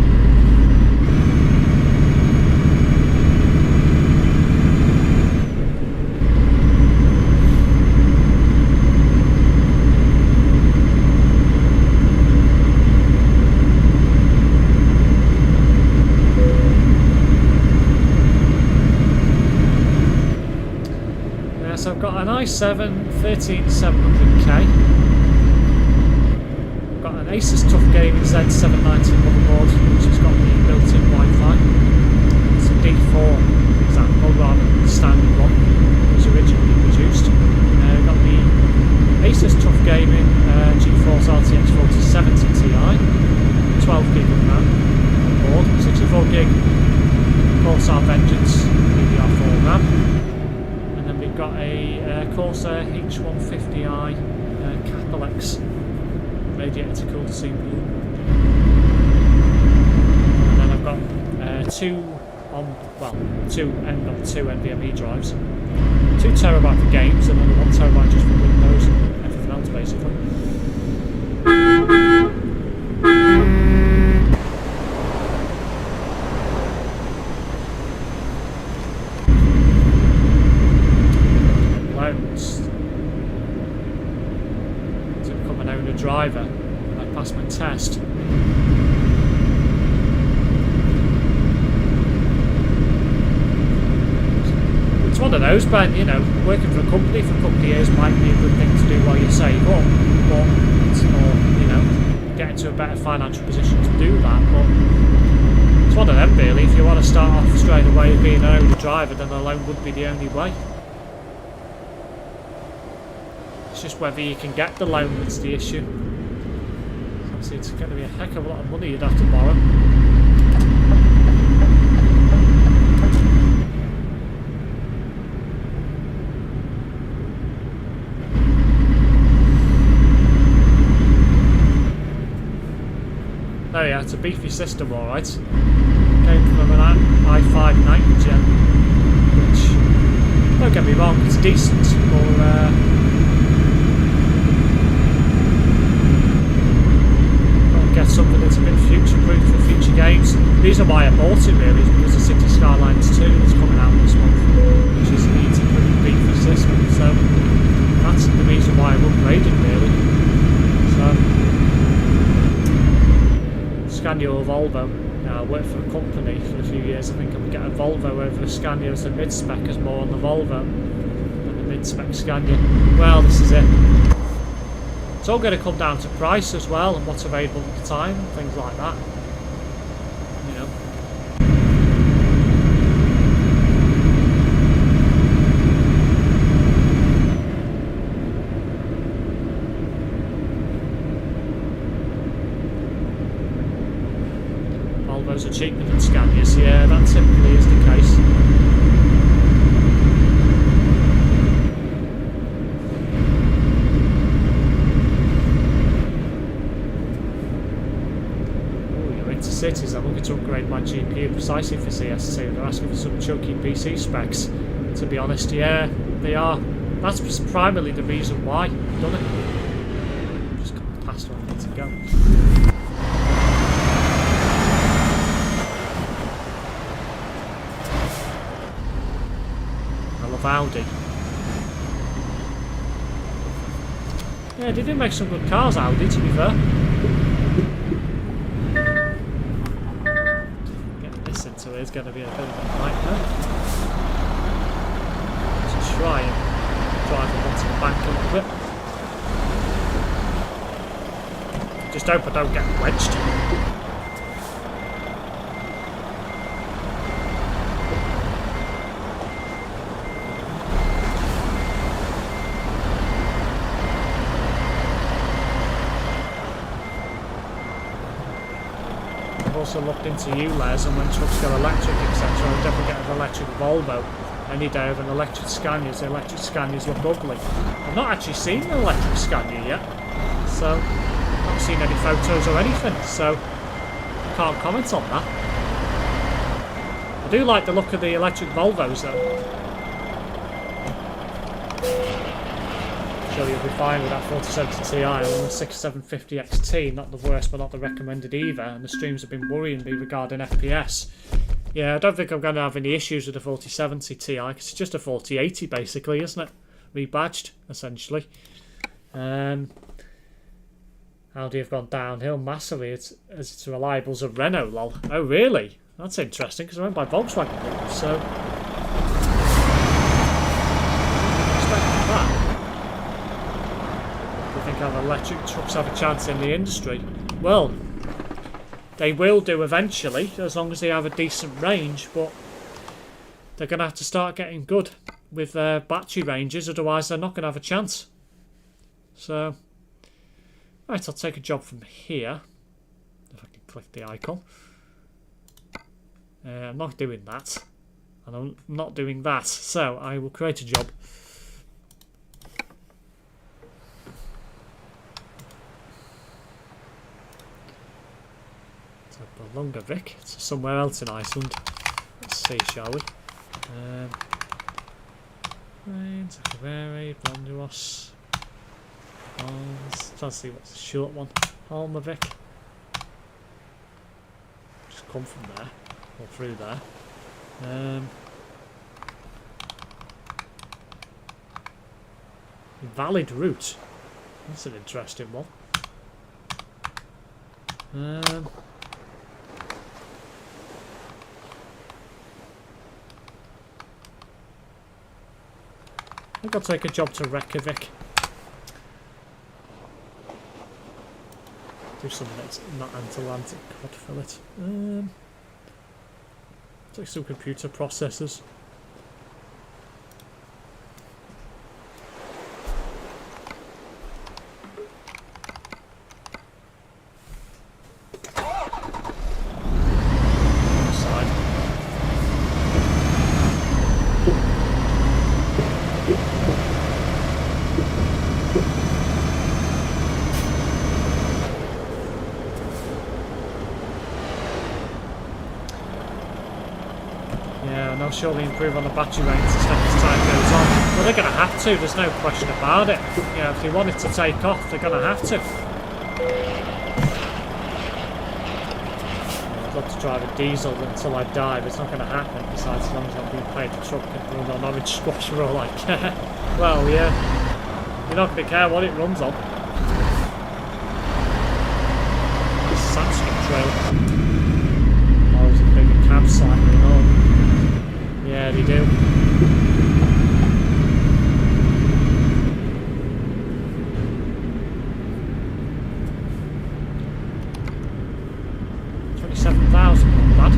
so I've got an i7 13700K. I've got an Asus Tough Gaming Z790 motherboard, which has got the built-in Wi-Fi. It's a D4 example rather than the standard one that was originally produced. I've got the Asus Tough Gaming GeForce RTX 4070 Ti, 12 gig of RAM on board, 64 gig Corsair Vengeance DDR4 RAM, and then we've got a Corsair H150i Capital-X radiator cooled CPU, and then I've got two M.2 NVMe drives, 2 TB for games, and then 1 TB just for Windows and everything else basically. Loans. To become an owner driver, I passed my test. It's one of those, Ben, you know, working for a company for a couple of years might be a good thing to do while you save up, but it's more, you know, get into a better financial position to do that. But it's one of them really. If you want to start off straight away as being an owner driver, then a loan would be the only way. It's just whether you can get the loan that's the issue. Obviously it's going to be a heck of a lot of money you'd have to borrow. Oh yeah, it's a beefy system, alright. Came from an i5 9th gen, which, don't get me wrong, it's decent for get something that's a bit future-proof for future games. The reason why I bought it really is because the City Skylines 2 is coming out this month, which is an easy, pretty beefy system, so that's the reason why I'm upgrading really. So Scania or Volvo. Now, I worked for a company for a few years. I think I would get a Volvo over a Scania as the mid-spec is more on the Volvo than the mid-spec Scania. Well, this is it. It's all going to come down to price as well and what's available at the time and things like that. You know. Volvos are cheaper than Scanias, yeah, that typically is the case. Oh, you're into cities. I'm looking to upgrade my GPU precisely for CS2. They're asking for some chunky PC specs. To be honest, yeah, they are. That's primarily the reason why I've done it. Just got past where I need to go. Audi. Yeah, they do make some good cars, Audi, to be fair. Getting this into it is going to be a bit of a nightmare. Let's try and drive them onto the bank a little bit. Just hope I don't get wedged. Also looked into ULEZ, and when trucks go electric, etc., I'll definitely get an electric Volvo any day over an electric Scania. The electric Scanias look ugly. I've not actually seen an electric Scania yet, so I've not seen any photos or anything, so I can't comment on that. I do like the look of the electric Volvos though. Sure, you'll be fine with that 4070 Ti and the 6750 XT, not the worst but not the recommended either, and the streams have been worrying me regarding FPS. Yeah, I don't think I'm going to have any issues with the 4070 Ti, because it's just a 4080 basically, isn't it? Rebadged, essentially. Audi have gone downhill massively. It's as reliable as a Renault, lol. Oh really? That's interesting, because I went by Volkswagen, so... how electric trucks have a chance in the industry. Well, they will do eventually, as long as they have a decent range, but they're going to have to start getting good with their battery ranges, otherwise they're not going to have a chance. So, right, I'll take a job from here. If I can click the icon. I'm not doing that. And I'm not doing that. So, I will create a job. So, Bolungarvik. It's somewhere else in Iceland. Let's see, shall we? Zakaveri, Blonduos. Let's see what's the short one. Holmavik. Just come from there. Or through there. Valid route. That's an interesting one. I think I'll take a job to Reykjavik. Do something that's not Atlantic cod fillet. Take some computer processors. Surely improve on the battery range as time goes on. Well, they're going to have to, there's no question about it. You know, if they want it to take off, they're going to have to. I'd love to drive a diesel until I die, but it's not going to happen. Besides, as long as I'm being paid a truck and run on orange squash for all I care. Well, yeah. You're not going to care what it runs on. Sandstorm Trail. Oh, there's a bigger campsite going on. Yeah, they do. $27,000, not bad.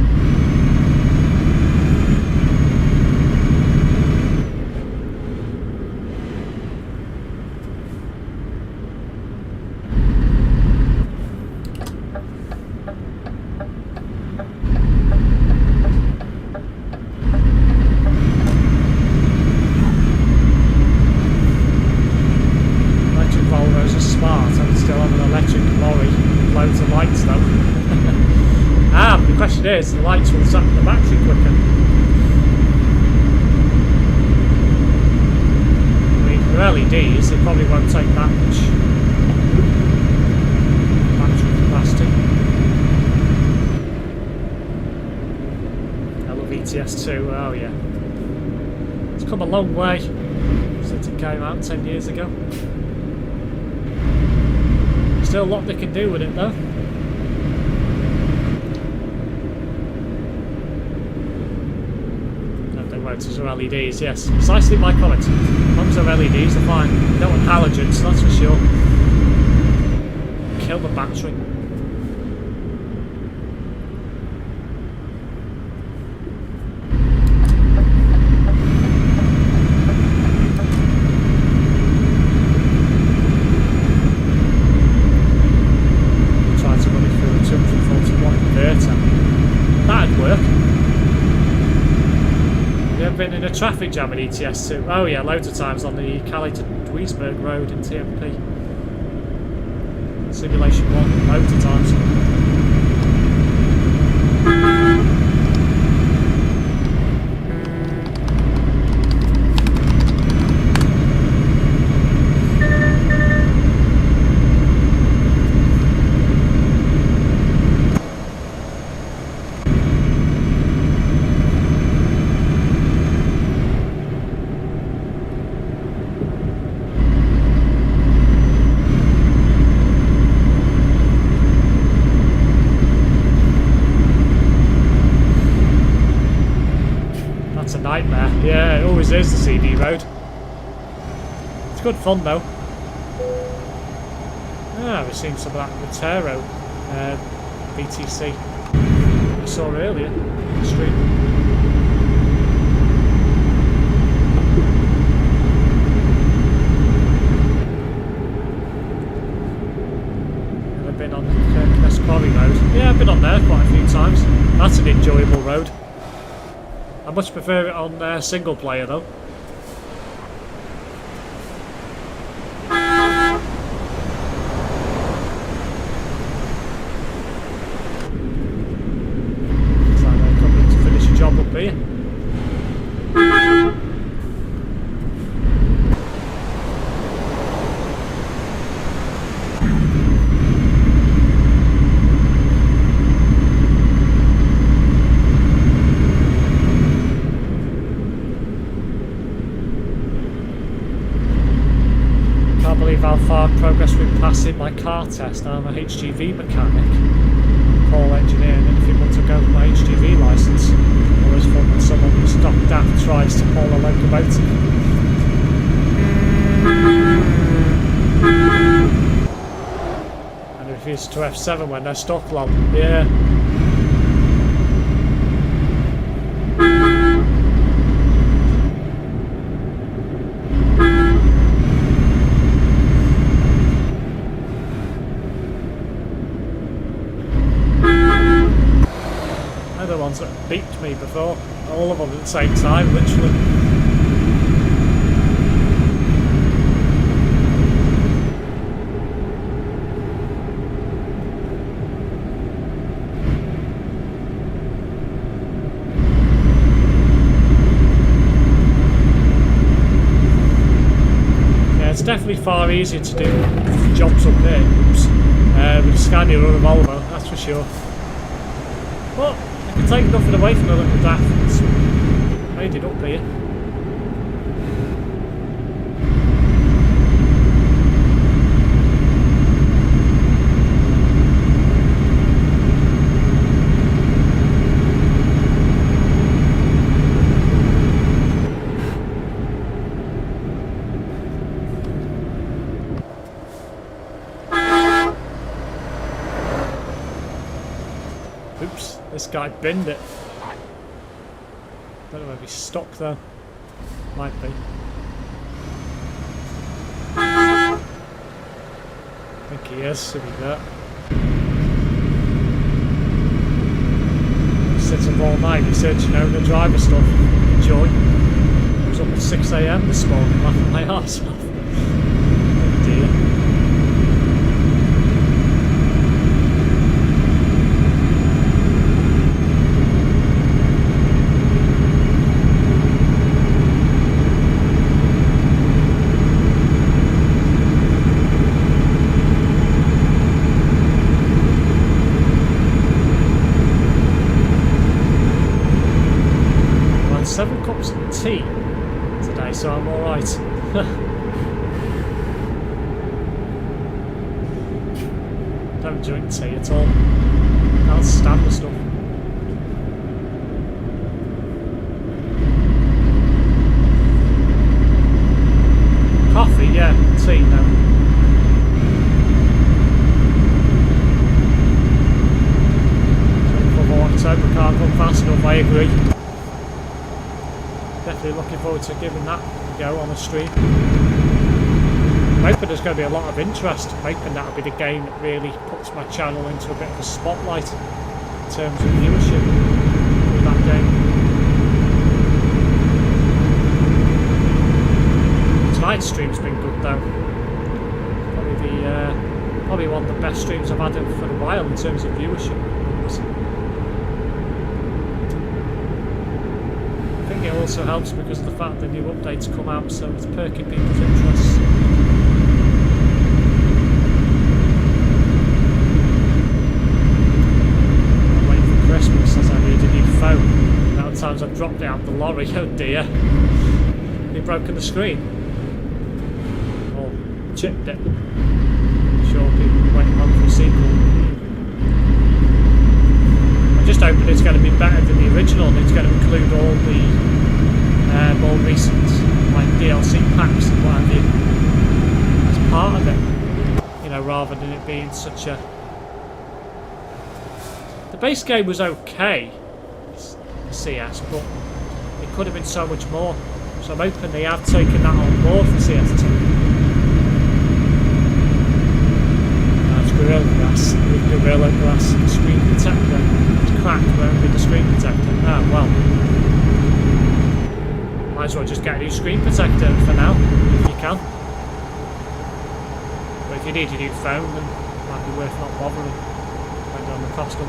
The lights will zap the battery quicker. I mean, for LEDs, they probably won't take that much battery capacity. LVTS2, oh yeah. It's come a long way since it came out 10 years ago. Still a lot they can do with it though. Motors are LEDs, yes. Precisely my comment. As long as they're LEDs, they're fine. You don't want halogens, that's for sure. Kill the battery. Try to run it through a 241 inverter. That'd work. Been in a traffic jam at ETS2. Oh yeah, loads of times on the Calais to Duisburg road in TMP. Simulation 1, loads of times. Nightmare. Yeah, it always is, the CD road. It's good fun though. Ah, we've seen some of that Rotero BTC we saw earlier on the stream. Never been on Kirkness Quarry Road. Yeah, I've been on there quite a few times. That's an enjoyable road. I much prefer it on single player though. Here. Can't believe how far progress we've passed in my car test. I'm a HGV mechanic, Paul engineer, and anything but to go for my HGV licence. Always fun when someone who's stock daft tries to haul a locomotive. And refuses to F7 when they're stock lol. Yeah. They're the ones that beeped me before, all of them at the same time, literally. Yeah, it's definitely far easier to do jobs up here, with a Scania or a Volvo, that's for sure. But I can take nothing away from the little daft that's made it up here. Oops, this guy binned it. Don't know if he's stuck though. Might be. I think he is, should be that. Sits up all night researching out the driver stuff. Enjoy. I was up at 6 AM this morning laughing my arse off. Oh dear. I had 7 cups of tea today, so I'm alright. Don't drink tea at all. Can't stand the stuff. Coffee, yeah. Tea, no. October can't come fast enough, I agree. Definitely looking forward to giving that a go on the stream. I'm hoping there's going to be a lot of interest. I'm hoping that'll be the game that really puts my channel into a bit of a spotlight in terms of viewership with that game. Tonight's stream's been good though. Probably one of the best streams I've had for a while in terms of viewership. It also helps because of the fact that new updates come out, so it's perking people's interests. I'm waiting for Christmas as I need a new phone. The amount of times I've dropped it out the lorry, oh dear. You've broken the screen. Or chipped it. I'm sure people are waiting on for a sequel. I'm just hoping it's going to be better than the original and it's going to include all the more recent like DLC packs and what have you as part of it, you know, rather rather than it being such a... The base game was okay, the CS, but it could have been so much more. So I'm hoping they have taken that on board for CS2. That's Gorilla Glass with Gorilla Glass screen protector. It's cracked, but only the screen protector. Ah, well. Might as well just get a new screen protector for now, if you can. But if you need a new phone, then it might be worth not bothering, depending on the cost of it.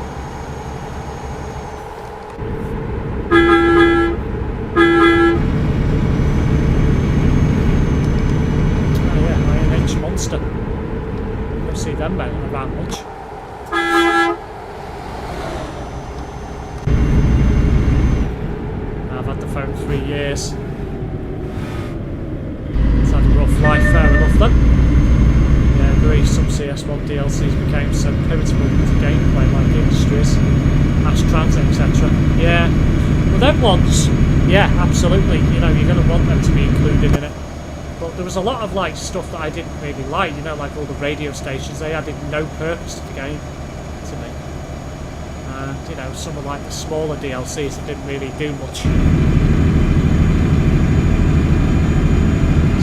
Monster. You don't see them around much. I've had the phone 3 years. It's had a rough life, fair enough then. Yeah, I agree, some CS1 DLCs became so pivotal to gameplay, like Industries, Mass Transit, etc. Yeah, well them ones, yeah, absolutely, you know, you're going to want them to be included in it. But there was a lot of like stuff that I didn't really like, you know, like all the radio stations, they added no purpose to the game to me. And, you know, some of like the smaller DLCs that didn't really do much.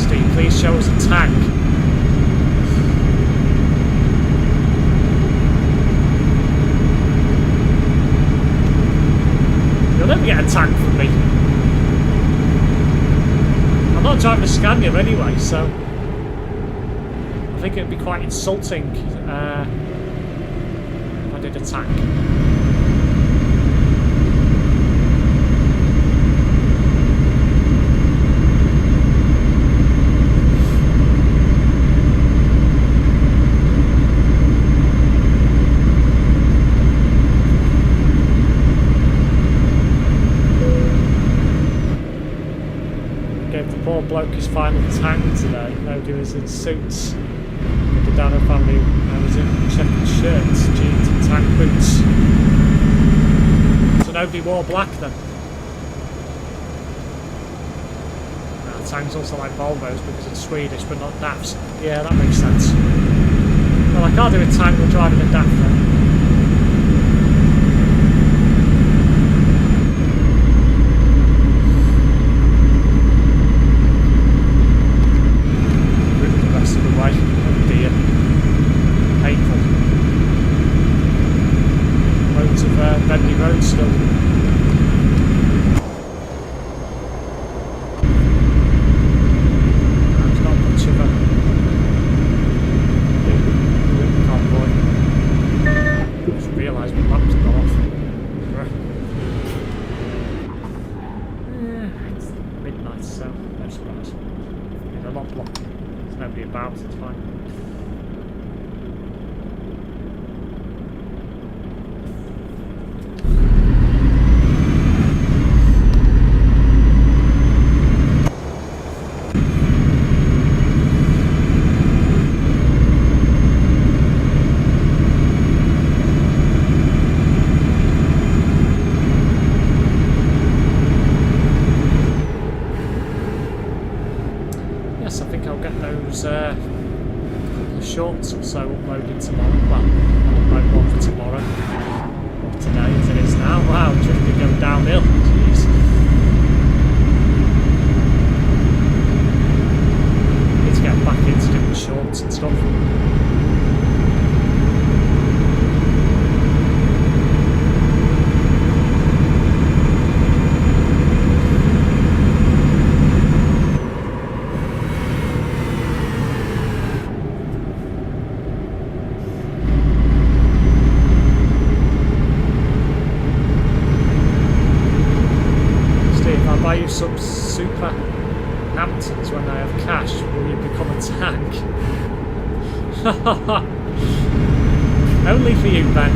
Steve, please show us a tank. You'll never get a tank from me. I'm not driving a Scania anyway, so I think it'd be quite insulting if I did a tank. Poor bloke his final tank today. Nobody was in suits. The Dano family was in checkered shirts, jeans and tank boots. So nobody wore black then. The tank's also like Volvos because it's Swedish but not DAFs. Yeah, that makes sense. Well, I can't do a tank with driving a DAF then. Bendy Road still. There's not much of a convoy. I just realised my lamps have gone off. Yeah, it's midnight, so no surprise. There's a lot blocked. There's nobody about, it's fine. Shorts or so uploaded tomorrow. Well, I'll upload one for tomorrow. Or today as it is now. Wow, drifting going downhill. Jeez. Need to get back into doing shorts and stuff. Buy you some super Hamptons when I have cash, will you become a tank? Only for you, Ben.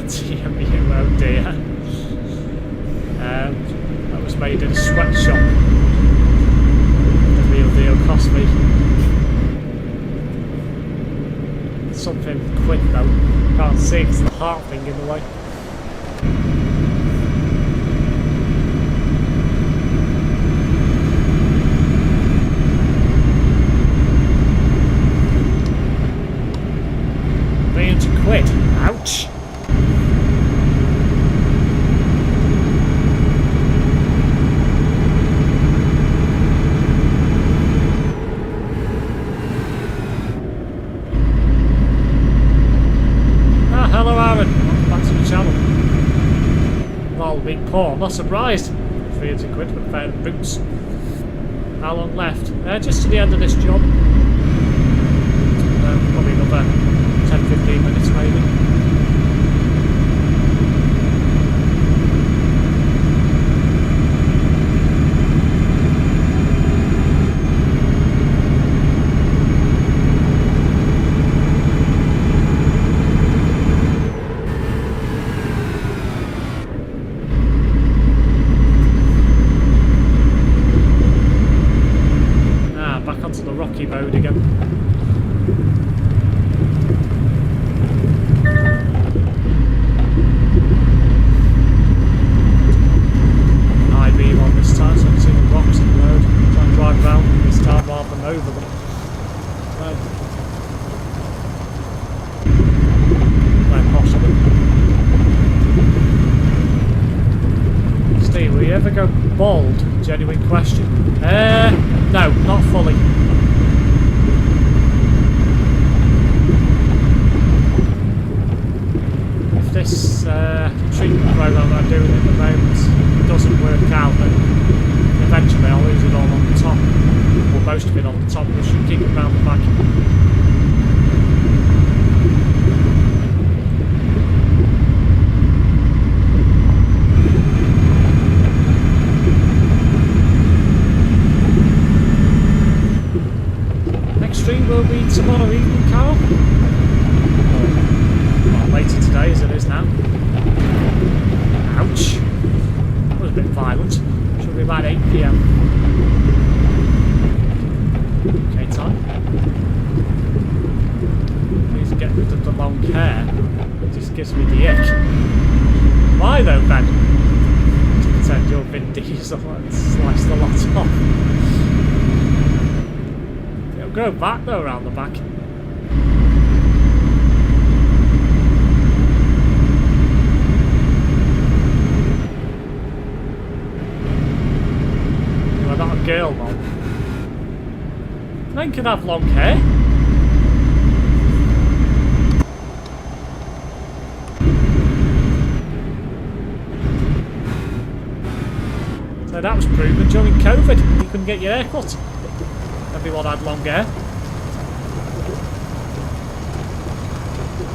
TMU, oh dear. That was made in a sweatshop. The real deal cost me something quick though. Can't see because the heart thing in the way. £300. Ouch. Hello Aaron, welcome back to the channel. Well, big poor, not surprised. £300 with a pair of boots. How long left? Just to the end of this job. Probably another 10-15 minutes maybe. Back onto the rocky road again. High beam on this time, so I can see the rocks in the road. Try and drive around this time rather than over them. Where possible. Steve, will you ever go bald? Genuine question. No, not fully. If this treatment program that I'm doing at the moment doesn't work out, then eventually I'll lose it all on the top, or most of it on the top. We should keep it around the back. Stream will be tomorrow evening, Carol. Well, later today as it is now. Ouch. That was a bit violent. Should be about 8 PM. Okay, time. Please get rid of the long hair. It just gives me the ick. Why though, Ben? To pretend you're Vin Diesel and slice the lot off. Go back though, around the back. You're not a girl, Mom. Men can have long hair. So that was proven during COVID. You couldn't get your hair cut. Everyone had long hair.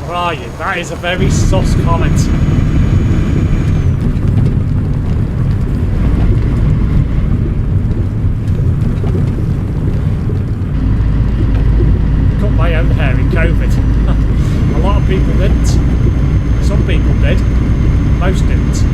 Where are you? That is a very sus comment. Cut my own hair in COVID. A lot of people didn't. Some people did. Most didn't.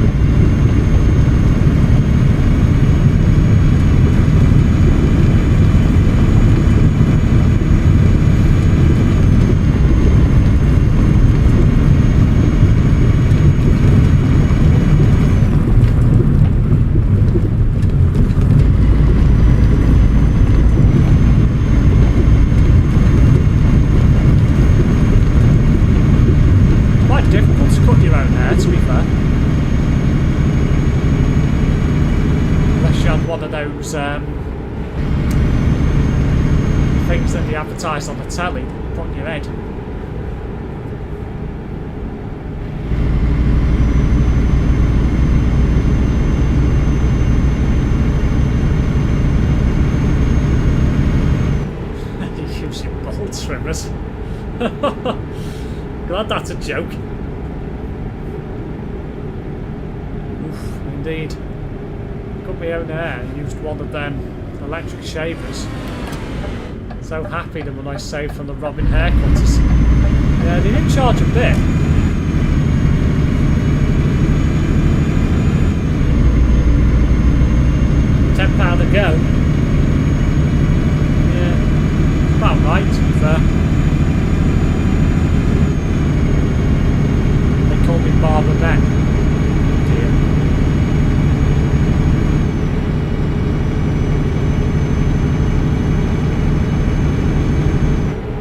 Things that they advertise on the telly put in your head. Using ball trimmers. Glad that's a joke. Oof, indeed. Cut my own hair and used one of them electric shavers. So happy the one I saved from the Robin haircutters. Yeah, they didn't charge a bit. go. Yeah, it's about right to be fair. They call me Barber Ben. Dear.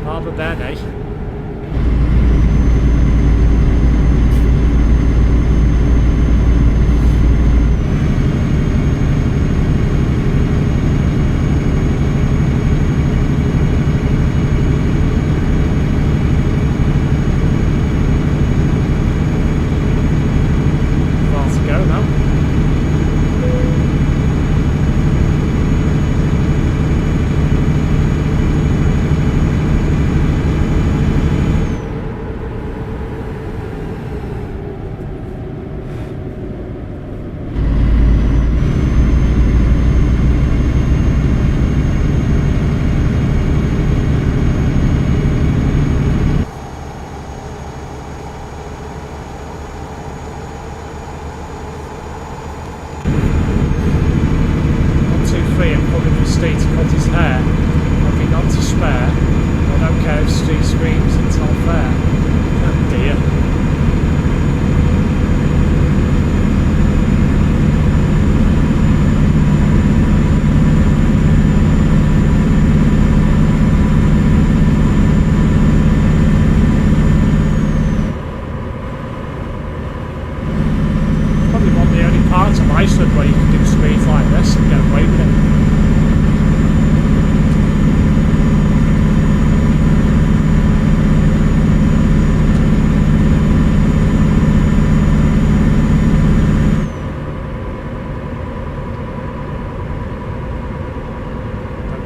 Barber Ben, eh? Steve to cut his hair, looking on to spare. I don't care if Steve screams, it's not fair. Oh dear. Probably one of the only parts of Iceland where you can do speeds like this and get away with it.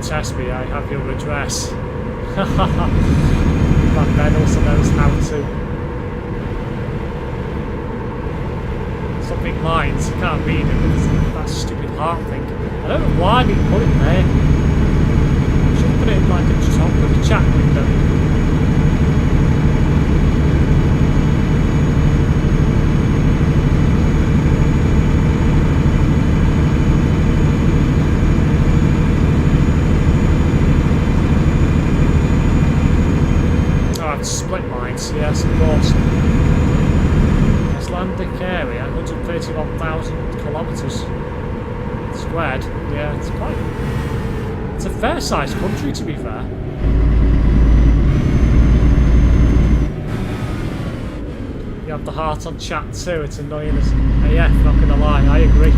Test me, I have your address. But Ben also knows how to. Something lines, you can't read it with that stupid heart thing. I don't know why they put it there. I should put it in like the top of the chat window. Split lines, yes, of course. Icelandic area, 131,000 kilometres squared. Yeah, it's a fair-sized country, to be fair. You have the heart on chat too. It's annoying as AF. Not gonna lie, I agree.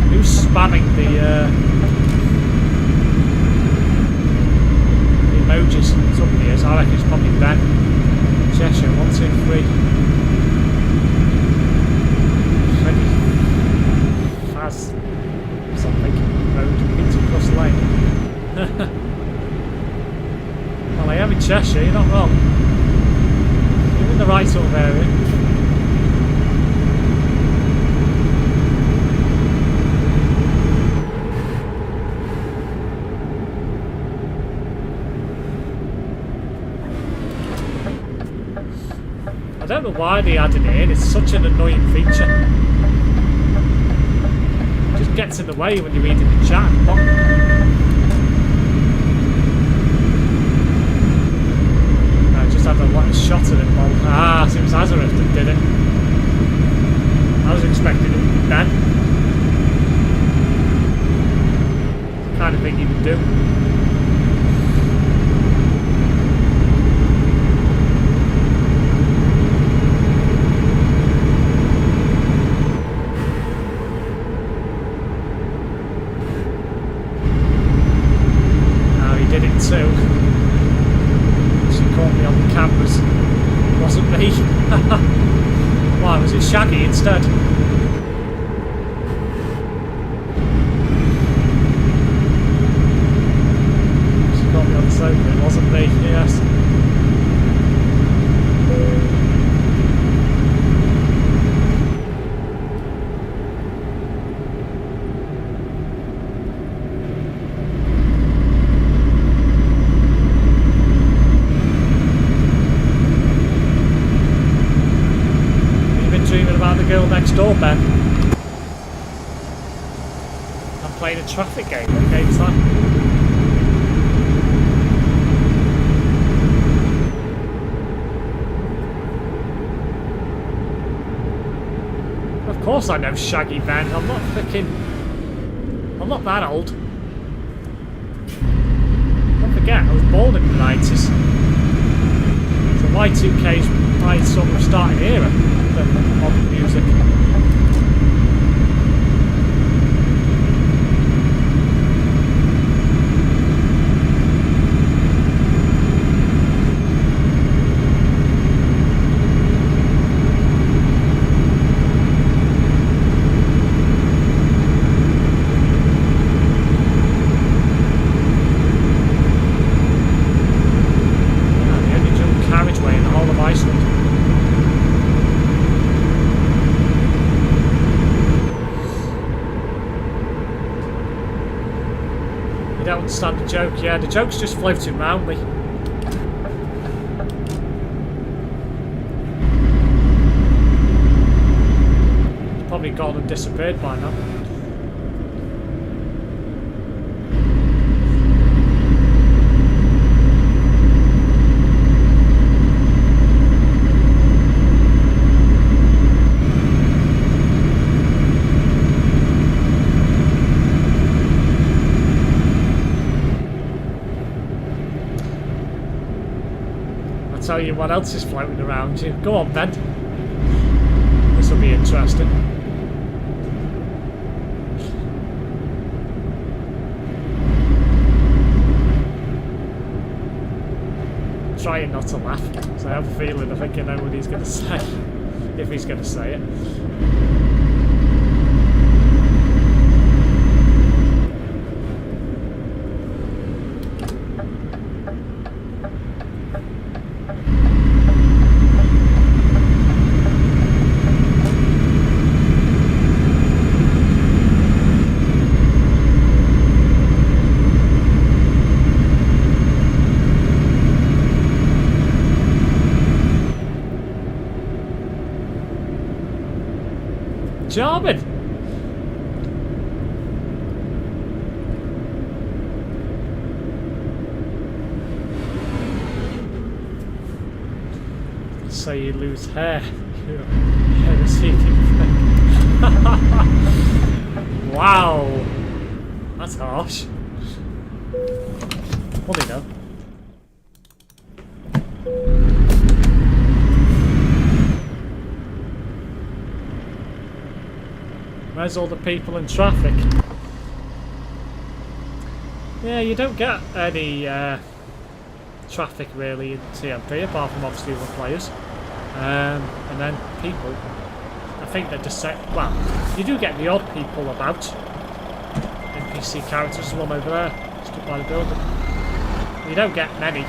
Who's spamming the emojis? Somebody is. I reckon it's probably Ben. Cheshire, 1, 2, 3. Maybe Faz something. Road into Cross Lane. Well, I am in Cheshire, you're not wrong. You're in the right sort of area. I don't know why they added it in, it's such an annoying feature. It just gets in the way when you're reading the chat. What? I just had a shot at it. Well, so it was Azareth that did it. I was expecting it to be Ben. The kind of thing he would do. Too. She caught me on the cameras. It wasn't me. Why, was it Shaggy instead? She caught me on the sofa. It wasn't me, yes. Girl next door, Ben. I'm playing a traffic game. What game's that? Of course I know Shaggy Ben. I'm not that old. Don't forget, I was born in the 90s. So Y2K is my sort of starting era for modern music. Understand the joke, yeah, the joke's just floating round me. It's probably gone and disappeared by now. Tell you what else is floating around you. Go on, Ben. This will be interesting. Trying not to laugh, so I have a feeling I think I know what he's going to say, if he's going to say it. Charming. So you lose hair. Hair receding. Wow. That's harsh. Well, you know. Where's all the people in traffic? Yeah, you don't get any traffic really in TMP apart from obviously the players. And then people, I think they're just well, you do get the odd people about. NPC characters, one over there, stood by the building. You don't get many.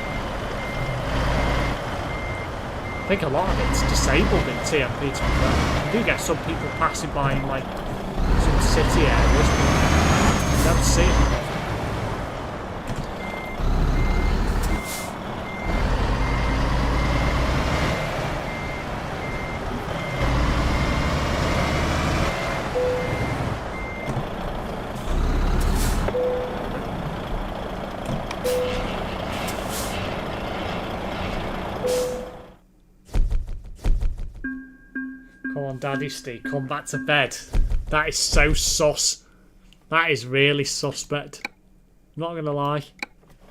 I think a lot of it's disabled in TMP to be fair. You do get some people passing by in like some city areas, but you don't see it. Come on, Daddy Steve, come back to bed. That is so sus. That is really suspect. I'm not gonna lie.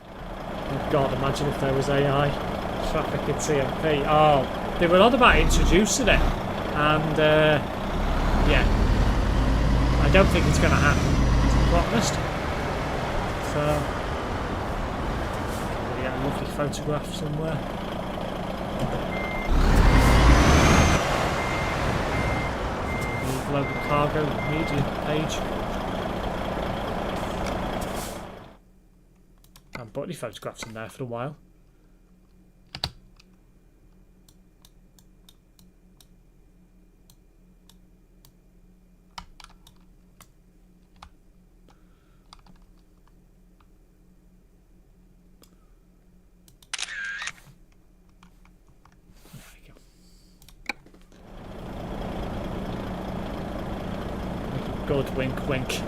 Oh God, imagine if there was AI traffic in TMP. Oh, they were on about introducing it, and yeah, I don't think it's gonna happen, to be quite honest. So, we get a lovely photograph somewhere. Local cargo media page. I haven't put any photographs in there for a while. Good, wink, wink.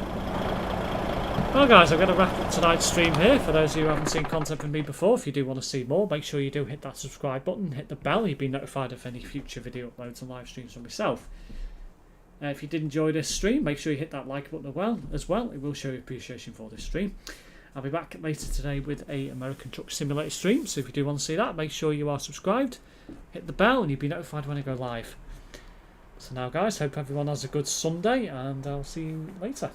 Well guys, I'm going to wrap up tonight's stream here. For those of you who haven't seen content from me before, if you do want to see more, make sure you do hit that subscribe button, hit the bell, you'll be notified of any future video uploads and live streams from myself. If you did enjoy this stream, make sure you hit that like button as well. It will show your appreciation for this stream. I'll be back later today with a American Truck Simulator stream, so if you do want to see that, make sure you are subscribed, hit the bell, and you'll be notified when I go live. So now guys, hope everyone has a good Sunday, and I'll see you later.